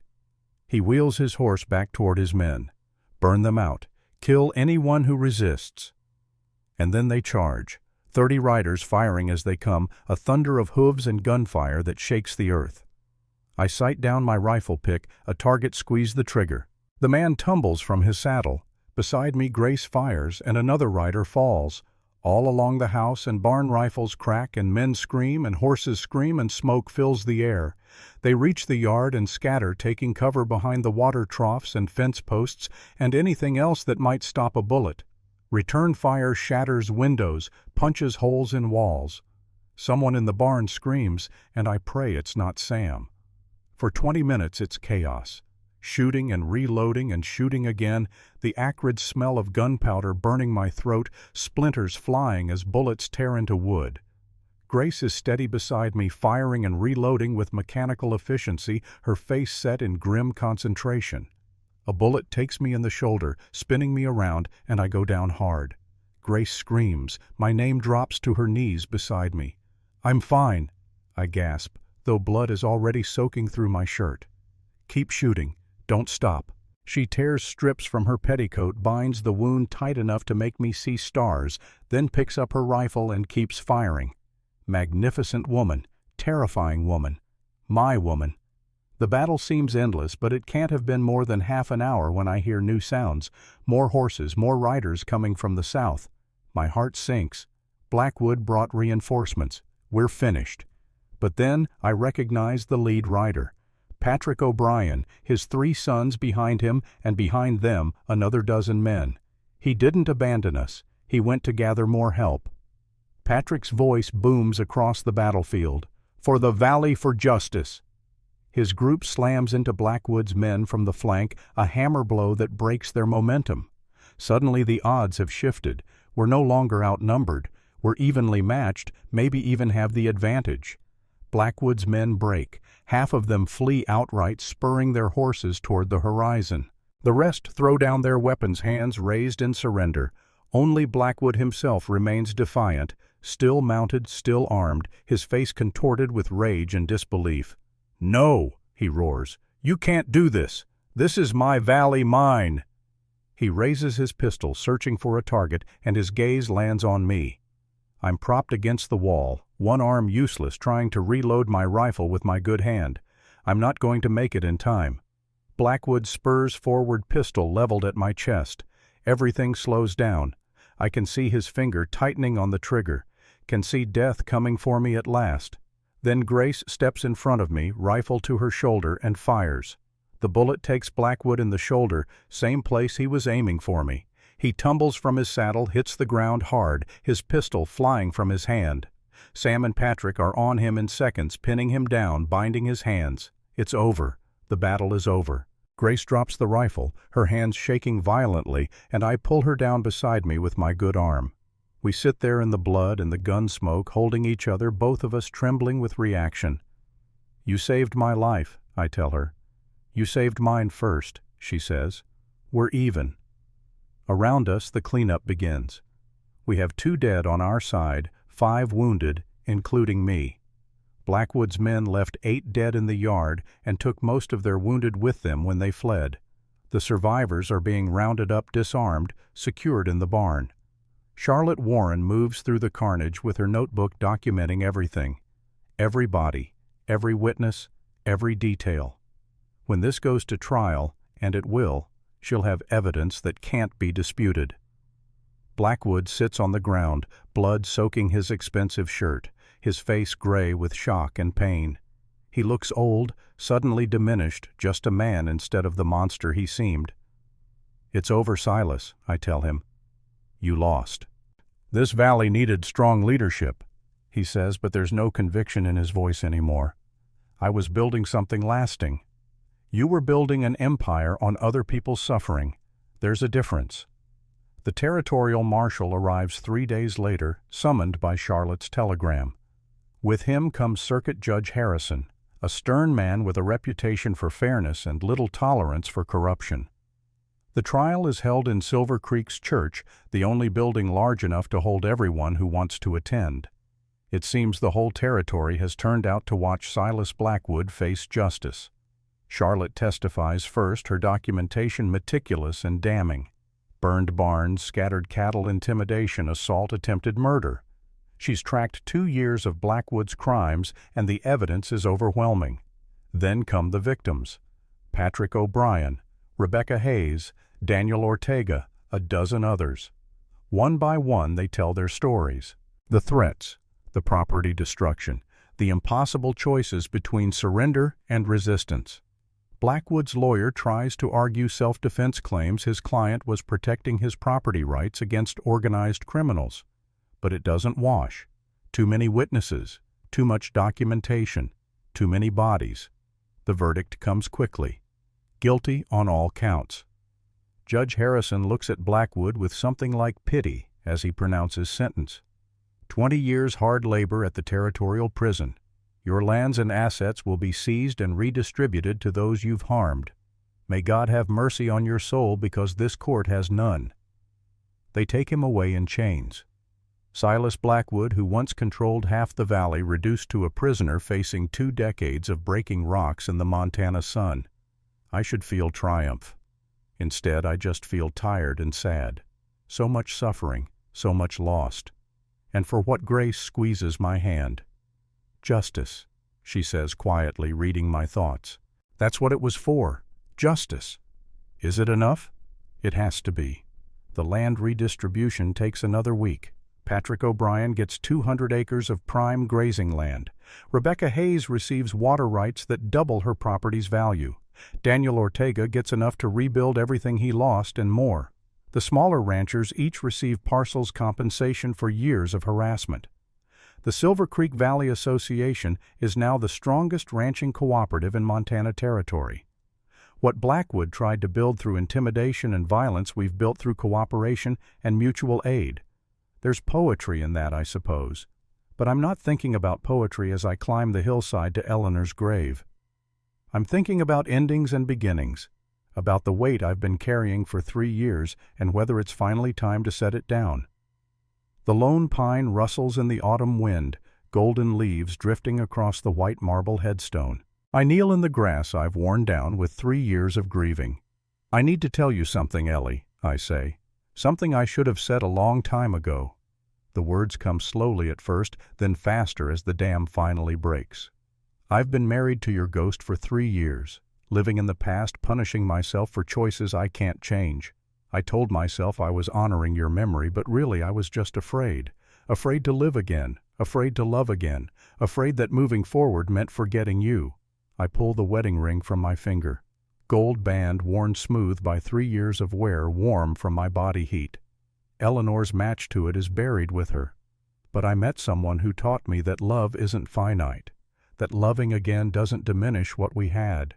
He wheels his horse back toward his men. Burn them out. Kill anyone who resists. And then they charge. 30 riders firing as they come, a thunder of hooves and gunfire that shakes the earth. I sight down my rifle pick, a target squeeze the trigger. The man tumbles from his saddle. Beside me Grace fires, and another rider falls. All along the house and barn rifles crack, and men scream, and horses scream, and smoke fills the air. They reach the yard and scatter, taking cover behind the water troughs and fence posts, and anything else that might stop a bullet. Return fire shatters windows, punches holes in walls. Someone in the barn screams, and I pray it's not Sam. For 20 minutes it's chaos. Shooting and reloading and shooting again, the acrid smell of gunpowder burning my throat, splinters flying as bullets tear into wood. Grace is steady beside me, firing and reloading with mechanical efficiency, her face set in grim concentration. A bullet takes me in the shoulder, spinning me around, and I go down hard. Grace screams. My name drops to her knees beside me. I'm fine, I gasp, though blood is already soaking through my shirt. Keep shooting. Don't stop. She tears strips from her petticoat, binds the wound tight enough to make me see stars, then picks up her rifle and keeps firing. Magnificent woman, terrifying woman, my woman. The battle seems endless, but it can't have been more than half an hour when I hear new sounds, more horses, more riders coming from the south. My heart sinks. Blackwood brought reinforcements. We're finished. But then I recognize the lead rider. Patrick O'Brien, his 3 sons behind him, and behind them another dozen men. He didn't abandon us. He went to gather more help. Patrick's voice booms across the battlefield. For the valley, for justice. His group slams into Blackwood's men from the flank, a hammer blow that breaks their momentum. Suddenly the odds have shifted. We're no longer outnumbered. We're evenly matched, maybe even have the advantage. Blackwood's men break. Half of them flee outright, spurring their horses toward the horizon. The rest throw down their weapons, hands raised in surrender. Only Blackwood himself remains defiant, still mounted, still armed, his face contorted with rage and disbelief. "No," he roars. "You can't do this. This is my valley, mine." He raises his pistol, searching for a target, and his gaze lands on me. I'm propped against the wall, one arm useless, trying to reload my rifle with my good hand. I'm not going to make it in time. Blackwood spurs forward, pistol leveled at my chest. Everything slows down. I can see his finger tightening on the trigger, can see death coming for me at last. Then Grace steps in front of me, rifle to her shoulder, and fires. The bullet takes Blackwood in the shoulder, same place he was aiming for me. He tumbles from his saddle, hits the ground hard, his pistol flying from his hand. Sam and Patrick are on him in seconds, pinning him down, binding his hands. It's over. The battle is over. Grace drops the rifle, her hands shaking violently, and I pull her down beside me with my good arm. We sit there in the blood and the gun smoke, holding each other, both of us trembling with reaction. "You saved my life," I tell her. "You saved mine first," she says. "We're even." Around us, the cleanup begins. We have 2 dead on our side, 5 wounded, including me. Blackwood's men left 8 dead in the yard and took most of their wounded with them when they fled. The survivors are being rounded up disarmed, secured in the barn. Charlotte Warren moves through the carnage with her notebook documenting everything. Every body, every witness, every detail. When this goes to trial, and it will, she'll have evidence that can't be disputed. Blackwood sits on the ground, blood soaking his expensive shirt, his face gray with shock and pain. He looks old, suddenly diminished, just a man instead of the monster he seemed. "It's over, Silas," I tell him. "You lost." "This valley needed strong leadership," he says, but there's no conviction in his voice anymore. "I was building something lasting. You were building an empire on other people's suffering. There's a difference." The territorial marshal arrives 3 days later, summoned by Charlotte's telegram. With him comes Circuit Judge Harrison, a stern man with a reputation for fairness and little tolerance for corruption. The trial is held in Silver Creek's church, the only building large enough to hold everyone who wants to attend. It seems the whole territory has turned out to watch Silas Blackwood face justice. Charlotte testifies first, her documentation meticulous and damning. Burned barns, scattered cattle, intimidation, assault, attempted murder. She's tracked 2 years of Blackwood's crimes, and the evidence is overwhelming. Then come the victims: Patrick O'Brien, Rebecca Hayes, Daniel Ortega, a dozen others. One by one they tell their stories. The threats, the property destruction, the impossible choices between surrender and resistance. Blackwood's lawyer tries to argue self-defense claims his client was protecting his property rights against organized criminals. But it doesn't wash. Too many witnesses, too much documentation, too many bodies. The verdict comes quickly. Guilty on all counts. Judge Harrison looks at Blackwood with something like pity as he pronounces sentence. 20 years hard labor at the territorial prison. Your lands and assets will be seized and redistributed to those you've harmed. May God have mercy on your soul, because this court has none. They take him away in chains. Silas Blackwood, who once controlled half the valley, reduced to a prisoner facing 2 decades of breaking rocks in the Montana sun. I should feel triumph. Instead, I just feel tired and sad. So much suffering, so much lost. And for what grace squeezes my hand? "Justice," she says quietly, reading my thoughts. "That's what it was for. Justice. Is it enough? It has to be. The land redistribution takes another week. Patrick O'Brien gets 200 acres of prime grazing land. Rebecca Hayes receives water rights that double her property's value. Daniel Ortega gets enough to rebuild everything he lost and more. The smaller ranchers each receive parcels compensation for years of harassment. The Silver Creek Valley Association is now the strongest ranching cooperative in Montana Territory. What Blackwood tried to build through intimidation and violence, we've built through cooperation and mutual aid. There's poetry in that, I suppose. But I'm not thinking about poetry as I climb the hillside to Eleanor's grave. I'm thinking about endings and beginnings, about the weight I've been carrying for 3 years and whether it's finally time to set it down. The lone pine rustles in the autumn wind, golden leaves drifting across the white marble headstone. I kneel in the grass I've worn down with 3 years of grieving. "I need to tell you something, Ellie," I say. "Something I should have said a long time ago." The words come slowly at first, then faster as the dam finally breaks. "I've been married to your ghost for 3 years, living in the past, punishing myself for choices I can't change. I told myself I was honoring your memory, but really I was just afraid. Afraid to live again, afraid to love again, afraid that moving forward meant forgetting you." I pull the wedding ring from my finger. Gold band worn smooth by 3 years of wear, warm from my body heat. Eleanor's match to it is buried with her. But I met someone who taught me that love isn't finite, that loving again doesn't diminish what we had.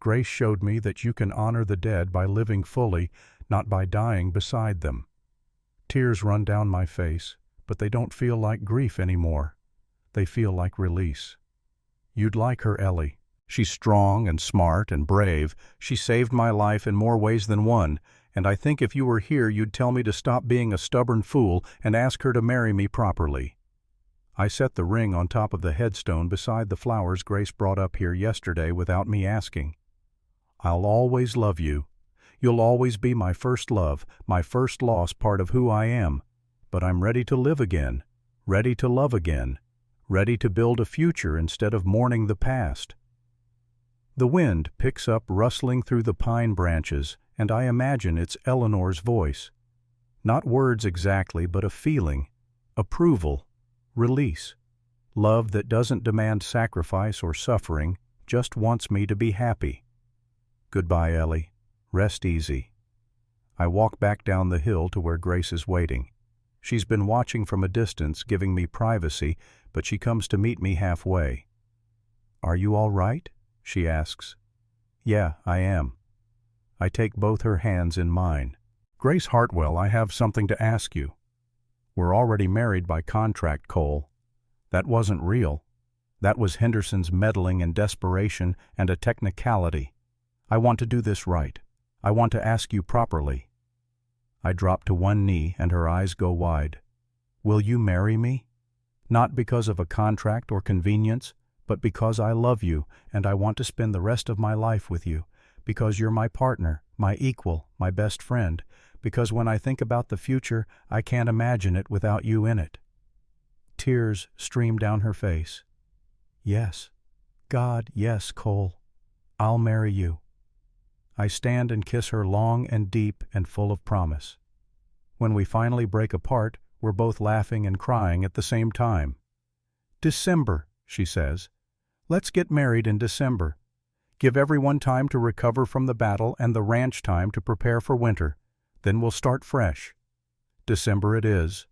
Grace showed me that you can honor the dead by living fully, not by dying beside them. Tears run down my face. but they don't feel like grief anymore. They feel like release. You'd like her, Ellie. She's strong and smart and brave. She saved my life in more ways than one, and I think if you were here you'd tell me to stop being a stubborn fool and ask her to marry me properly. I set the ring on top of the headstone beside the flowers Grace brought up here yesterday without me asking. I'll always love you. You'll always be my first love, my first lost part of who I am. But I'm ready to live again, ready to love again, ready to build a future instead of mourning the past. The wind picks up rustling through the pine branches, and I imagine it's Eleanor's voice. Not words exactly, but a feeling, approval, release, love that doesn't demand sacrifice or suffering, just wants me to be happy. Goodbye, Ellie. Rest easy. I walk back down the hill to where Grace is waiting. She's been watching from a distance, giving me privacy, but she comes to meet me halfway. Are you all right? She asks. Yeah, I am. I take both her hands in mine. Grace Hartwell, I have something to ask you. We're already married by contract, Cole. That wasn't real. That was Henderson's meddling and desperation and a technicality. I want to do this right. I want to ask you properly. I drop to one knee and her eyes go wide. Will you marry me? Not because of a contract or convenience, but because I love you and I want to spend the rest of my life with you, because you're my partner, my equal, my best friend, because when I think about the future, I can't imagine it without you in it. Tears stream down her face. Yes. God, yes, Cole. I'll marry you. I stand and kiss her long and deep and full of promise. When we finally break apart, we're both laughing and crying at the same time. December, she says. Let's get married in December. Give everyone time to recover from the battle and the ranch time to prepare for winter. Then we'll start fresh. December it is.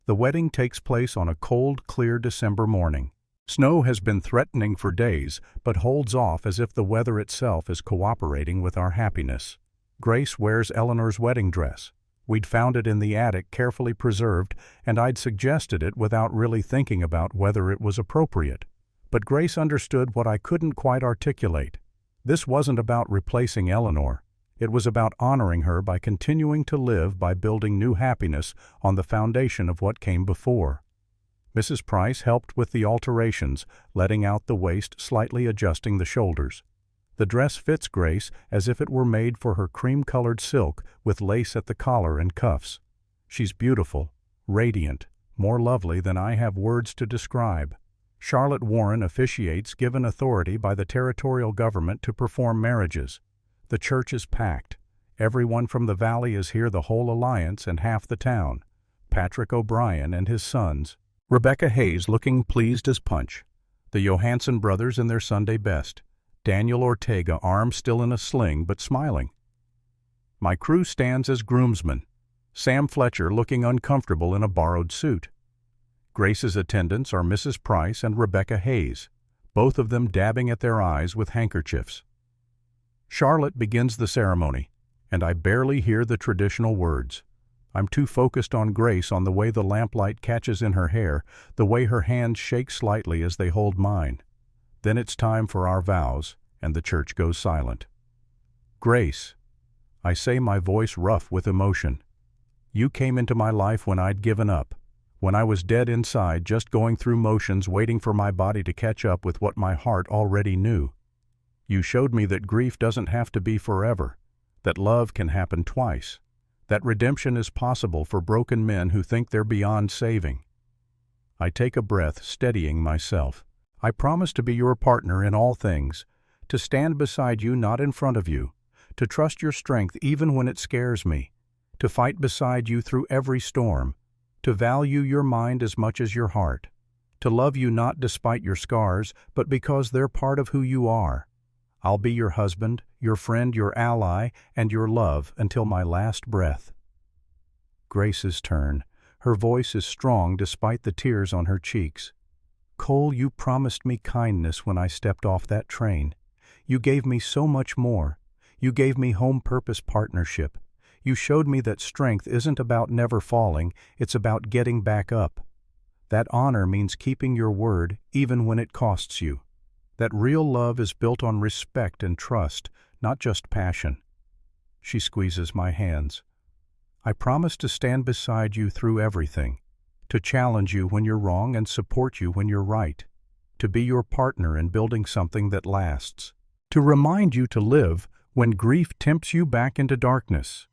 The wedding takes place on a cold, clear December morning. Snow has been threatening for days, but holds off as if the weather itself is cooperating with our happiness. Grace wears Eleanor's wedding dress. We'd found it in the attic, carefully preserved, and I'd suggested it without really thinking about whether it was appropriate. But Grace understood what I couldn't quite articulate. This wasn't about replacing Eleanor. It was about honoring her by continuing to live by building new happiness on the foundation of what came before. Mrs. Price helped with the alterations, letting out the waist, slightly adjusting the shoulders. The dress fits Grace as if it were made for her cream-colored silk with lace at the collar and cuffs. She's beautiful, radiant, more lovely than I have words to describe. Charlotte Warren officiates, given authority by the territorial government to perform marriages. The church is packed. Everyone from the valley is here, the whole alliance and half the town. Patrick O'Brien and his sons. Rebecca Hayes looking pleased as punch. The Johansson brothers in their Sunday best. Daniel Ortega, arm still in a sling but smiling. My crew stands as groomsmen. Sam Fletcher looking uncomfortable in a borrowed suit. Grace's attendants are Mrs. Price and Rebecca Hayes, both of them dabbing at their eyes with handkerchiefs. Charlotte begins the ceremony, and I barely hear the traditional words. I'm too focused on Grace, on the way the lamplight catches in her hair, the way her hands shake slightly as they hold mine. Then it's time for our vows, and the church goes silent. Grace, I say, my voice rough with emotion. You came into my life when I'd given up, when I was dead inside, just going through motions, waiting for my body to catch up with what my heart already knew. You showed me that grief doesn't have to be forever, that love can happen twice, that redemption is possible for broken men who think they're beyond saving. I take a breath, steadying myself. I promise to be your partner in all things, to stand beside you, not in front of you, to trust your strength even when it scares me, to fight beside you through every storm, to value your mind as much as your heart, to love you not despite your scars, but because they're part of who you are. I'll be your husband, your friend, your ally, and your love until my last breath. Grace's turn. Her voice is strong despite the tears on her cheeks. Cole, you promised me kindness when I stepped off that train. You gave me so much more. You gave me home purpose partnership. You showed me that strength isn't about never falling, it's about getting back up. That honor means keeping your word even when it costs you. That real love is built on respect and trust, not just passion. She squeezes my hands. I promise to stand beside you through everything, to challenge you when you're wrong and support you when you're right, to be your partner in building something that lasts, to remind you to live when grief tempts you back into darkness,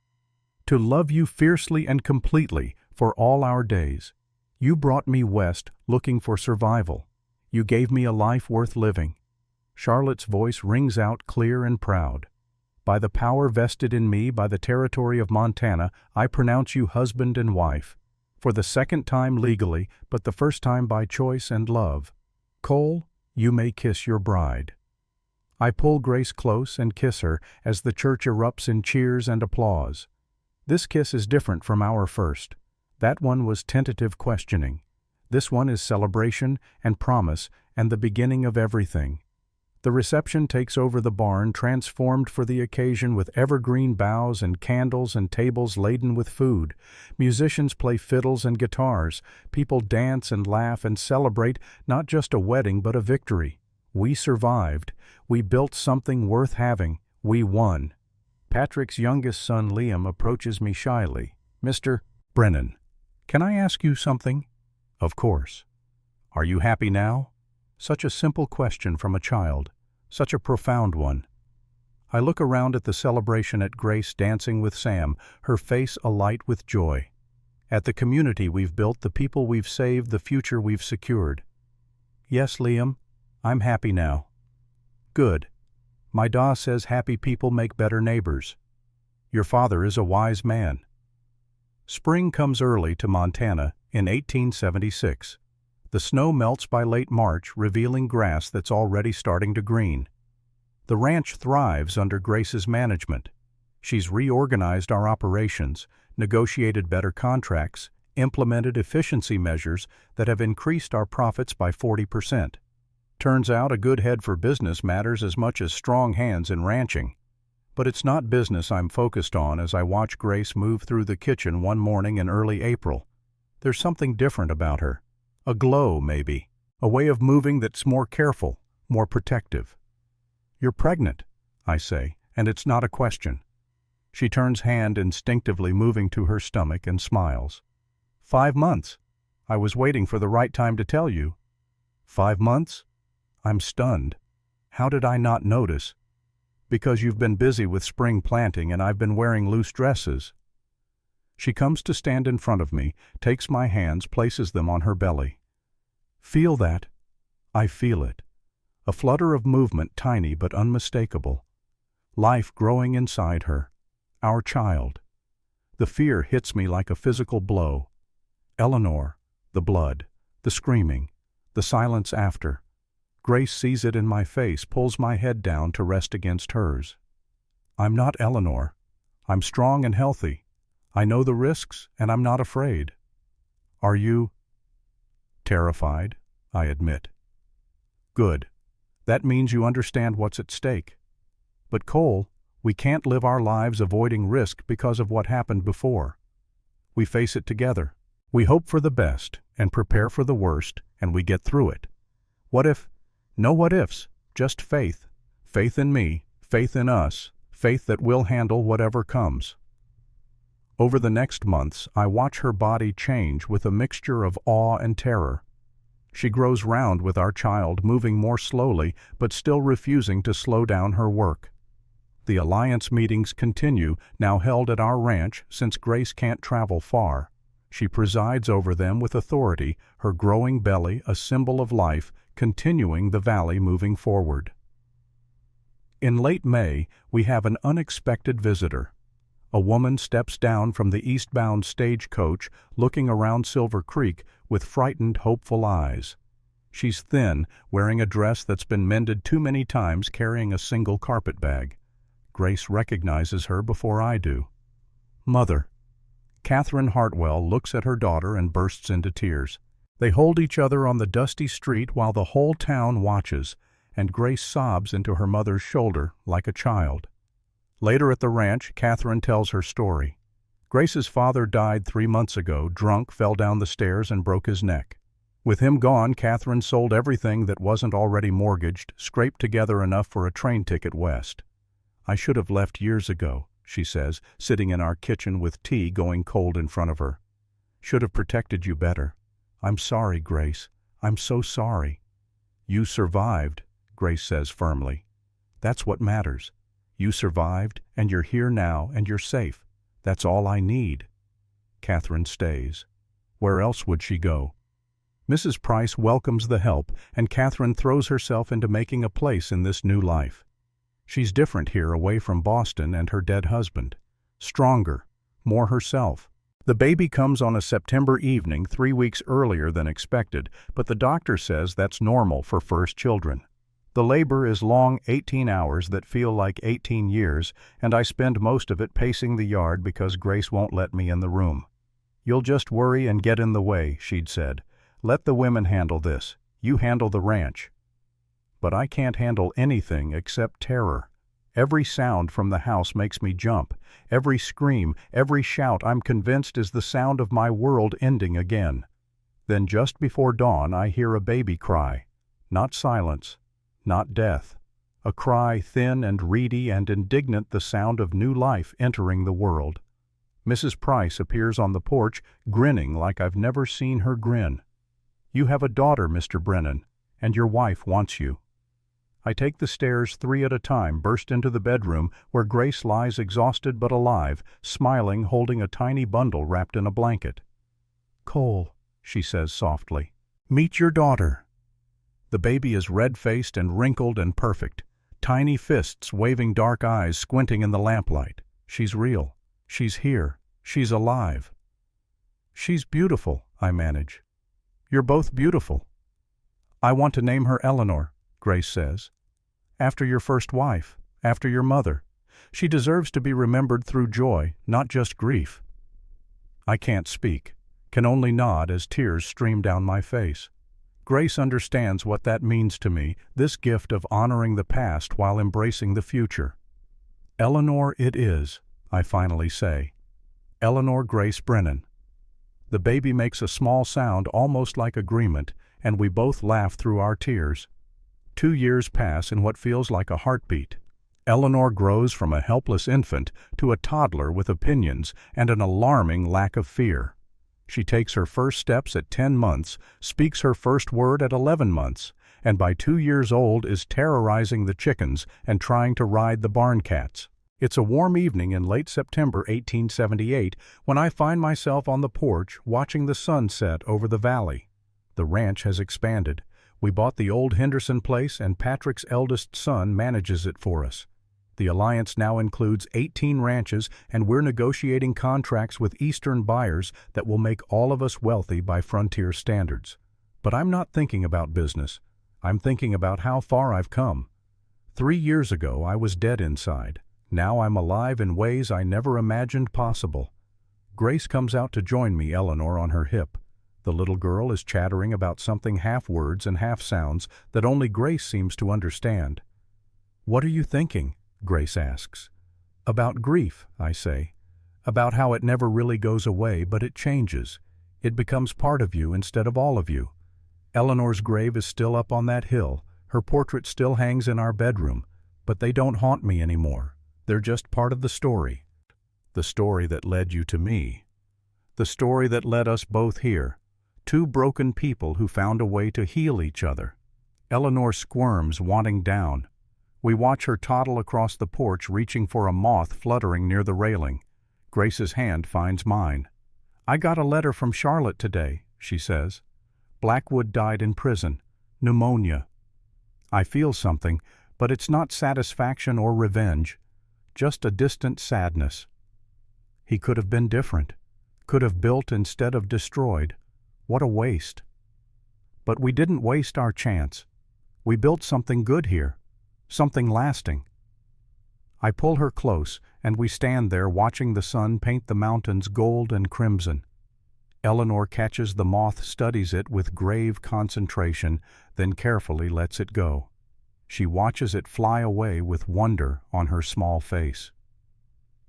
to love you fiercely and completely for all our days. You brought me west looking for survival. You gave me a life worth living. Charlotte's voice rings out clear and proud. By the power vested in me by the territory of Montana, I pronounce you husband and wife, for the second time legally, but the first time by choice and love. Cole, you may kiss your bride. I pull Grace close and kiss her as the church erupts in cheers and applause. This kiss is different from our first. That one was tentative questioning. This one is celebration and promise and the beginning of everything. The reception takes over the barn, transformed for the occasion with evergreen boughs and candles and tables laden with food. Musicians play fiddles and guitars. People dance and laugh and celebrate not just a wedding but a victory. We survived. We built something worth having. We won. Patrick's youngest son Liam approaches me shyly. Mr. Brennan, can I ask you something? Of course. Are you happy now? Such a simple question from a child, such a profound one. I look around at the celebration at Grace dancing with Sam, her face alight with joy. At the community we've built, the people we've saved, the future we've secured. Yes, Liam, I'm happy now. Good. My Da says happy people make better neighbors. Your father is a wise man. Spring comes early to Montana in 1876. The snow melts by late March, revealing grass that's already starting to green. The ranch thrives under Grace's management. She's reorganized our operations, negotiated better contracts, implemented efficiency measures that have increased our profits by 40%. Turns out a good head for business matters as much as strong hands in ranching. But it's not business I'm focused on as I watch Grace move through the kitchen one morning in early April. There's something different about her. A glow, maybe. A way of moving that's more careful, more protective. You're pregnant, I say, and it's not a question. She turns hand instinctively moving to her stomach and smiles. 5 months. I was waiting for the right time to tell you. 5 months? I'm stunned. How did I not notice? Because you've been busy with spring planting and I've been wearing loose dresses. She comes to stand in front of me, takes my hands, places them on her belly. Feel that? I feel it. A flutter of movement, tiny but unmistakable. Life growing inside her. Our child. The fear hits me like a physical blow. Eleanor, the blood, the screaming, the silence after. Grace sees it in my face, pulls my head down to rest against hers. I'm not Eleanor. I'm strong and healthy. I know the risks, and I'm not afraid. Are you? Terrified, I admit. Good. That means you understand what's at stake. But Cole, we can't live our lives avoiding risk because of what happened before. We face it together. We hope for the best and prepare for the worst, and we get through it. What if? No what ifs, just faith. Faith in me, faith in us, faith that we'll handle whatever comes. Over the next months, I watch her body change with a mixture of awe and terror. She grows round with our child, moving more slowly, but still refusing to slow down her work. The Alliance meetings continue, now held at our ranch since Grace can't travel far. She presides over them with authority, her growing belly a symbol of life, continuing the valley moving forward. In late May, we have an unexpected visitor. A woman steps down from the eastbound stagecoach, looking around Silver Creek with frightened, hopeful eyes. She's thin, wearing a dress that's been mended too many times, carrying a single carpet bag. Grace recognizes her before I do. Mother. Catherine Hartwell looks at her daughter and bursts into tears. They hold each other on the dusty street while the whole town watches, and Grace sobs into her mother's shoulder like a child. Later at the ranch, Catherine tells her story. Grace's father died 3 months ago, drunk, fell down the stairs and broke his neck. With him gone, Catherine sold everything that wasn't already mortgaged, scraped together enough for a train ticket west. I should have left years ago, she says, sitting in our kitchen with tea going cold in front of her. Should have protected you better. I'm sorry, Grace. I'm so sorry. You survived, Grace says firmly. That's what matters. You survived, and you're here now, and you're safe. That's all I need. Catherine stays. Where else would she go? Mrs. Price welcomes the help, and Catherine throws herself into making a place in this new life. She's different here away from Boston and her dead husband. Stronger, more herself. The baby comes on a September evening 3 weeks earlier than expected, but the doctor says that's normal for first children. The labor is long 18 hours that feel like 18 years, and I spend most of it pacing the yard because Grace won't let me in the room. You'll just worry and get in the way, she'd said. Let the women handle this. You handle the ranch. But I can't handle anything except terror. Every sound from the house makes me jump. Every scream, every shout I'm convinced is the sound of my world ending again. Then just before dawn I hear a baby cry. Not silence, not death. A cry thin and reedy and indignant, the sound of new life entering the world. Mrs. Price appears on the porch, grinning like I've never seen her grin. You have a daughter, Mr. Brennan, and your wife wants you. I take the stairs 3 at a time, burst into the bedroom where Grace lies exhausted but alive, smiling, holding a tiny bundle wrapped in a blanket. Cole, she says softly, meet your daughter. The baby is red-faced and wrinkled and perfect, tiny fists waving, dark eyes squinting in the lamplight. She's real. She's here. She's alive. She's beautiful, I manage. You're both beautiful. I want to name her Eleanor, Grace says. After your first wife, after your mother. She deserves to be remembered through joy, not just grief. I can't speak, can only nod as tears stream down my face. Grace understands what that means to me, this gift of honoring the past while embracing the future. Eleanor it is, I finally say. Eleanor Grace Brennan. The baby makes a small sound almost like agreement, and we both laugh through our tears. 2 years pass in what feels like a heartbeat. Eleanor grows from a helpless infant to a toddler with opinions and an alarming lack of fear. She takes her first steps at 10 months, speaks her first word at 11 months, and by 2 years old is terrorizing the chickens and trying to ride the barn cats. It's a warm evening in late September 1878 when I find myself on the porch watching the sun set over the valley. The ranch has expanded. We bought the old Henderson place and Patrick's eldest son manages it for us. The alliance now includes 18 ranches and we're negotiating contracts with Eastern buyers that will make all of us wealthy by frontier standards. But I'm not thinking about business. I'm thinking about how far I've come. 3 years ago I was dead inside. Now I'm alive in ways I never imagined possible. Grace comes out to join me, Eleanor on her hip. The little girl is chattering about something half words and half sounds that only Grace seems to understand. What are you thinking? Grace asks. About grief, I say. About how it never really goes away, but it changes. It becomes part of you instead of all of you. Eleanor's grave is still up on that hill. Her portrait still hangs in our bedroom, but they don't haunt me anymore. They're just part of the story that led you to me, the story that led us both here, 2 broken people who found a way to heal each other. Eleanor squirms, wanting down. We watch her toddle across the porch, reaching for a moth fluttering near the railing. Grace's hand finds mine. I got a letter from Charlotte today, she says. Blackwood died in prison. Pneumonia. I feel something, but it's not satisfaction or revenge. Just a distant sadness. He could have been different, could have built instead of destroyed. What a waste. But we didn't waste our chance. We built something good here, something lasting. I pull her close, and we stand there watching the sun paint the mountains gold and crimson. Eleanor catches the moth, studies it with grave concentration, then carefully lets it go. She watches it fly away with wonder on her small face.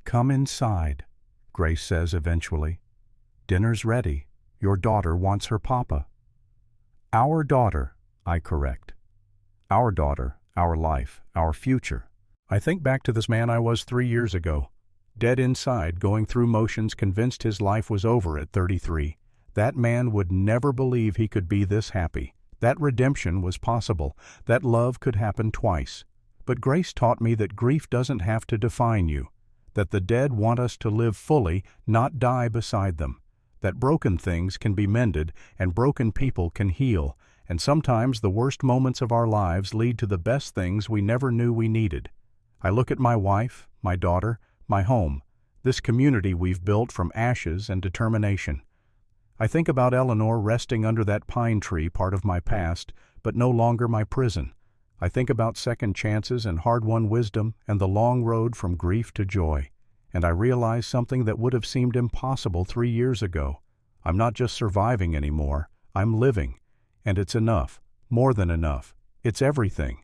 Come inside, Grace says eventually. Dinner's ready. Your daughter wants her papa. Our daughter, I correct. Our daughter, our life, our future. I think back to this man I was 3 years ago. Dead inside, going through motions, convinced his life was over at 33. That man would never believe he could be this happy. That redemption was possible. That love could happen twice. But Grace taught me that grief doesn't have to define you. That the dead want us to live fully, not die beside them. That broken things can be mended and broken people can heal. And sometimes the worst moments of our lives lead to the best things we never knew we needed. I look at my wife, my daughter, my home, this community we've built from ashes and determination. I think about Eleanor resting under that pine tree, part of my past, but no longer my prison. I think about second chances and hard-won wisdom and the long road from grief to joy. And I realize something that would have seemed impossible 3 years ago. I'm not just surviving anymore, I'm living. And it's enough, more than enough. It's everything.